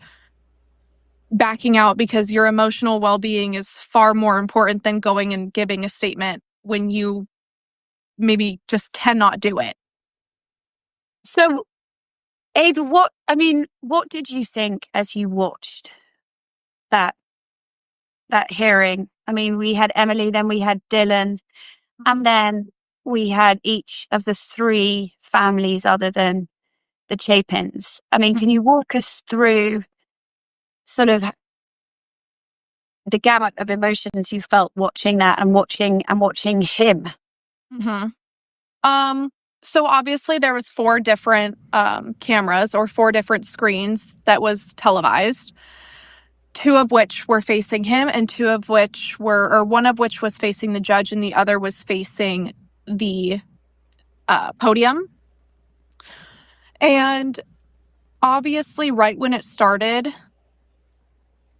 backing out because your emotional well-being is far more important than going and giving a statement when you maybe just cannot do it. So, Ava, what did you think as you watched that hearing? I mean, we had Emily, then we had Dylan, and then we had each of the three families other than the Chapins. I mean, can you walk us through sort of the gamut of emotions you felt watching that and watching him? Mm-hmm. So obviously there was 4 different cameras or 4 different screens that was televised. 2 of which were facing him and 2 of which were, or one of which was facing the judge and the other was facing the podium. And obviously right when it started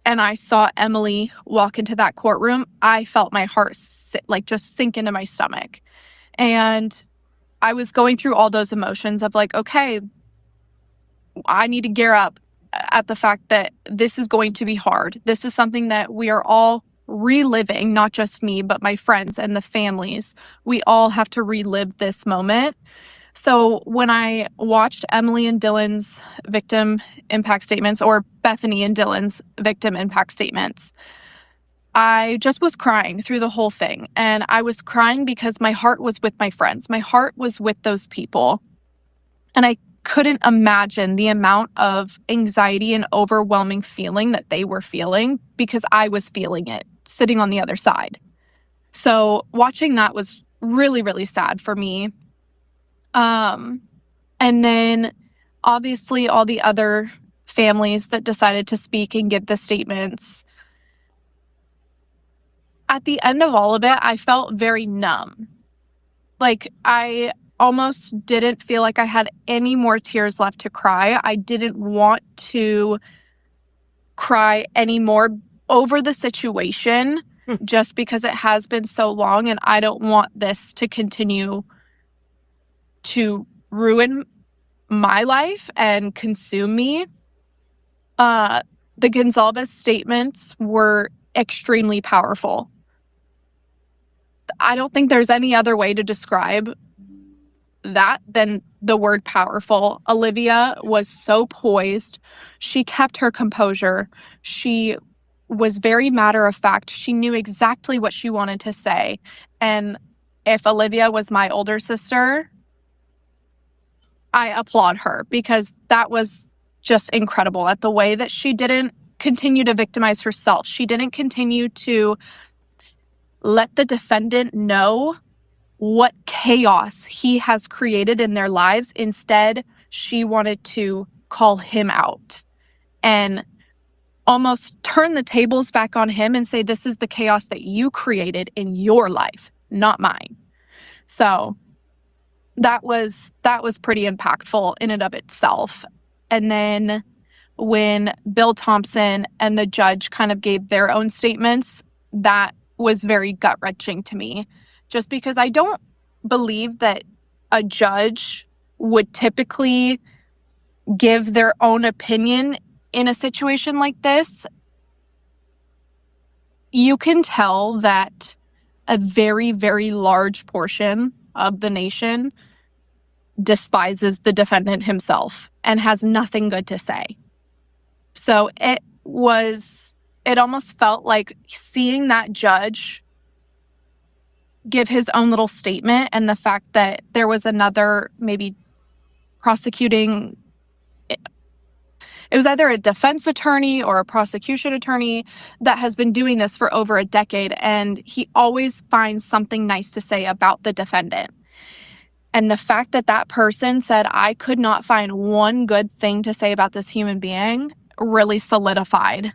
and I saw Emily walk into that courtroom, I felt my heart just sink into my stomach. And I was going through all those emotions of okay, I need to gear up at the fact that this is going to be hard. This is something that we are all reliving, not just me, but my friends and the families. We all have to relive this moment. So when I watched Emily and Dylan's victim impact statements, or Bethany and Dylan's victim impact statements, I just was crying through the whole thing. And I was crying because my heart was with my friends. My heart was with those people. And I couldn't imagine the amount of anxiety and overwhelming feeling that they were feeling because I was feeling it sitting on the other side. So watching that was really, really sad for me. And then obviously all the other families that decided to speak and give the statements. At the end of all of it, I felt very numb. I almost didn't feel like I had any more tears left to cry. I didn't want to cry anymore over the situation just because it has been so long and I don't want this to continue to ruin my life and consume me. The Gonzalez statements were extremely powerful. I don't think there's any other way to describe that than the word powerful. Olivia was so poised. She kept her composure. She was very matter of fact. She knew exactly what she wanted to say. And if Olivia was my older sister, I applaud her because that was just incredible at the way that she didn't continue to victimize herself. She didn't continue to let the defendant know what chaos he has created in their lives. Instead, she wanted to call him out and almost turn the tables back on him and say, this is the chaos that you created in your life, not mine. So that was pretty impactful in and of itself. And then when Bill Thompson and the judge kind of gave their own statements, that was very gut-wrenching to me, just because I don't believe that a judge would typically give their own opinion in a situation like this. You can tell that a very, very large portion of the nation despises the defendant himself and has nothing good to say. So it almost felt like seeing that judge give his own little statement, and the fact that there was another maybe prosecuting, it was either a defense attorney or a prosecution attorney that has been doing this for over a decade, and he always finds something nice to say about the defendant. And the fact that that person said, I could not find one good thing to say about this human being, really solidified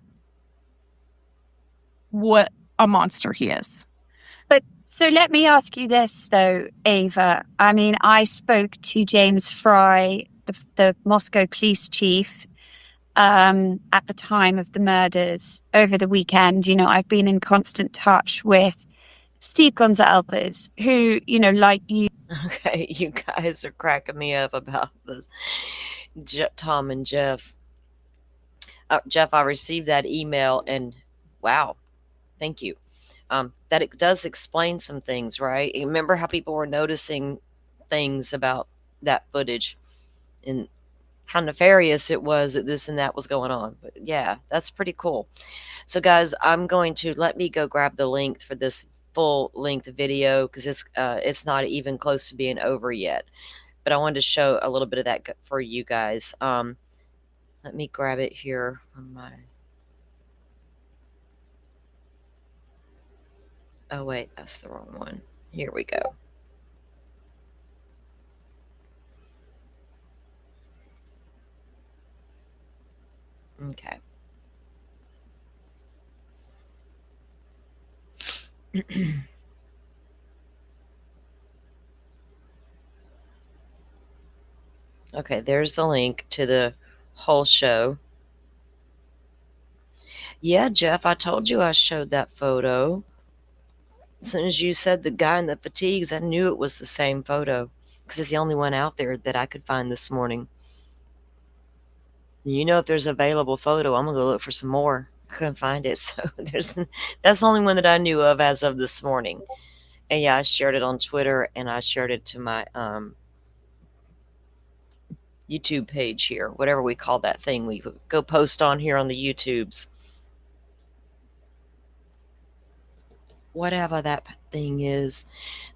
what a monster he is. But so let me ask you this, though, Ava. I mean, I spoke to James Fry, the Moscow police chief, at the time of the murders over the weekend. You know, I've been in constant touch with Steve Gonzalez, who, you know, like you. Okay, you guys are cracking me up about this. Tom and Jeff. Jeff, I received that email and wow, thank you. That it does explain some things, right? You remember how people were noticing things about that footage and how nefarious it was that this and that was going on. But yeah, that's pretty cool. So guys, I'm going to let me go grab the link for this full length video because it's not even close to being over yet. But I wanted to show a little bit of that for you guys. Let me grab it here from my. Oh wait, that's the wrong one. Here we go. Okay. Okay, there's the link to the whole show. Yeah, Jeff, I told you I showed that photo. As soon as you said the guy in the fatigues, I knew it was the same photo because it's the only one out there that I could find this morning. You know, if there's an available photo, I'm gonna go look for some more. I couldn't find it, so that's the only one that I knew of as of this morning. And yeah, I shared it on Twitter and I shared it to my YouTube page here, whatever we call that thing we go post on here on the YouTubes. Whatever that thing is,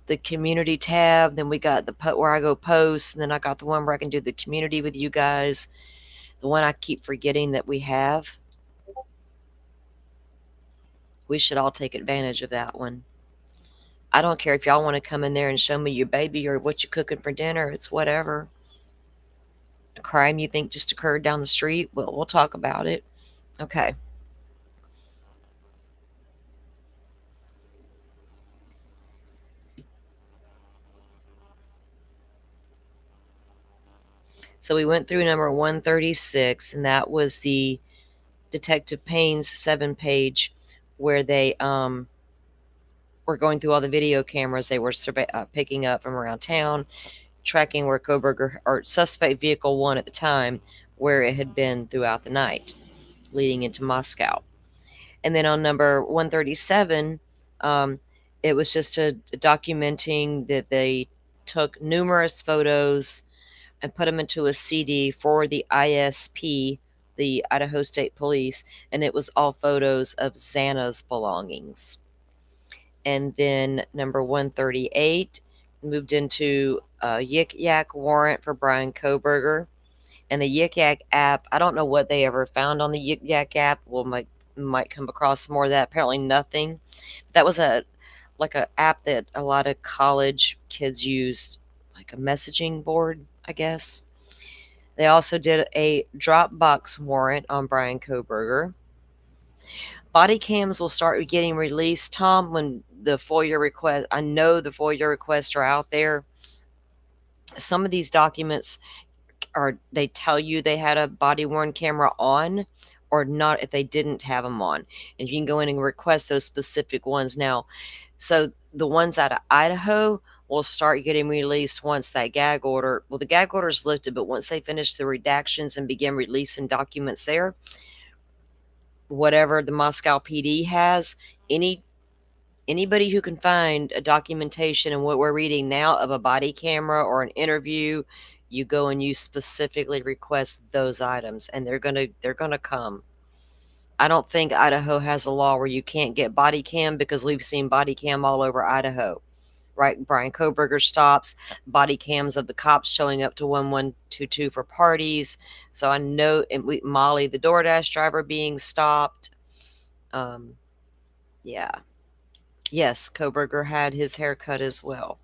the community tab. Then we got the where I go post, and then I got the one where I can do the community with you guys. The one I keep forgetting that we have. We should all take advantage of that one. I don't care if y'all want to come in there and show me your baby or what you're cooking for dinner. It's whatever. A crime you think just occurred down the street. Well, we'll talk about it. Okay. So we went through number 136, and that was the Detective Payne's 7-page where they were going through all the video cameras they were picking up from around town, tracking where Koberger, or suspect vehicle 1 at the time, where it had been throughout the night leading into Moscow. And then on number 137, it was just documenting that they took numerous photos and put them into a CD for the ISP, the Idaho State Police, and it was all photos of Xana's belongings. And then number 138 moved into a Yik Yak warrant for Brian Koberger. And the Yik Yak app, I don't know what they ever found on the Yik Yak app. We'll might come across more of that. Apparently nothing. That was a app that a lot of college kids used, like a messaging board, I guess. They also did a Dropbox warrant on Brian Koberger. Body cams will start getting released, Tom, when the FOIA request, I know the FOIA requests are out there. Some of these documents they tell you they had a body worn camera on or not if they didn't have them on. And you can go in and request those specific ones now. So the ones out of Idaho will start getting released once that gag order, the gag order is lifted, but once they finish the redactions and begin releasing documents there, whatever the Moscow PD has, anybody who can find a documentation and what we're reading now of a body camera or an interview, you go and you specifically request those items, and they're gonna come. I don't think Idaho has a law where you can't get body cam, because we've seen body cam all over Idaho, right? Brian Koberger stops, body cams of the cops showing up to 1122 for parties. So I know, and Molly, the DoorDash driver, being stopped. Yeah. Yes, Koberger had his hair cut as well.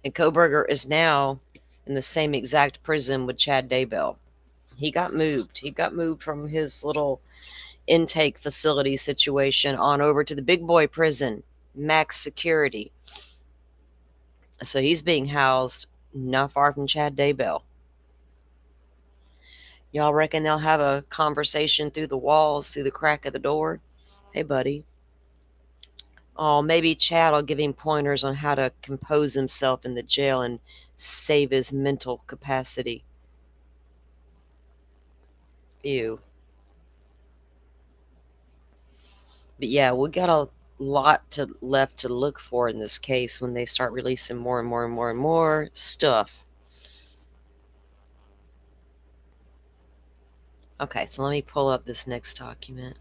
And Koberger is now in the same exact prison with Chad Daybell. He got moved. He got moved from his little intake facility situation on over to the big boy prison, max security. So he's being housed not far from Chad Daybell. Y'all reckon they'll have a conversation through the walls, through the crack of the door? Hey, buddy. Oh, maybe Chad will give him pointers on how to compose himself in the jail and save his mental capacity. Ew. But yeah, we got a lot left to look for in this case when they start releasing more and more and more and more stuff. Okay, so let me pull up this next document.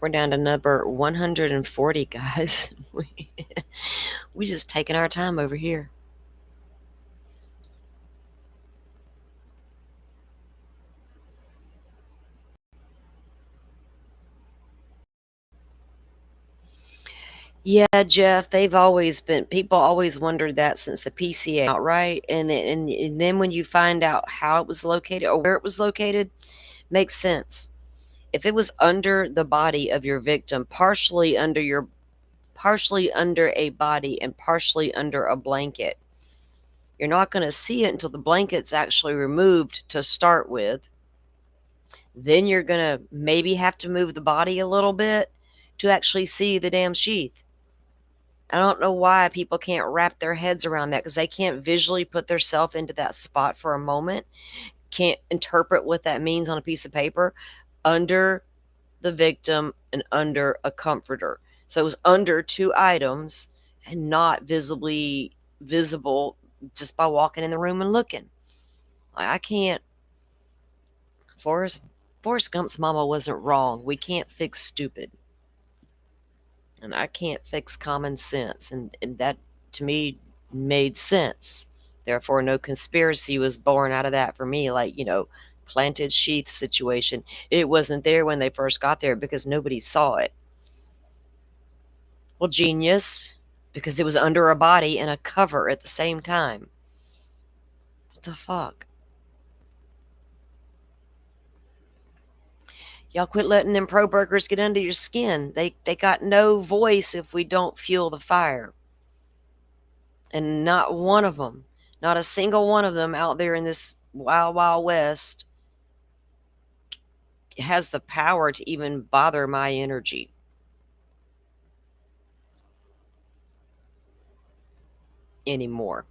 We're down to number 140, guys. We just taking our time over here. Yeah, Jeff, they've always been, people always wondered that since the PCA out, right? And then when you find out how it was located or where it was located, makes sense. If it was under the body of your victim, partially under a body and partially under a blanket, you're not going to see it until the blanket's actually removed to start with. Then you're going to maybe have to move the body a little bit to actually see the damn sheath. I don't know why people can't wrap their heads around that, because they can't visually put themselves into that spot for a moment, can't interpret what that means on a piece of paper, under the victim and under a comforter. So it was under two items and not visibly visible just by walking in the room and looking. Like, I can't. Forrest Gump's mama wasn't wrong. We can't fix stupid. And I can't fix common sense. And that, to me, made sense. Therefore, no conspiracy was born out of that for me. Like, planted sheath situation. It wasn't there when they first got there because nobody saw it. Well, genius, because it was under a body and a cover at the same time. What the fuck? Y'all quit letting them pro burgers get under your skin. They got no voice if we don't fuel the fire. And not one of them, not a single one of them out there in this Wild Wild West has the power to even bother my energy. Anymore.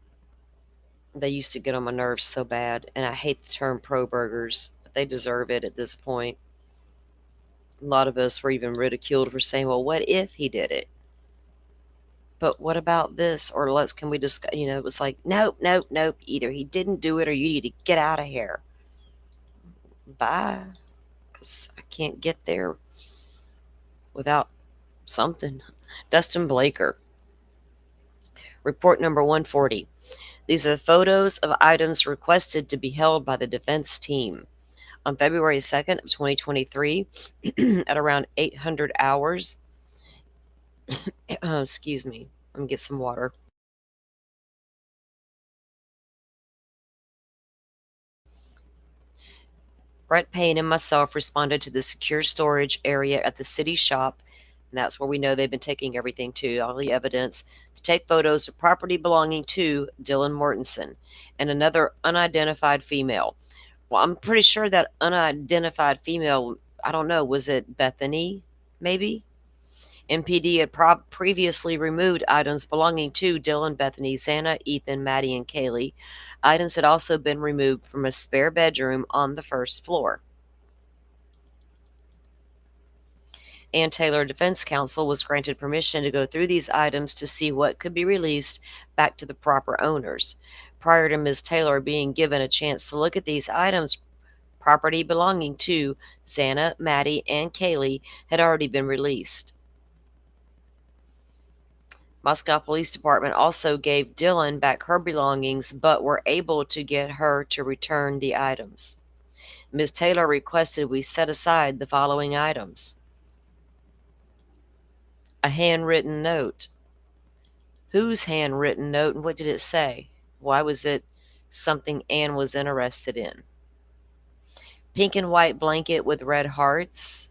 They used to get on my nerves so bad, and I hate the term pro burgers, but they deserve it at this point. A lot of us were even ridiculed for saying, well, what if he did it? But what about this? Or can we discuss? It was like, nope, nope, nope. Either he didn't do it or you need to get out of here. Bye. Because I can't get there without something. Dustin Blaker. Report number 140. These are the photos of items requested to be held by the defense team. On February 2nd of 2023, at around 800 hours, excuse me, let me get some water. Brett Payne and myself responded to the secure storage area at the city shop, and that's where we know they've been taking everything to, all the evidence, to take photos of property belonging to Dylan Mortensen and another unidentified female. Well, I'm pretty sure that unidentified female, I don't know, was it Bethany, maybe? MPD had previously removed items belonging to Dylan, Bethany, Xana, Ethan, Maddie, and Kaylee. Items had also been removed from a spare bedroom on the first floor. Ann Taylor Defense Counsel was granted permission to go through these items to see what could be released back to the proper owners. Prior to Ms. Taylor being given a chance to look at these items, property belonging to Xana, Maddie, and Kaylee had already been released. Moscow Police Department also gave Dylan back her belongings, but were able to get her to return the items. Ms. Taylor requested we set aside the following items: a handwritten note. Whose handwritten note, and what did it say? Why was it something Anne was interested in? Pink and white blanket with red hearts.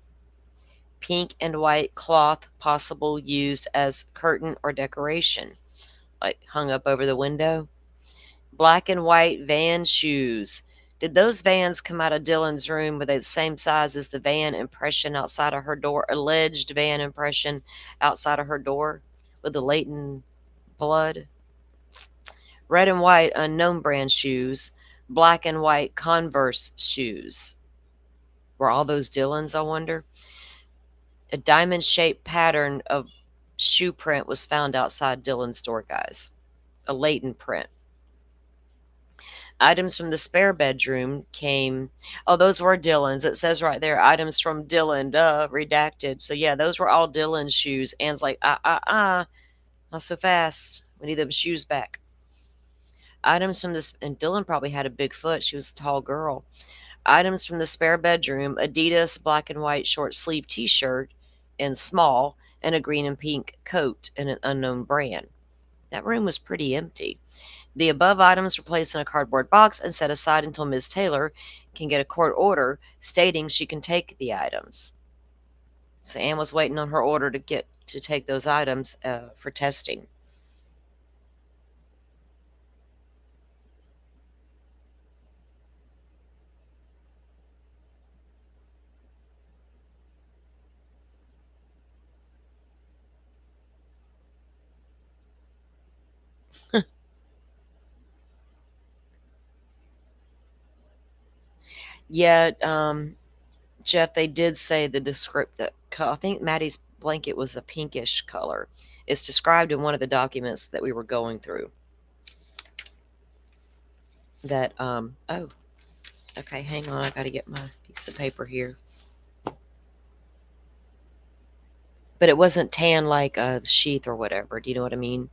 Pink and white cloth, possible used as curtain or decoration, like hung up over the window. Black and white van shoes. Did those vans come out of Dylan's room? Were they the same size as the van impression outside of her door? Alleged van impression outside of her door with the latent blood? Red and white unknown brand shoes. Black and white Converse shoes. Were all those Dylan's, I wonder? A diamond-shaped pattern of shoe print was found outside Dylan's door, guys. A latent print. Items from the spare bedroom came. Oh, those were Dylan's. It says right there, items from Dylan, redacted. So yeah, those were all Dylan's shoes. Anne's like, not so fast. We need them shoes back. Items from this, and Dylan probably had a big foot. She was a tall girl. Items from the spare bedroom: Adidas black and white short sleeve t-shirt in small, and a green and pink coat in an unknown brand. That room was pretty empty. The above items were placed in a cardboard box and set aside until Ms. Taylor can get a court order stating she can take the items. So Anne was waiting on her order to take those items for testing. Yet, Jeff, they did say that I think Maddie's blanket was a pinkish color. It's described in one of the documents that we were going through. That, oh, okay, hang on. I got to get my piece of paper here. But it wasn't tan like the sheath or whatever. Do you know what I mean?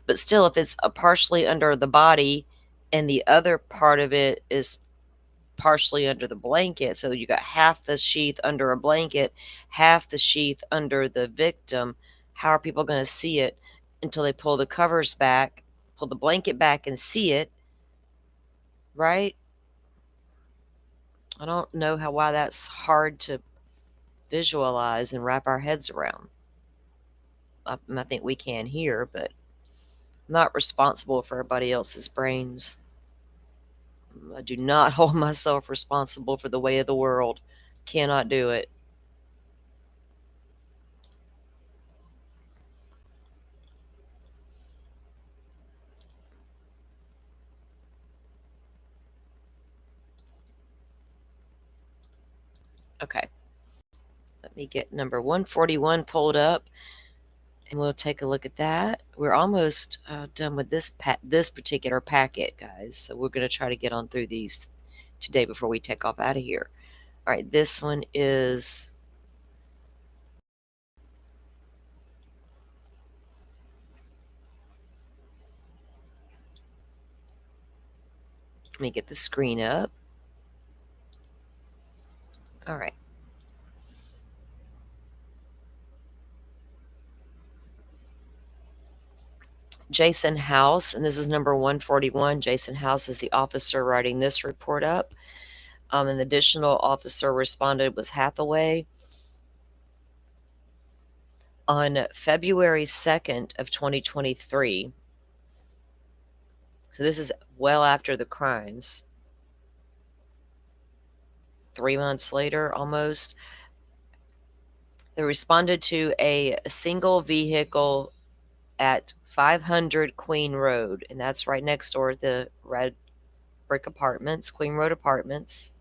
But still, if it's partially under the body and the other part of it is partially under the blanket, so you got half the sheath under a blanket, half the sheath under the victim, how are people going to see it until they pull the covers back, pull the blanket back and see it, right? I don't know why that's hard to visualize and wrap our heads around. I think we can here, but I'm not responsible for everybody else's brains. I do not hold myself responsible for the way of the world. Cannot do it. Okay. Let me get number 141 pulled up, and we'll take a look at that. We're almost done with this particular packet, guys. So we're going to try to get on through these today before we take off out of here. All right, this one is let me get the screen up. All right. Jason House, and this is number 141. Jason House is the officer writing this report up. An additional officer responded was Hathaway. On February 2nd of 2023, so this is well after the crimes, 3 months later almost, they responded to a single vehicle at 500 Queen Road, and that's right next door to the red brick apartments, Queen Road Apartments.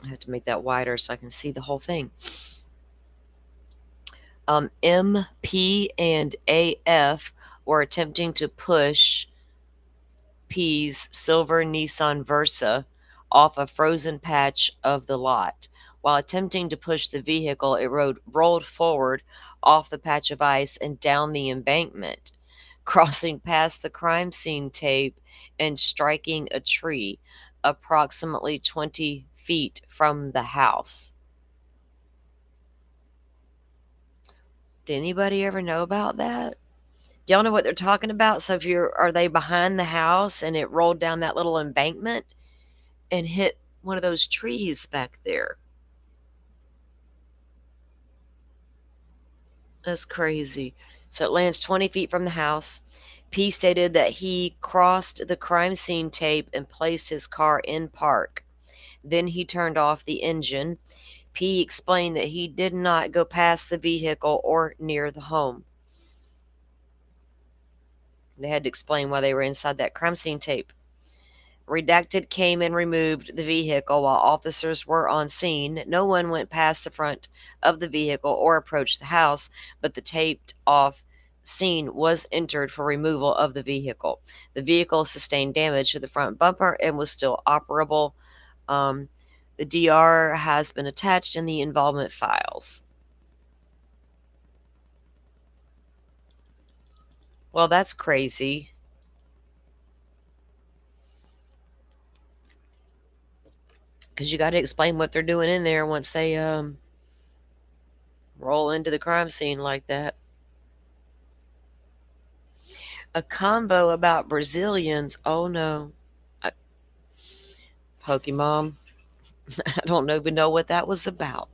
I have to make that wider so I can see the whole thing. M, P, and AF were attempting to push P's silver Nissan Versa off a frozen patch of the lot. While attempting to push the vehicle, it rolled forward off the patch of ice and down the embankment, crossing past the crime scene tape and striking a tree approximately 20 feet from the house. Did anybody ever know about that? Do y'all know what they're talking about? So are they behind the house and it rolled down that little embankment and hit one of those trees back there? That's crazy. So it lands 20 feet from the house. P stated that he crossed the crime scene tape and placed his car in park. Then he turned off the engine. P explained that he did not go past the vehicle or near the home. They had to explain why they were inside that crime scene tape. Redacted came and removed the vehicle while officers were on scene. No one went past the front of the vehicle or approached the house, but the taped off scene was entered for removal of the vehicle. The vehicle sustained damage to the front bumper and was still operable. The DR has been attached in the involvement files. Well, that's crazy. Because you got to explain what they're doing in there once they roll into the crime scene like that. A convo about Brazilians. Oh no. Pokemon. I don't even know what that was about.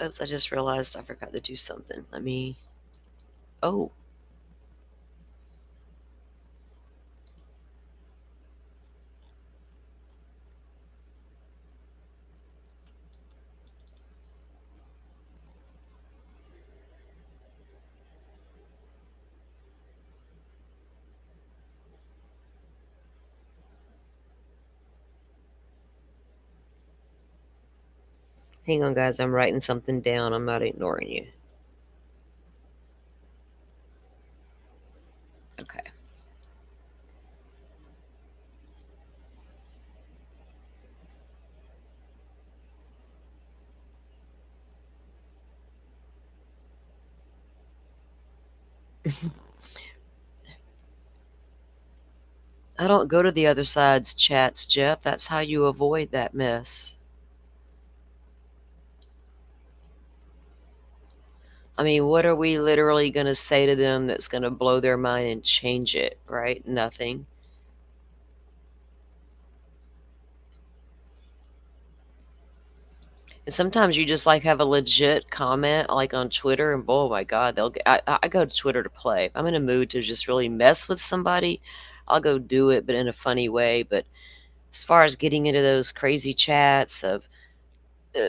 Oops, I just realized I forgot to do something. Oh. Hang on, guys. I'm writing something down. I'm not ignoring you. Okay. I don't go to the other side's chats, Jeff. That's how you avoid that mess. I mean, what are we literally going to say to them that's going to blow their mind and change it, right? Nothing. And sometimes you just like have a legit comment like on Twitter, and oh my God, they'll get, I go to Twitter to play. If I'm in a mood to just really mess with somebody, I'll go do it, but in a funny way. But as far as getting into those crazy chats of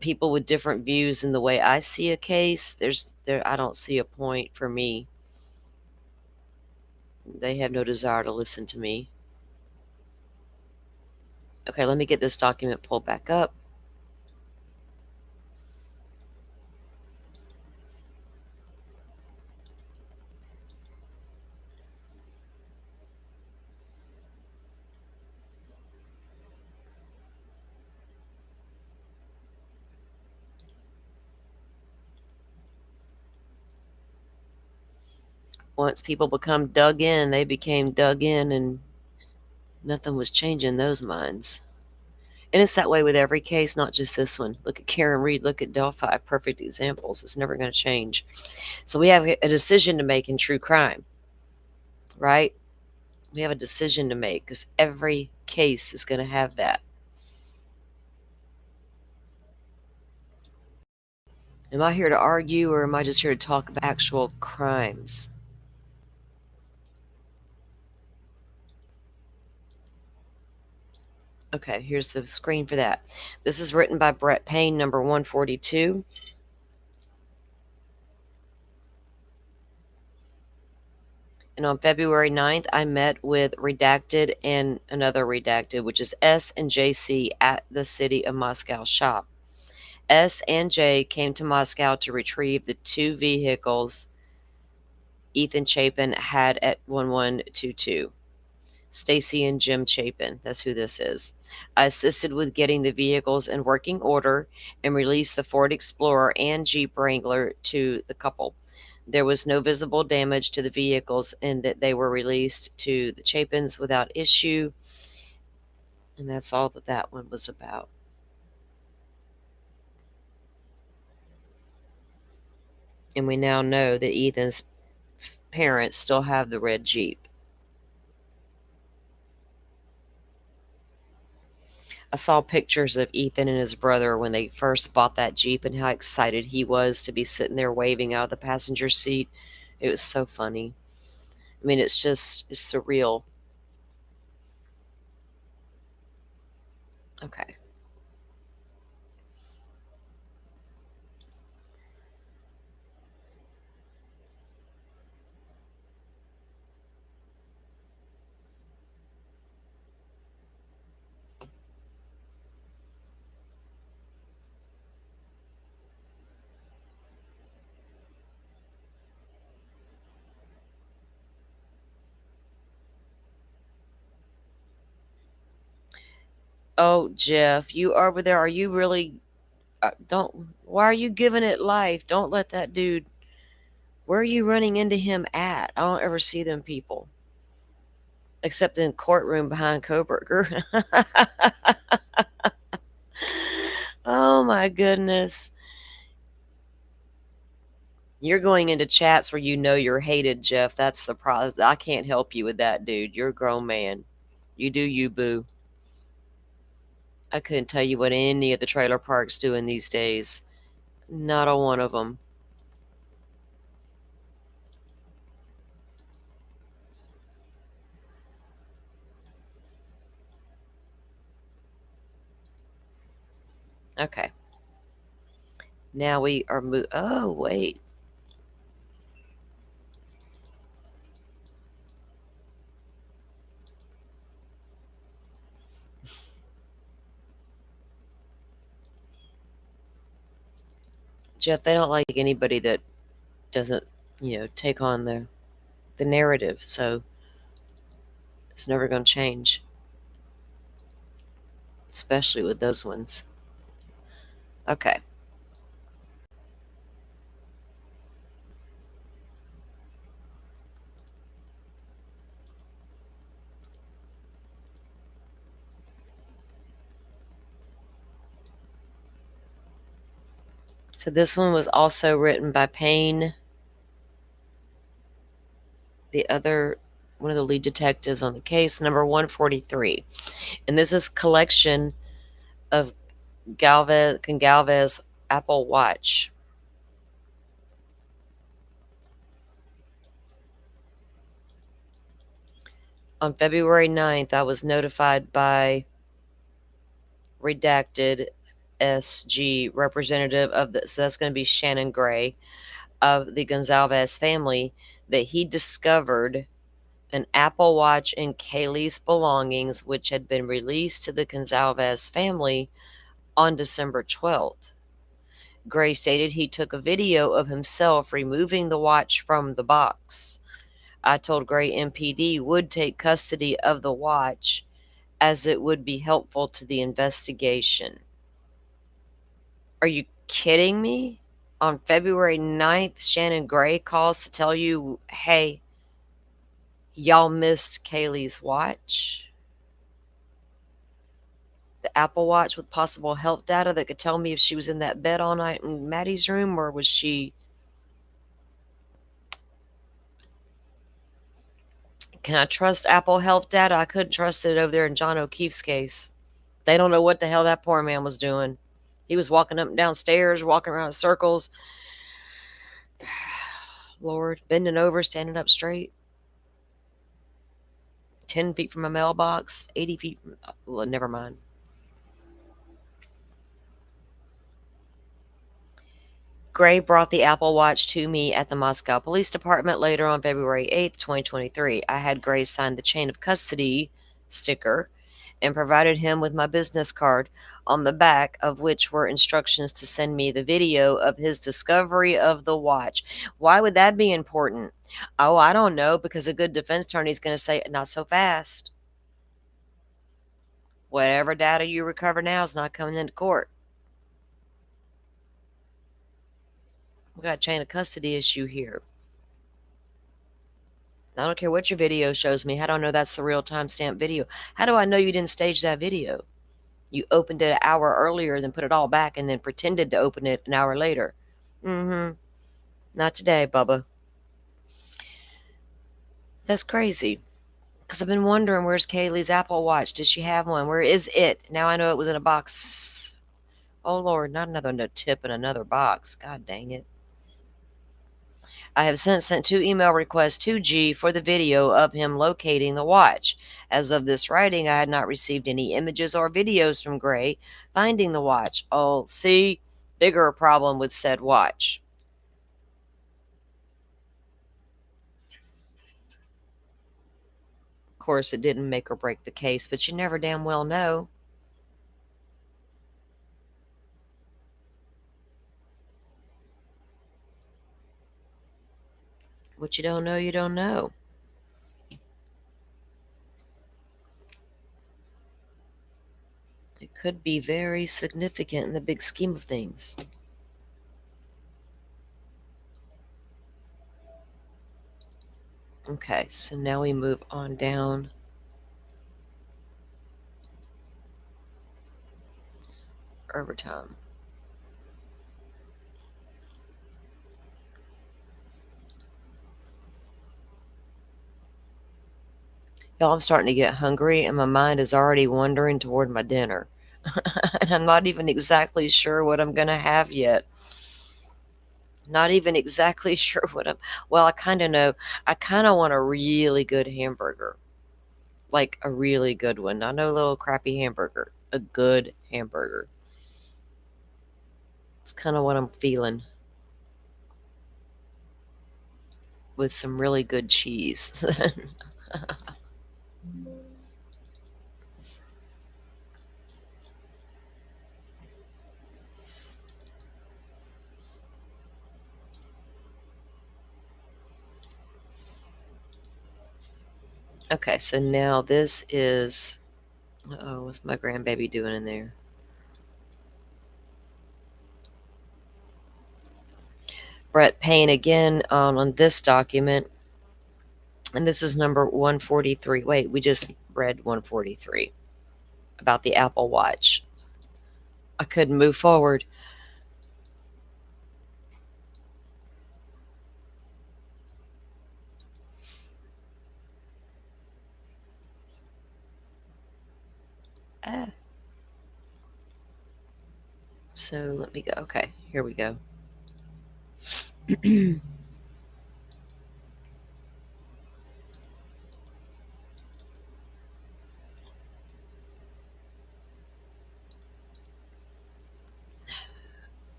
people with different views in the way I see a case, I don't see a point for me. They have no desire to listen to me. Okay, let me get this document pulled back up. Once people become dug in, they became dug in, and nothing was changing those minds. And it's that way with every case, not just this one. Look at Karen Reed, look at Delphi, perfect examples. It's never going to change. So we have a decision to make in true crime, right? We have a decision to make because every case is going to have that. Am I here to argue, or am I just here to talk about actual crimes? Okay, here's the screen for that. This is written by Brett Payne, number 142. And on February 9th, I met with Redacted and another Redacted, which is S and JC, at the City of Moscow shop. S and J came to Moscow to retrieve the 2 vehicles Ethan Chapin had at 1122. Stacy and Jim Chapin, that's who this is. I assisted with getting the vehicles in working order and released the Ford Explorer and Jeep Wrangler to the couple. There was no visible damage to the vehicles, and that they were released to the Chapins without issue. And that's all that one was about. And we now know that Ethan's parents still have the red Jeep. I saw pictures of Ethan and his brother when they first bought that Jeep and how excited he was to be sitting there waving out of the passenger seat. It was so funny. I mean, it's surreal. Okay. Oh, Jeff, you are over there. Are you really? Don't. Why are you giving it life? Don't let that dude. Where are you running into him at? I don't ever see them people, except in courtroom behind Koberger. Oh my goodness. You're going into chats where you know you're hated, Jeff. That's the problem. I can't help you with that, dude. You're a grown man. You do you, boo. I couldn't tell you what any of the trailer parks doing these days. Not a one of them. Okay. Now we are oh, wait. Jeff, they don't like anybody that doesn't, take on the narrative. So it's never going to change, especially with those ones. Okay. So this one was also written by Payne, one of the lead detectives on the case, number 143. And this is collection of Galvez Apple Watch. On February 9th, I was notified by redacted SG representative of the, so that's going to be Shannon Gray, of the Gonzalez family, that he discovered an Apple Watch in Kaylee's belongings, which had been released to the Gonzalez family on December 12th. Gray stated he took a video of himself removing the watch from the box. I told Gray MPD would take custody of the watch as it would be helpful to the investigation. Are you kidding me? On February 9th, Shannon Gray calls to tell you, hey, y'all missed Kaylee's watch? The Apple Watch with possible health data that could tell me if she was in that bed all night in Maddie's room, or was she... Can I trust Apple health data? I couldn't trust it over there in John O'Keefe's case. They don't know what the hell that poor man was doing. He was walking up and down stairs, walking around in circles. Lord, bending over, standing up straight. 10 feet from a mailbox, 80 feet from... Well, never mind. Gray brought the Apple Watch to me at the Moscow Police Department later on February 8th, 2023. I had Gray sign the chain of custody sticker and provided him with my business card, on the back of which were instructions to send me the video of his discovery of the watch. Why would that be important? Oh, I don't know, because a good defense attorney is going to say, not so fast. Whatever data you recover now is not coming into court. We got a chain of custody issue here. I don't care what your video shows me. How do I know that's the real timestamp video? How do I know you didn't stage that video? You opened it an hour earlier, then put it all back, and then pretended to open it an hour later. Not today, Bubba. That's crazy. Because I've been wondering, where's Kaylee's Apple Watch? Did she have one? Where is it? Now I know it was in a box. Oh, Lord, not another tip in another box. God dang it. I have since sent 2 email requests to G for the video of him locating the watch. As of this writing, I had not received any images or videos from Gray finding the watch. Oh, see? Bigger problem with said watch. Of course, it didn't make or break the case, but you never damn well know. What you don't know, you don't know. It could be very significant in the big scheme of things. Okay, so now we move on down. Overtime. Y'all, I'm starting to get hungry, and my mind is already wandering toward my dinner. And I'm not even exactly sure what I'm going to have yet. Not even exactly sure what I'm... Well, I kind of know. I kind of want a really good hamburger. Like a really good one. Not no little crappy hamburger. A good hamburger. It's kind of what I'm feeling. With some really good cheese. Okay, so now this is... Uh-oh, what's my grandbaby doing in there? Brett Payne again on this document. And this is number 143. Wait, we just read 143 about the Apple Watch. I couldn't move forward. So let me go. Okay, here we go.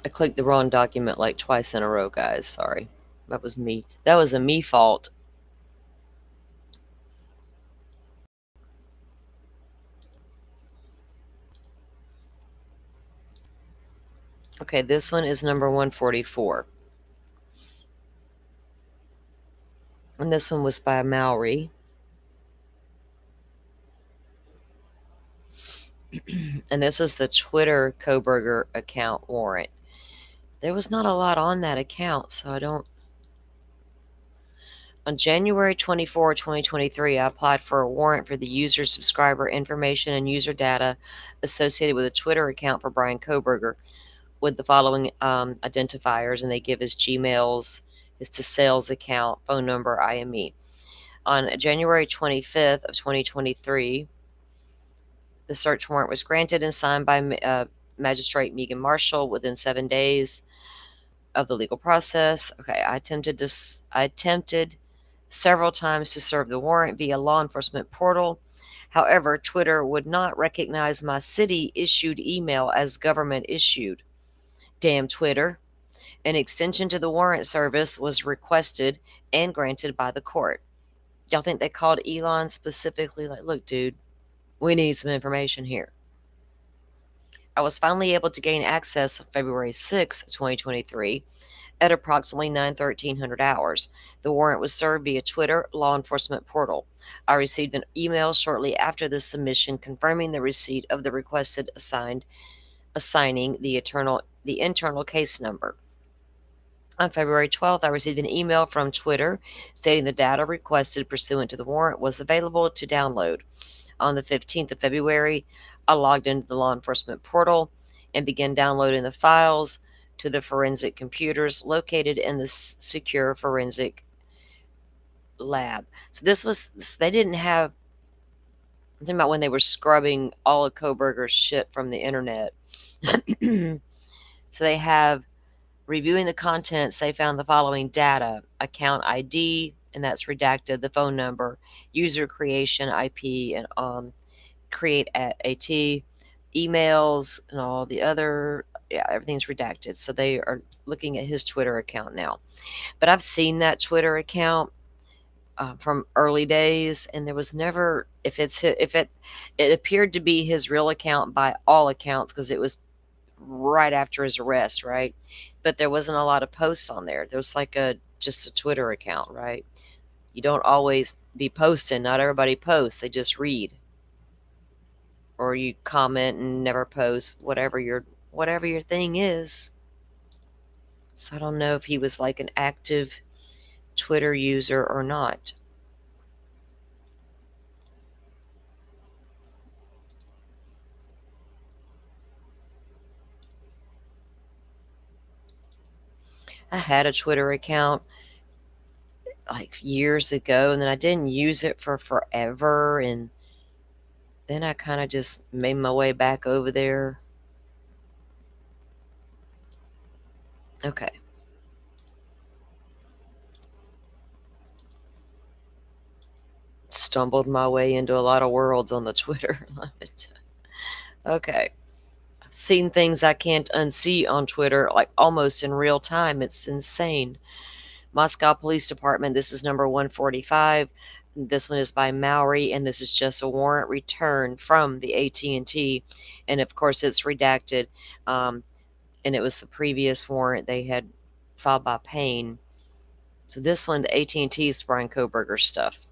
I clicked the wrong document like twice in a row, guys. Sorry. That was me. That was a me fault. Okay, this one is number 144. And this one was by Maori. And this is the Twitter Koberger account warrant. There was not a lot on that account, so I don't. On January 24, 2023, I applied for a warrant for the user subscriber information and user data associated with a Twitter account for Brian Koberger with the following identifiers, and they give his Gmails, his to sales account, phone number, IME. On January 25th of 2023, the search warrant was granted and signed by Magistrate Megan Marshall within 7 days of the legal process. Okay, I attempted several times to serve the warrant via law enforcement portal. However, Twitter would not recognize my city issued email as government issued. Damn Twitter. An extension to the warrant service was requested and granted by the court. Y'all think they called Elon specifically like, look, dude, we need some information here. I was finally able to gain access on February 6, 2023 at approximately 9:13 hours. The warrant was served via Twitter law enforcement portal. I received an email shortly after the submission confirming the receipt of the requested assigning the internal case number. On February 12th, I received an email from Twitter stating the data requested pursuant to the warrant was available to download. On the 15th of February, I logged into the law enforcement portal and began downloading the files to the forensic computers located in the secure forensic lab. So they didn't have, I'm thinking about when they were scrubbing all of Koberger's shit from the internet. So they have reviewing the contents, they found the following data: account ID, and that's redacted, the phone number, user creation IP, and create at AT, emails, and all the other, everything's redacted. So they are looking at his Twitter account now. But I've seen that Twitter account from early days, and there was never, if it appeared to be his real account by all accounts because it was right after his arrest, right? But there wasn't a lot of posts on there. There was like just a Twitter account, right? You don't always be posting. Not everybody posts. They just read. Or you comment and never post, whatever your thing is. So I don't know if he was like an active Twitter user or not. I had a Twitter account like years ago, and then I didn't use it for forever, and then I kind of just made my way back over there. Okay. Stumbled my way into a lot of worlds on the Twitter. Okay. I've seen things I can't unsee on Twitter, like almost in real time. It's insane. Moscow Police Department, this is number 145. This one is by Maori, and this is just a warrant return from the AT&T. And of course, it's redacted. And it was the previous warrant they had filed by Payne. So this one, the AT&T, is Brian Koberger stuff.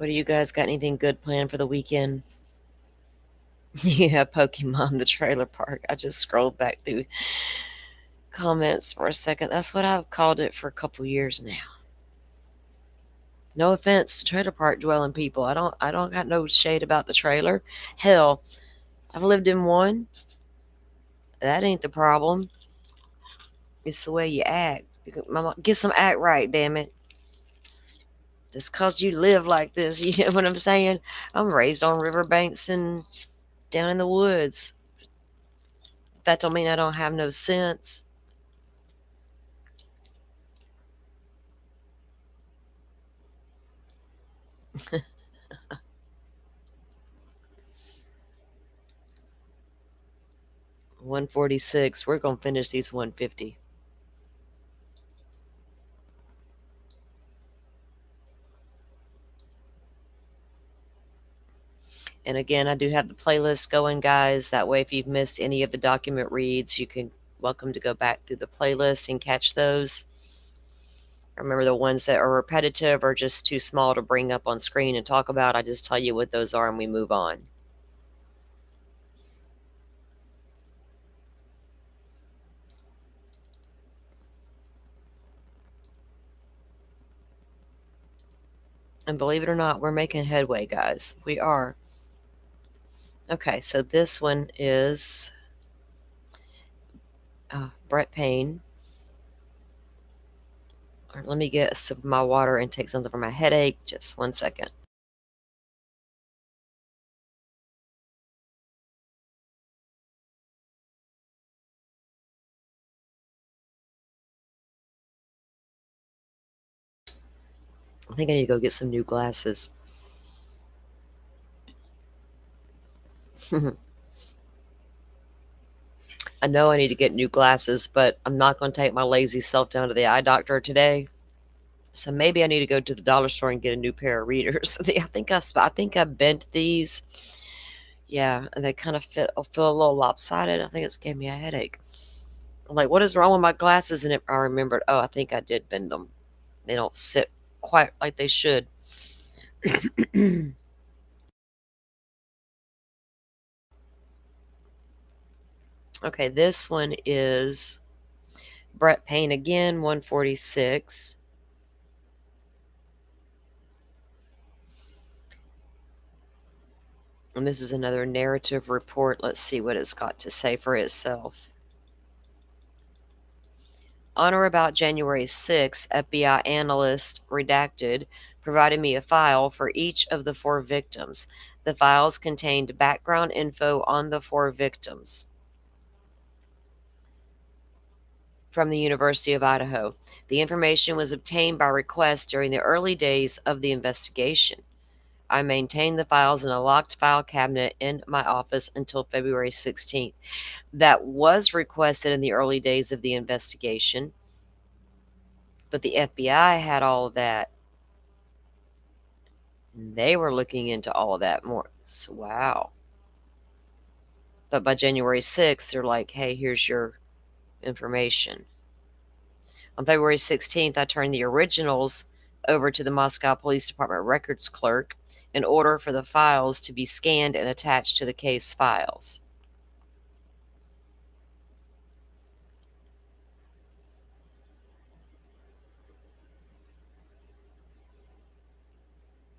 What do you guys got? Anything good planned for the weekend? Yeah, Pokemon, the trailer park. I just scrolled back through comments for a second. That's what I've called it for a couple years now. No offense to trailer park dwelling people. I don't got no shade about the trailer. Hell, I've lived in one. That ain't the problem. It's the way you act. Mama, get some act right, damn it. Just cause you live like this, you know what I'm saying? I'm raised on riverbanks and down in the woods. That don't mean I don't have no sense. $146. We're gonna finish these 150. And again, I do have the playlist going, guys. That way, if you've missed any of the document reads, you can welcome to go back through the playlist and catch those. Remember, the ones that are repetitive or just too small to bring up on screen and talk about, I just tell you what those are and we move on. And believe it or not, we're making headway, guys. We are. Okay, so this one is Brett Payne. Let me get a sip of my water and take something for my headache. Just 1 second. I think I need to go get some new glasses. I know I need to get new glasses, but I'm not going to take my lazy self down to the eye doctor today. So maybe I need to go to the dollar store and get a new pair of readers. I think I bent these. Yeah, and they kind of feel a little lopsided. I think it's gave me a headache. I'm like, what is wrong with my glasses? And I remembered, oh, I think I did bend them. They don't sit quite like they should. Okay, this one is Brett Payne again, 146. And this is another narrative report. Let's see what it's got to say for itself. On or about January 6, FBI analyst redacted provided me a file for each of the 4 victims. The files contained background info on the 4 victims from the University of Idaho. The information was obtained by request during the early days of the investigation. I maintained the files in a locked file cabinet in my office until February 16th. That was requested in the early days of the investigation, but the FBI had all of that. They were looking into all of that more. So, wow. But by January 6th, they're like, hey, here's your information. On February 16th, I turned the originals over to the Moscow Police Department records clerk in order for the files to be scanned and attached to the case files.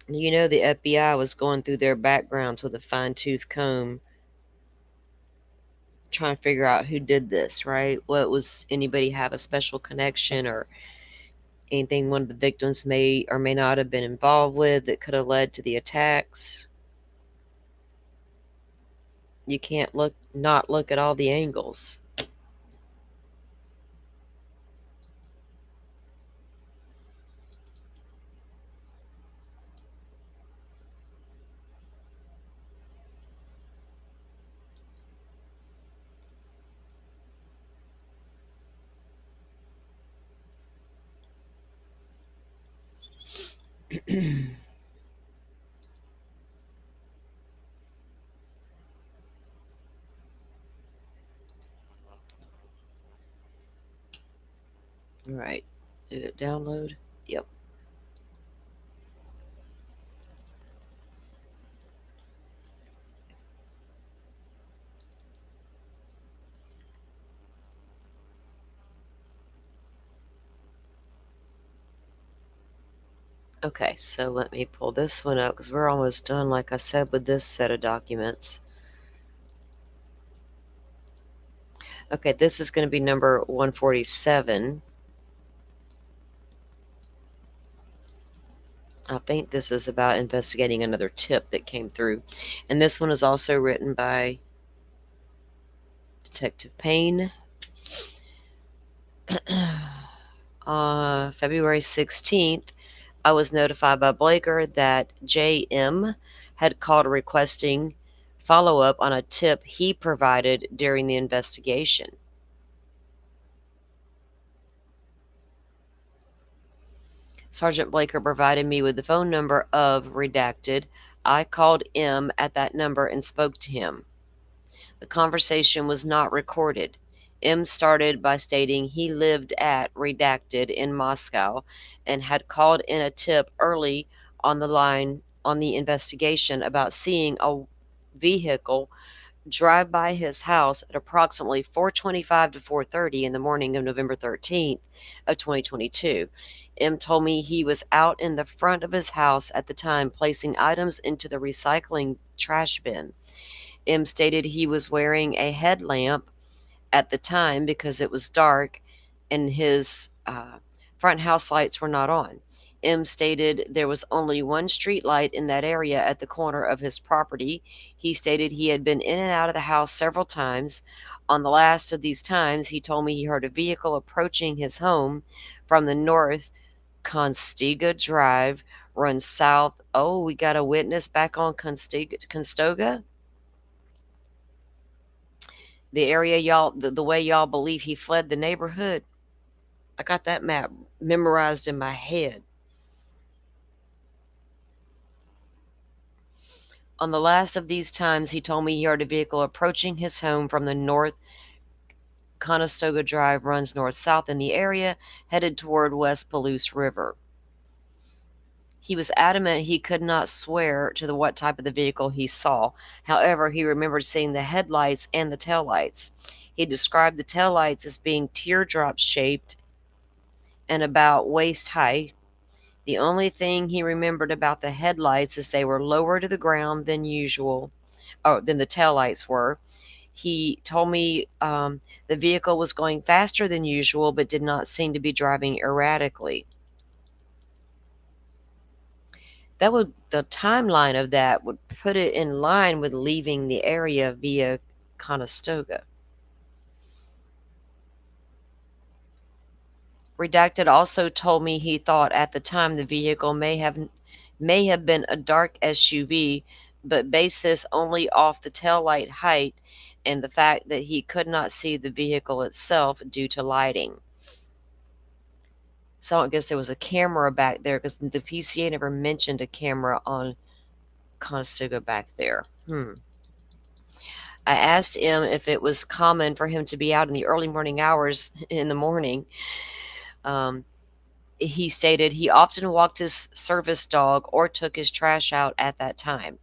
You know, the FBI was going through their backgrounds with a fine-tooth comb, trying to figure out who did this, right? What was anybody have a special connection or anything one of the victims may or may not have been involved with that could have led to the attacks. You can't not look at all the angles. All right. Did it download? Yep. Okay, so let me pull this one up because we're almost done, like I said, with this set of documents. Okay, this is going to be number 147. I think this is about investigating another tip that came through. And this one is also written by Detective Payne. February 16th, I was notified by Blaker that J.M. had called requesting follow up on a tip he provided during the investigation. Sergeant Blaker provided me with the phone number of redacted. I called M at that number and spoke to him. The conversation was not recorded. M started by stating he lived at redacted in Moscow and had called in a tip early on the line on the investigation about seeing a vehicle drive by his house at approximately 4:25 to 4:30 in the morning of November 13th of 2022. M told me he was out in the front of his house at the time placing items into the recycling trash bin. M stated he was wearing a headlamp at the time because it was dark and his front house lights were not on. M stated there was only one street light in that area at the corner of his property. He stated he had been in and out of the house several times. On the last of these times, he told me he heard a vehicle approaching his home from the north. Constega Drive runs south. Oh, we got a witness back on Constoga? The area the way y'all believe he fled the neighborhood. I got that map memorized in my head. On the last of these times, he told me he heard a vehicle approaching his home from the north. Conestoga Drive runs north-south in the area, headed toward West Palouse River. He was adamant he could not swear to what type of the vehicle he saw. However, he remembered seeing the headlights and the taillights. He described the taillights as being teardrop-shaped and about waist high. The only thing he remembered about the headlights is they were lower to the ground than usual, or than the taillights were. He told me the vehicle was going faster than usual, but did not seem to be driving erratically. The timeline of that would put it in line with leaving the area via Conestoga. Redacted also told me he thought at the time the vehicle may have been a dark SUV, but based this only off the taillight height and the fact that he could not see the vehicle itself due to lighting. So I guess there was a camera back there because the PCA never mentioned a camera on Conestoga back there. I asked him if it was common for him to be out in the early morning hours in the morning. He stated he often walked his service dog or took his trash out at that time.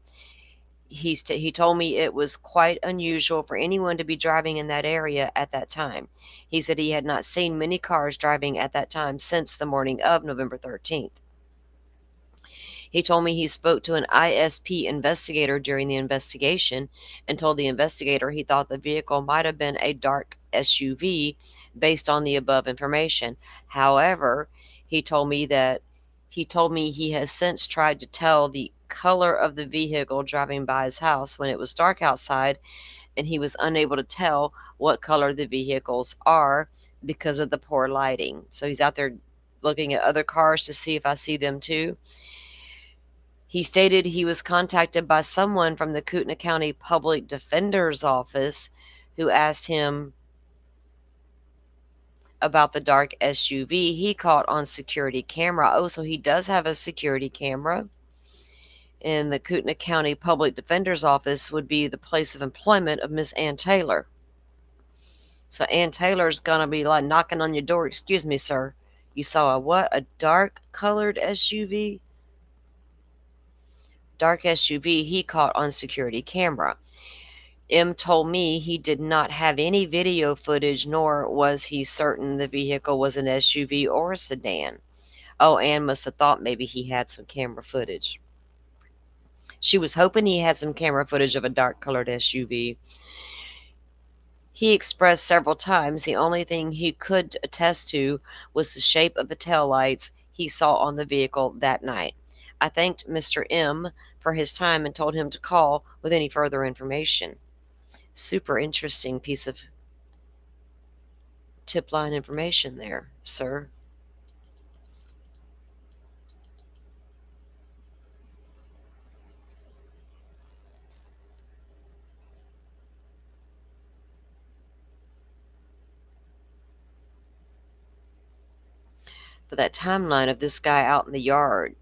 He told me it was quite unusual for anyone to be driving in that area at that time. He said he had not seen many cars driving at that time since the morning of November 13th. He told me he spoke to an ISP investigator during the investigation and told the investigator he thought the vehicle might have been a dark SUV based on the above information. However, he told me he has since tried to tell the color of the vehicle driving by his house when it was dark outside, and he was unable to tell what color the vehicles are because of the poor lighting. So he's out there looking at other cars to see if I see them too. He stated he was contacted by someone from the Kootenai County Public Defender's Office who asked him about the dark SUV he caught on security camera. Oh, so he does have a security camera. And the Kootenai County Public Defender's Office would be the place of employment of Miss Ann Taylor. So Ann Taylor's going to be like knocking on your door. Excuse me, sir. You saw a what? A dark colored SUV? Dark SUV he caught on security camera. M told me he did not have any video footage, nor was he certain the vehicle was an SUV or a sedan. Oh, Anne must have thought maybe he had some camera footage. She was hoping he had some camera footage of a dark-colored SUV. He expressed several times the only thing he could attest to was the shape of the taillights he saw on the vehicle that night. I thanked Mr. M for his time and told him to call with any further information. Super interesting piece of tip line information there, sir. But that timeline of this guy out in the yard,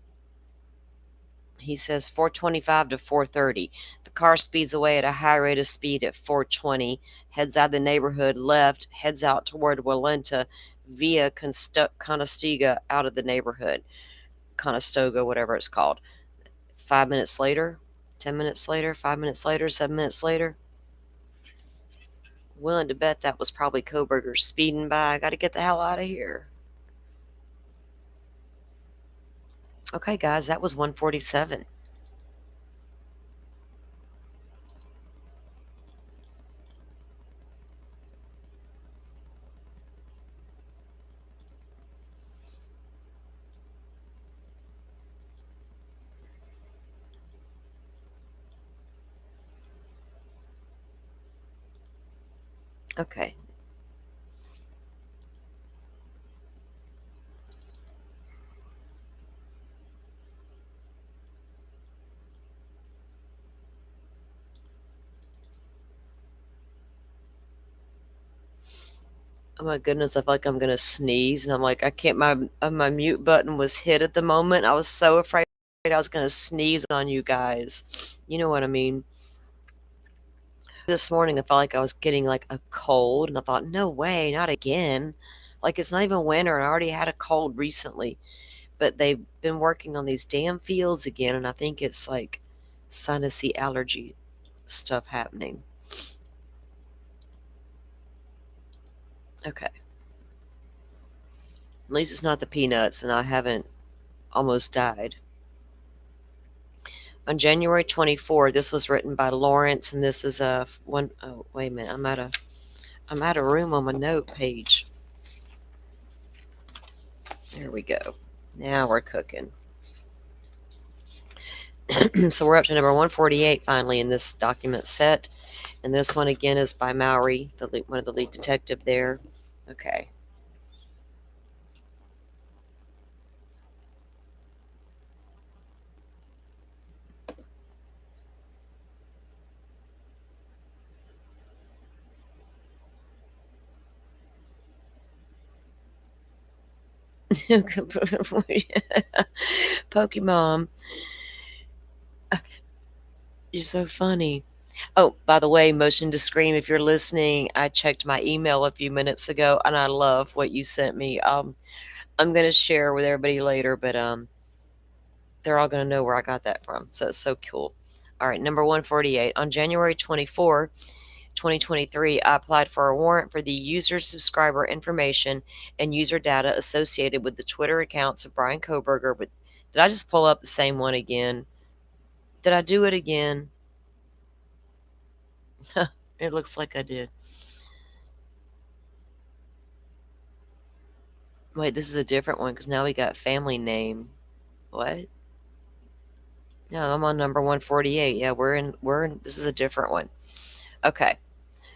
he says 425 to 430. The car speeds away at a high rate of speed at 420, heads out of the neighborhood left, heads out toward Walenta via Conestoga out of the neighborhood. Conestoga, whatever it's called. 5 minutes later, 10 minutes later, 5 minutes later, 7 minutes later. Willing to bet that was probably Koberger speeding by. I got to get the hell out of here. Okay, guys, that was 147. Okay. Oh my goodness, I feel like I'm gonna sneeze, and I'm like, I can't. My mute button was hit at the moment. I was so afraid I was gonna sneeze on you guys. You know what I mean? This morning, I felt like I was getting like a cold, and I thought, no way, not again. Like it's not even winter, and I already had a cold recently. But they've been working on these damn fields again, and I think it's like sinusy allergy stuff happening. Okay. At least it's not the peanuts, and I haven't almost died. On January 24, this was written by Lawrence, and this is a one. Oh, wait a minute, I'm out of room on my note page. There we go. Now we're cooking. So we're up to number 148 finally in this document set, and this one again is by Mowry, one of the lead detective there. Okay. Pokemon. You're so funny. Oh, by the way, Motion to Scream, if you're listening, I checked my email a few minutes ago, and I love what you sent me. I'm going to share with everybody later, but they're all going to know where I got that from. So it's so cool. All right, number 148. On January 24, 2023, I applied for a warrant for the user subscriber information and user data associated with the Twitter accounts of Brian Koberger. But did I just pull up the same one again? Did I do it again? It looks like I did. Wait, this is a different one because now we got family name. What? No, I'm on number 148. Yeah, this is a different one. Okay.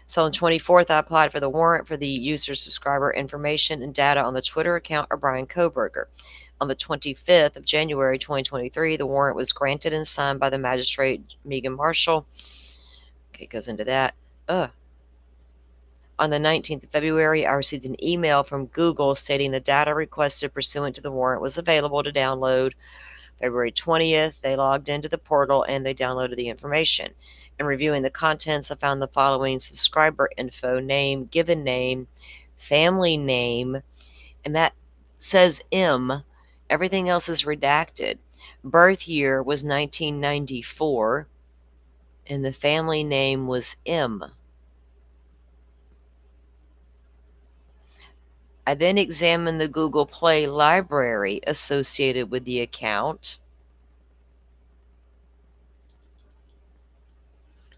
So on the 24th, I applied for the warrant for the user subscriber information and data on the Twitter account of Brian Koberger. On the 25th of January 2023, the warrant was granted and signed by the magistrate Megan Marshall. Okay, it goes into that. On the 19th of February, I received an email from Google stating the data requested pursuant to the warrant was available to download. February 20th, they logged into the portal and they downloaded the information. In reviewing the contents, I found the following subscriber info: name, given name, family name, and that says M. Everything else is redacted. Birth year was 1994, and the family name was M. I then examined the Google Play library associated with the account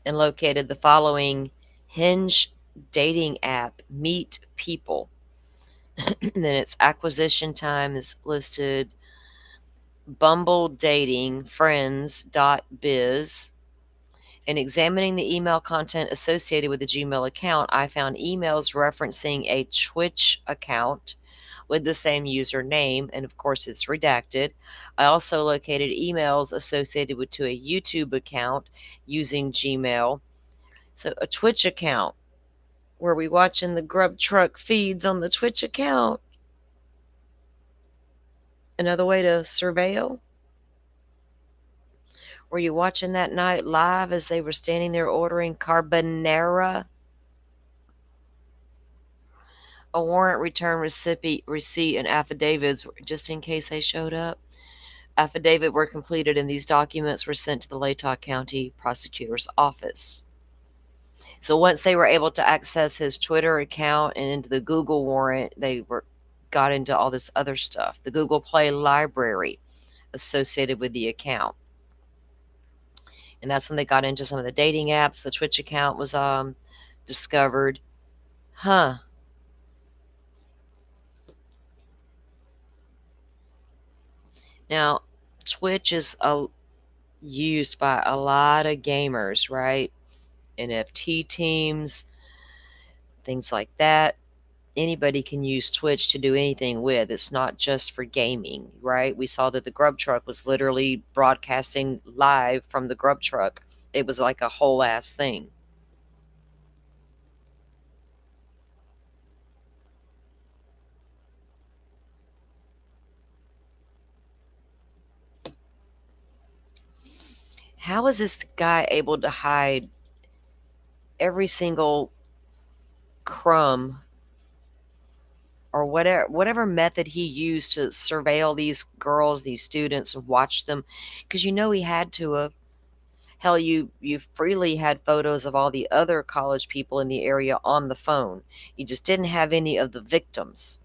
and located the following Hinge dating app, Meet People. And then its acquisition time is listed Bumble Dating Friends.biz. In examining the email content associated with the Gmail account, I found emails referencing a Twitch account with the same username, and of course it's redacted. I also located emails associated with to a YouTube account using Gmail. So a Twitch account. Were we watching the Grub Truck feeds on the Twitch account? Another way to surveil? Were you watching that night live as they were standing there ordering carbonara? A warrant return receipt and affidavits, just in case they showed up. Affidavit were completed and these documents were sent to the Latah County Prosecutor's Office. So once they were able to access his Twitter account and into the Google warrant, they got into all this other stuff. The Google Play library associated with the account. And that's when they got into some of the dating apps. The Twitch account was discovered. Huh. Now, Twitch is used by a lot of gamers, right? NFT teams, things like that. Anybody can use Twitch to do anything with. It's not just for gaming, right? We saw that the Grub Truck was literally broadcasting live from the Grub Truck. It was like a whole ass thing. How is this guy able to hide every single crumb or whatever method he used to surveil these girls, these students, and watch them? Because he had to have. Hell, you freely had photos of all the other college people in the area on the phone. You just didn't have any of the victims.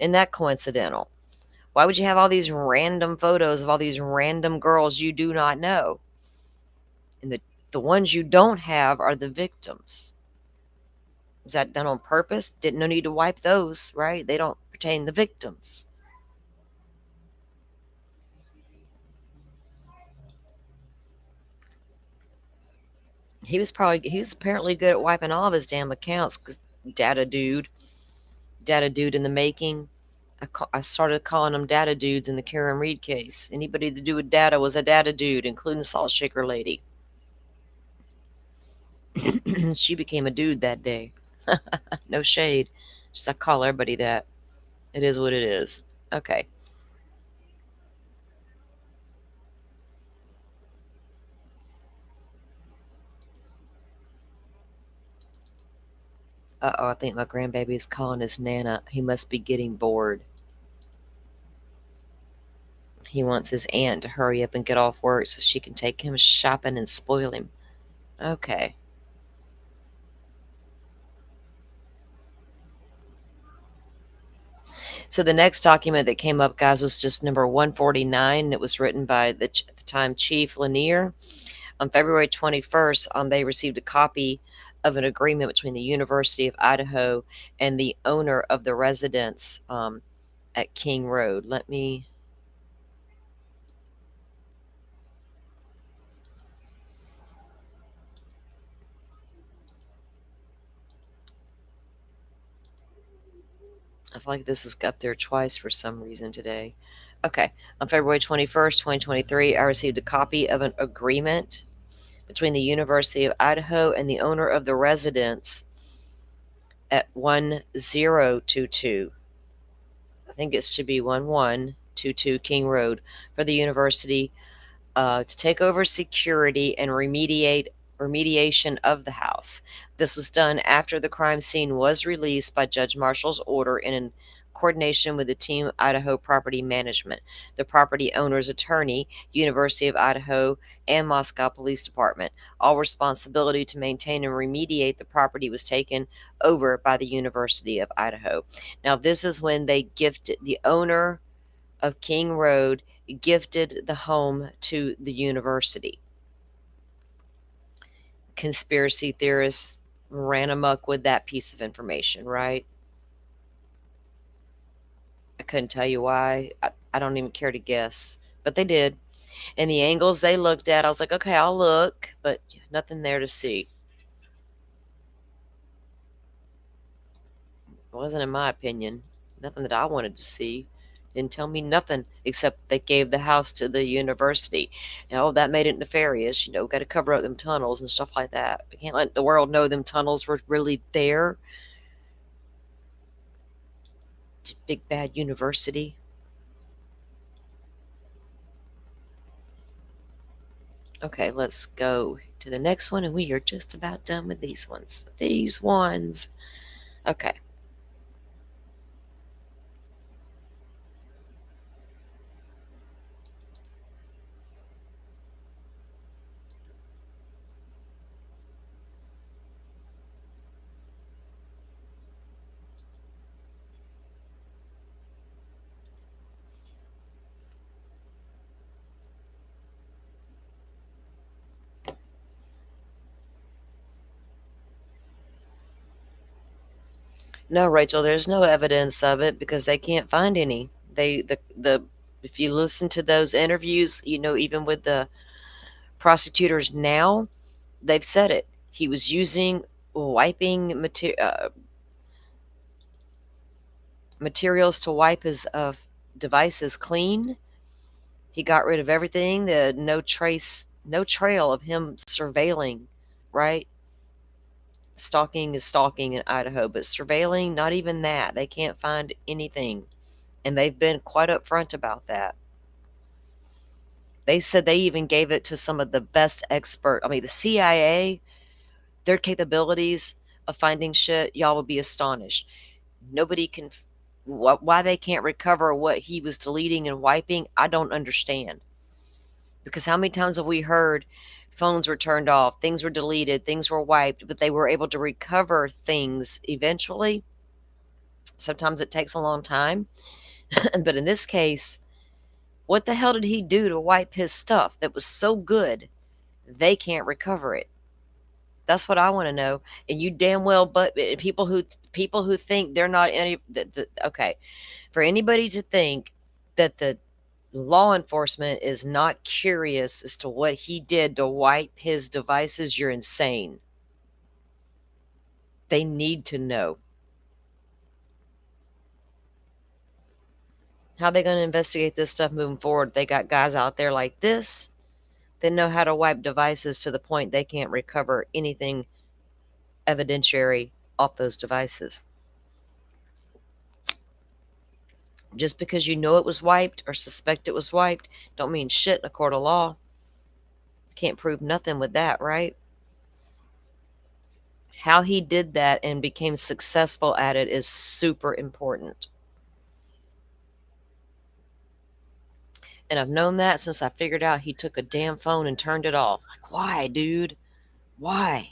Isn't that coincidental? Why would you have all these random photos of all these random girls you do not know? And the ones you don't have are the victims. Was that done on purpose? No need to wipe those, right? They don't pertain the victims. He was apparently good at wiping all of his damn accounts, because data dude in the making. I started calling them data dudes in the Karen Reed case. Anybody to do with data was a data dude, including Salt Shaker Lady. She became a dude that day. No shade. Just I call everybody that. It is what it is. Okay. Uh-oh, I think my grandbaby is calling his Nana. He must be getting bored. He wants his aunt to hurry up and get off work so she can take him shopping and spoil him. Okay. So the next document that came up, guys, was just number 149. It was written by at the time Chief Lanier. On February 21st, they received a copy of an agreement between the University of Idaho and the owner of the residence at King Road. I feel like this is up there twice for some reason today. Okay. On February 21st, 2023, I received a copy of an agreement between the University of Idaho and the owner of the residence at 1022. I think it should be 1122 King Road for the university to take over security and remediation of the house. This was done after the crime scene was released by Judge Marshall's order in coordination with the team Idaho Property Management, the property owner's attorney, University of Idaho, and Moscow Police Department. All responsibility to maintain and remediate the property was taken over by the University of Idaho. Now, this is when they gifted the owner of King Road gifted the home to the university. Conspiracy theorists ran amok with that piece of information, right? I couldn't tell you why. I don't even care to guess, but they did. And the angles they looked at, I was like, okay, I'll look, but nothing there to see. It wasn't, in my opinion, nothing that I wanted to see. Didn't tell me nothing except they gave the house to the university. That made it nefarious. Got to cover up them tunnels and stuff like that. We can't let the world know them tunnels were really there. Big bad university. Okay, let's go to the next one, and we are just about done with these ones. Okay. No, Rachel, there's no evidence of it because they can't find any. If you listen to those interviews, even with the prosecutors now, they've said it. He was using wiping materials to wipe his devices clean. He got rid of everything. No trail of him surveilling, right? Stalking is stalking in Idaho, but surveilling, not even that. They can't find anything. And they've been quite upfront about that. They said they even gave it to some of the best the CIA, their capabilities of finding shit, y'all would be astonished. Nobody can, why they can't recover what he was deleting and wiping, I don't understand. Because how many times have we heard phones were turned off, things were deleted, things were wiped, but they were able to recover things eventually? Sometimes it takes a long time. But in this case, what the hell did he do to wipe his stuff that was so good they can't recover it? That's what I want to know. And you damn well, but people who think they're not any, okay, for anybody to think that the law enforcement is not curious as to what he did to wipe his devices, you're insane. They need to know. How are they going to investigate this stuff moving forward? They got guys out there like this that know how to wipe devices to the point they can't recover anything evidentiary off those devices. Just because you know it was wiped or suspect it was wiped don't mean shit in a court of law. Can't prove nothing with that, right? How he did that and became successful at it is super important. And I've known that since I figured out he took a damn phone and turned it off. Like, why, dude? Why?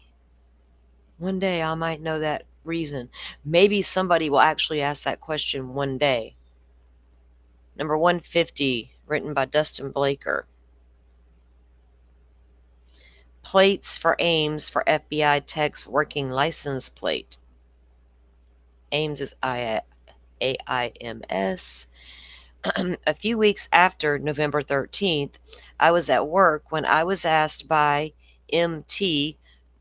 One day I might know that reason. Maybe somebody will actually ask that question one day. Number 150, written by Dustin Blaker. Plates for Ames for FBI tech's working license plate. Ames is AIMS. A few weeks after November 13th, I was at work when I was asked by MT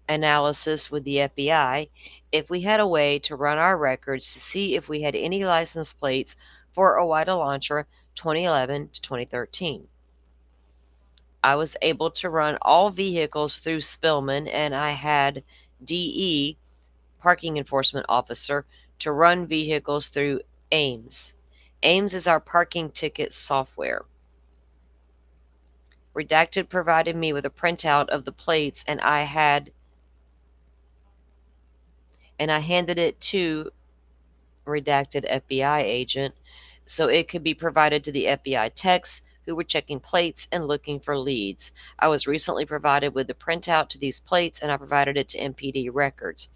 Analysis with the FBI if we had a way to run our records to see if we had any license plates for Owida Launcher 2011 to 2013. I was able to run all vehicles through Spillman, and I had DE, Parking Enforcement Officer, to run vehicles through Ames. Ames is our parking ticket software. Redacted provided me with a printout of the plates, and I handed it to redacted FBI agent, so it could be provided to the FBI techs who were checking plates and looking for leads. I was recently provided with the printout to these plates, and I provided it to MPD records.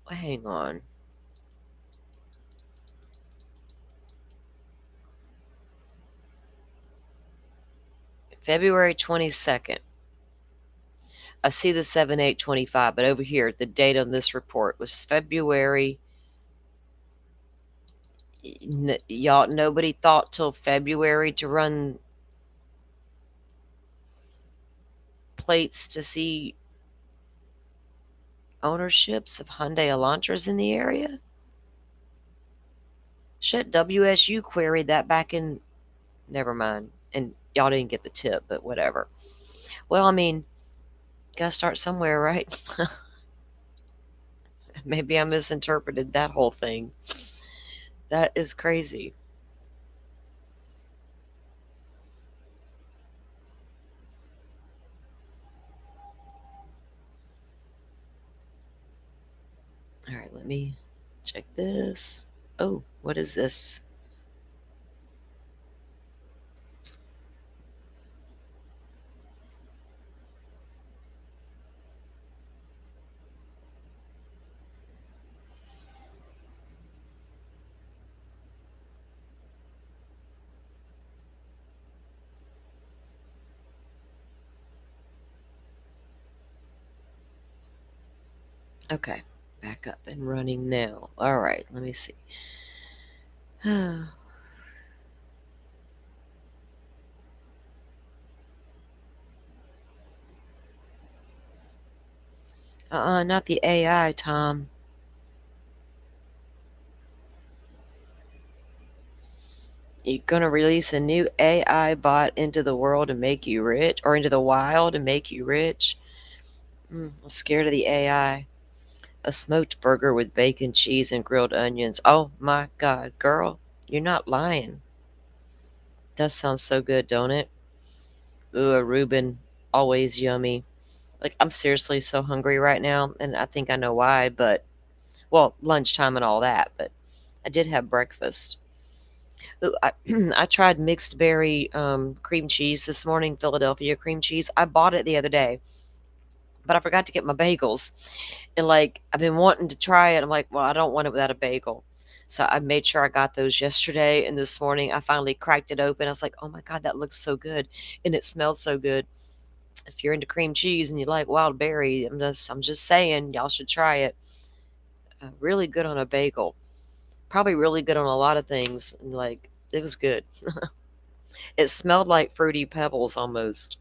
Hang on. February 22nd. I see the 7/8/25, but over here, the date on this report was February. Y'all, nobody thought till February to run plates to see ownerships of Hyundai Elantras in the area? Shit, WSU queried that back in. Never mind. And y'all didn't get the tip, but whatever. Well, I mean, gotta start somewhere, right? Maybe I misinterpreted that whole thing. That is crazy. All right, let me check this. Oh, what is this? Okay, back up and running now. All right, let me see. Not the AI, Tom. You're gonna release a new AI bot into the world and make you rich, or into the wild and make you rich? I'm scared of the AI. A smoked burger with bacon, cheese, and grilled onions. Oh my God, girl, you're not lying. Does sound so good, don't it? Ooh, a Reuben, always yummy. Like, I'm seriously so hungry right now, and I think I know why, but, well, lunchtime and all that, but I did have breakfast. Ooh, I tried mixed berry cream cheese this morning, Philadelphia cream cheese. I bought it the other day, but I forgot to get my bagels. And, like, I've been wanting to try it. I'm like, well, I don't want it without a bagel. So I made sure I got those yesterday, and this morning I finally cracked it open. I was like, oh my God, that looks so good, and it smells so good. If you're into cream cheese and you like wild berry, I'm just saying, y'all should try it. Really good on a bagel. Probably really good on a lot of things. And, like, it was good. It smelled like Fruity Pebbles almost.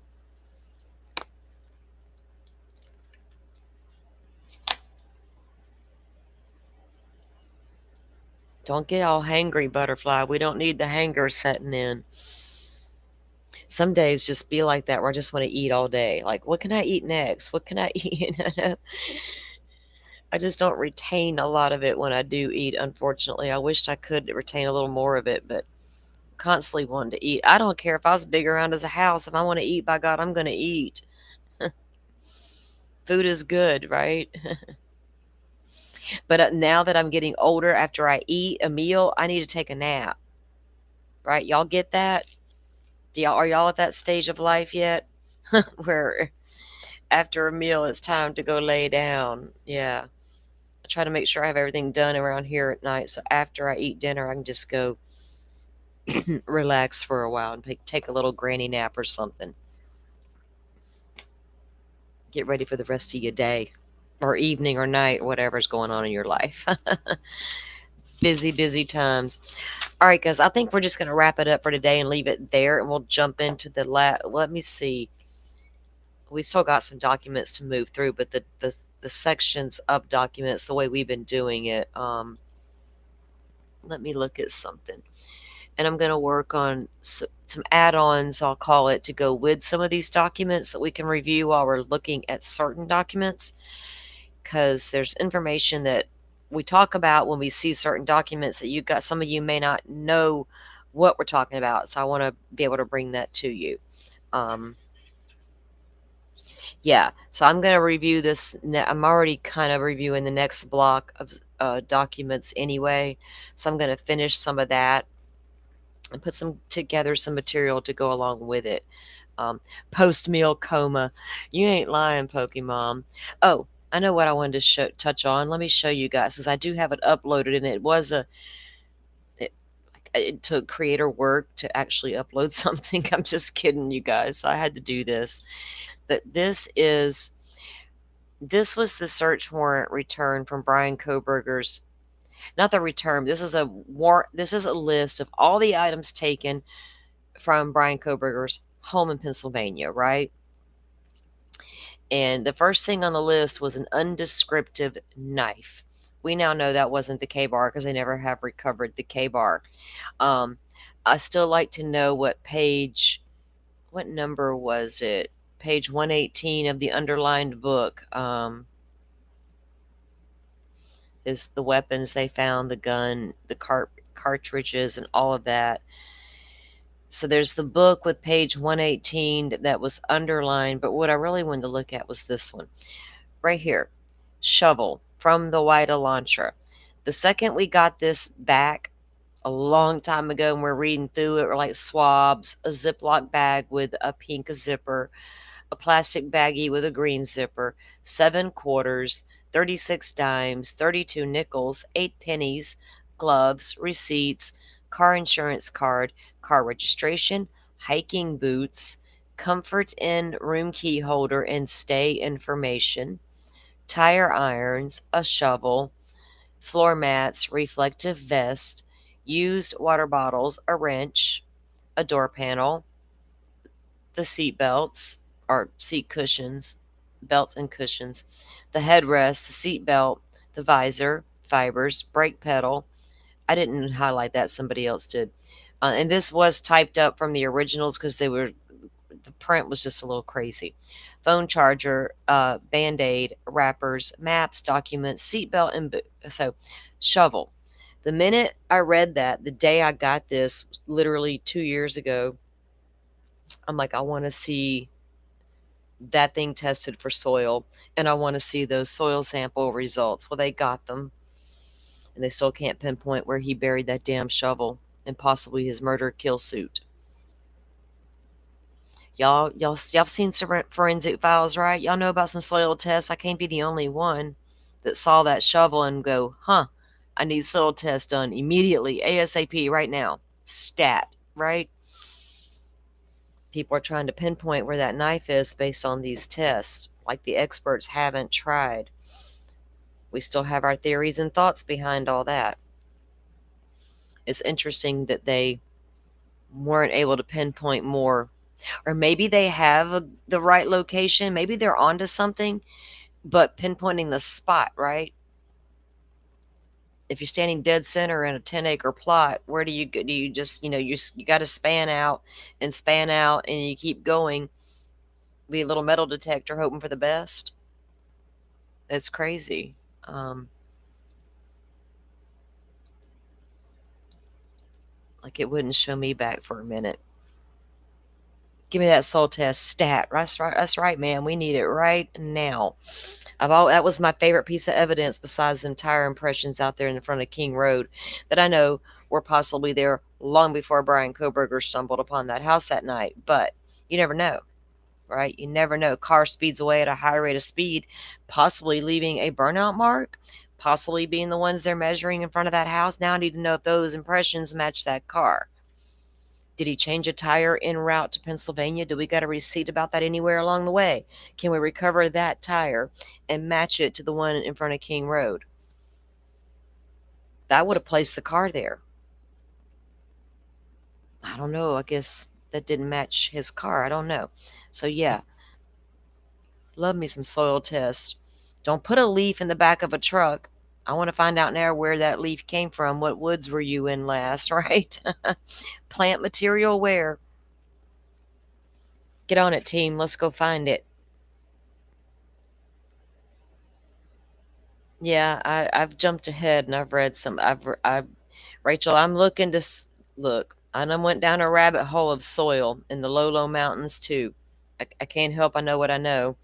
Don't get all hangry, butterfly. We don't need the hanger setting in. Some days just be like that where I just want to eat all day. Like, what can I eat next? What can I eat? I just don't retain a lot of it when I do eat, unfortunately. I wished I could retain a little more of it, but constantly wanting to eat. I don't care if I was big around as a house. If I want to eat, by God, I'm going to eat. Food is good, right? But now that I'm getting older, after I eat a meal, I need to take a nap. Right? Y'all get that? Are y'all at that stage of life yet? Where after a meal it's time to go lay down. Yeah. I try to make sure I have everything done around here at night, so after I eat dinner I can just go relax for a while and take a little granny nap or something. Get ready for the rest of your day or evening or night or whatever's going on in your life. Busy times. All right, guys, I think we're just going to wrap it up for today and leave it there, and we'll jump into the let me see. We still got some documents to move through, but the sections of documents, the way we've been doing it, let me look at something. And I'm going to work on some add-ons, I'll call it, to go with some of these documents that we can review while we're looking at certain documents, because there's information that we talk about when we see certain documents that some of you may not know what we're talking about. So I want to be able to bring that to you. Yeah, so I'm going to review this. I'm already kind of reviewing the next block of documents anyway, so I'm going to finish some of that and put together some material to go along with it. Post-meal coma. You ain't lying, Pokemon. Oh, I know what I wanted to touch on. Let me show you guys, because I do have it uploaded, and it took creator work to actually upload something. I'm just kidding, you guys. I had to do this. But this was the search warrant return from Brian Koberger's. Not the return. This is a warrant. This is a list of all the items taken from Brian Koberger's home in Pennsylvania, right? And the first thing on the list was an undescriptive knife. We now know that wasn't the K-bar because they never have recovered the K-bar. I still like to know what number was it? Page 118 of the underlined book. Is the weapons they found, the gun, the cartridges, and all of that. So there's the book with page 118 that was underlined, but what I really wanted to look at was this one right here. Shovel from the White Elantra. The second we got this back a long time ago and we're reading through it, we're like swabs, a Ziploc bag with a pink zipper, a plastic baggie with a green zipper, 7 quarters, 36 dimes, 32 nickels, 8 pennies, gloves, receipts, car insurance card, car registration, hiking boots, Comfort Inn room key holder and stay information, tire irons, a shovel, floor mats, reflective vest, used water bottles, a wrench, a door panel, the seat belts or seat cushions, belts and cushions, the headrest, the seat belt, the visor, fibers, brake pedal. I didn't highlight that, somebody else did. And this was typed up from the originals because the print was just a little crazy. Phone charger, Band-Aid, wrappers, maps, documents, seatbelt, and so shovel. The minute I read that, the day I got this, literally 2 years ago, I'm like, I want to see that thing tested for soil, and I want to see those soil sample results. Well, they got them, and they still can't pinpoint where he buried that damn shovel and possibly his murder kill suit. Y'all seen some forensic files, right? Y'all know about some soil tests. I can't be the only one that saw that shovel and go, huh, I need soil tests done immediately, ASAP, right now. Stat, right? People are trying to pinpoint where that knife is based on these tests, like the experts haven't tried. We still have our theories and thoughts behind all that. It's interesting that they weren't able to pinpoint more. Or maybe they have the right location. Maybe they're onto something, but pinpointing the spot, right? If you're standing dead center in a 10-acre plot, where do you go? Do you just, you got to span out, and you keep going. Be a little metal detector hoping for the best. That's crazy. Like it wouldn't show me back for a minute. Give me that soul test stat. That's right. That's right, man. We need it right now. That was my favorite piece of evidence besides them tire impressions out there in front of King Road that I know were possibly there long before Brian Koberger stumbled upon that house that night. But you never know, right? You never know. Car speeds away at a high rate of speed, possibly leaving a burnout mark, possibly being the ones they're measuring in front of that house. Now I need to know if those impressions match that car. Did he change a tire en route to Pennsylvania? Do we got a receipt about that anywhere along the way? Can we recover that tire and match it to the one in front of King Road? That would have placed the car there. I don't know. I guess that didn't match his car. I don't know. So yeah, love me some soil tests. Don't put a leaf in the back of a truck. I want to find out now where that leaf came from. What woods were you in last, right? Plant material where? Get on it, team. Let's go find it. Yeah, I've jumped ahead and I've read some. Rachel, I'm looking to look. I done went down a rabbit hole of soil in the low mountains too. I can't help. I know what I know.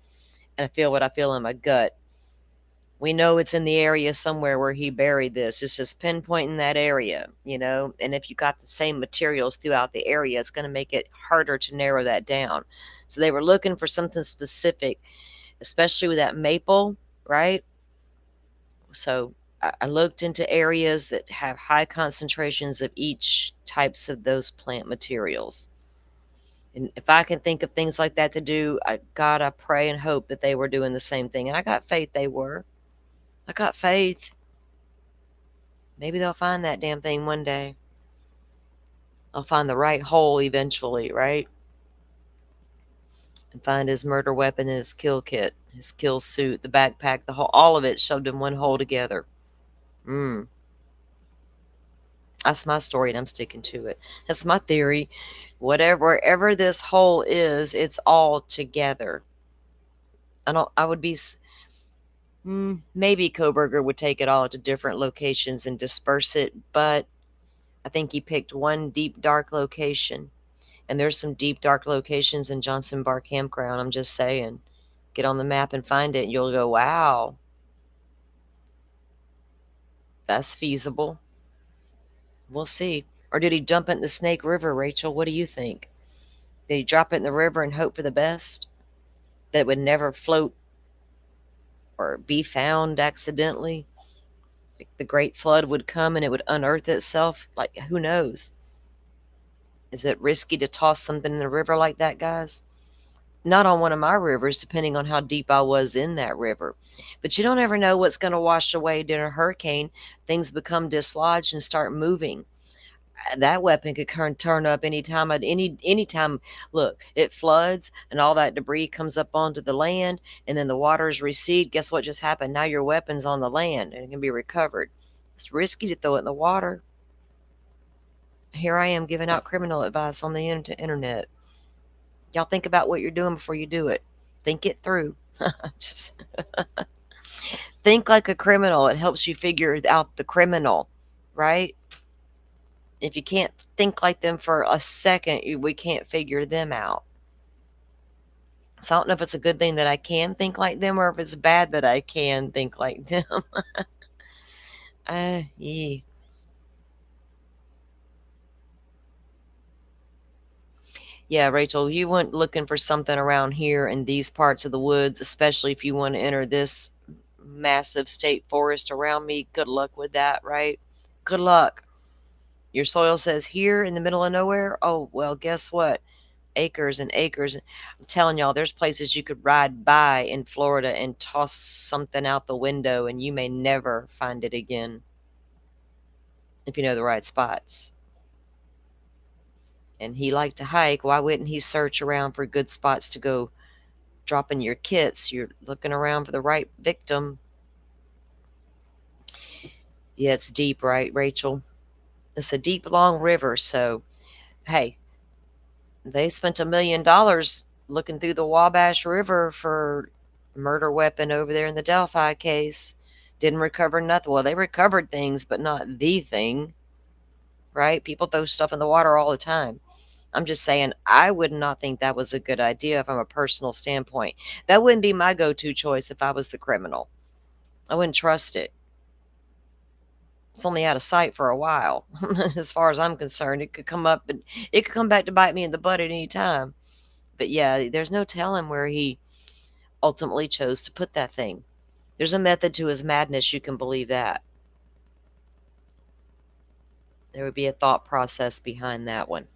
and I feel what I feel in my gut. We know it's in the area somewhere where he buried this. It's just pinpointing that area, and if you got the same materials throughout the area, it's going to make it harder to narrow that down. So they were looking for something specific, especially with that maple, right? So I looked into areas that have high concentrations of each types of those plant materials. And if I can think of things like that to do, God, I pray and hope that they were doing the same thing. And I got faith they were. I got faith. Maybe they'll find that damn thing one day. I'll find the right hole eventually, right? And find his murder weapon and his kill kit, his kill suit, the backpack, the whole, all of it shoved in one hole together. That's my story, and I'm sticking to it. That's my theory. Wherever this hole is, it's all together. I would be, maybe Koberger would take it all to different locations and disperse it, but I think he picked one deep, dark location. And there's some deep, dark locations in Johnson Bar Campground. I'm just saying. Get on the map and find it, and you'll go, wow, that's feasible. We'll see. Or did he dump it in the Snake River, Rachel? What do you think? Did he drop it in the river and hope for the best? That it would never float or be found accidentally? Like the Great Flood would come and it would unearth itself? Like, who knows? Is it risky to toss something in the river like that, guys? Not on one of my rivers, depending on how deep I was in that river. But you don't ever know what's going to wash away during a hurricane. Things become dislodged and start moving. That weapon could turn up anytime. Anytime. Look, it floods and all that debris comes up onto the land, and then the waters recede. Guess what just happened? Now your weapon's on the land and it can be recovered. It's risky to throw it in the water. Here I am giving out criminal advice on the internet. Y'all think about what you're doing before you do it. Think it through. Just think like a criminal. It helps you figure out the criminal, right? If you can't think like them for a second, we can't figure them out. So I don't know if it's a good thing that I can think like them or if it's bad that I can think like them. Yeah. Yeah, Rachel, you went looking for something around here in these parts of the woods, especially if you want to enter this massive state forest around me. Good luck with that, right? Good luck. Your soil says here in the middle of nowhere. Oh, well, guess what? Acres and acres. I'm telling y'all, there's places you could ride by in Florida and toss something out the window and you may never find it again if you know the right spots. And he liked to hike. Why wouldn't he search around for good spots to go drop in your kits? You're looking around for the right victim. Yeah, it's deep, right, Rachel? It's a deep, long river. So, hey, they spent $1 million looking through the Wabash River for murder weapon over there in the Delphi case. Didn't recover nothing. Well, they recovered things, but not the thing, right? People throw stuff in the water all the time. I'm just saying, I would not think that was a good idea from a personal standpoint. That wouldn't be my go-to choice if I was the criminal. I wouldn't trust it. It's only out of sight for a while. As far as I'm concerned, it could come up and it could come back to bite me in the butt at any time. But yeah, there's no telling where he ultimately chose to put that thing. There's a method to his madness, you can believe that. There would be a thought process behind that one.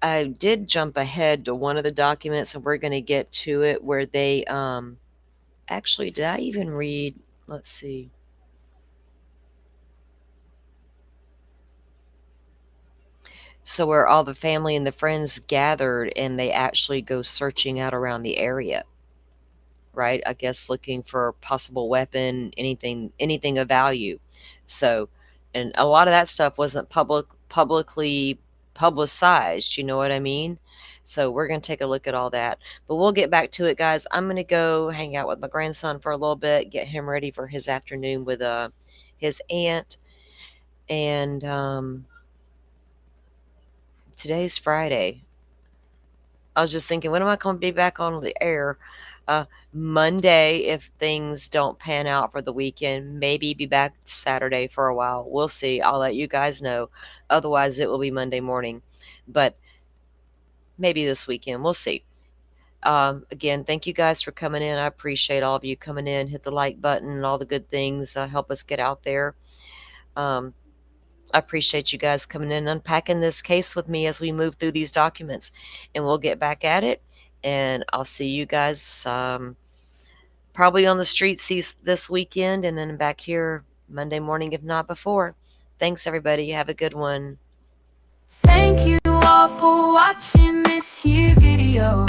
I did jump ahead to one of the documents, and we're going to get to it, where they actually, did I even read? Let's see. So where all the family and the friends gathered and they actually go searching out around the area, right? I guess looking for a possible weapon, anything of value. So, and a lot of that stuff wasn't publicly publicized, you know what I mean? So we're going to take a look at all that, but we'll get back to it, guys. I'm going to go hang out with my grandson for a little bit, get him ready for his afternoon with his aunt, and today's Friday. I was just thinking, when am I going to be back on the air? Monday, if things don't pan out for the weekend. Maybe be back Saturday for a while. We'll see. I'll let you guys know. Otherwise, it will be Monday morning. But maybe this weekend. We'll see. Again, thank you guys for coming in. I appreciate all of you coming in. Hit the like button and all the good things. Help us get out there. I appreciate you guys coming in and unpacking this case with me as we move through these documents. And we'll get back at it. And I'll see you guys probably on the streets this weekend, and then back here Monday morning, if not before. Thanks, everybody. Have a good one. Thank you all for watching this here video.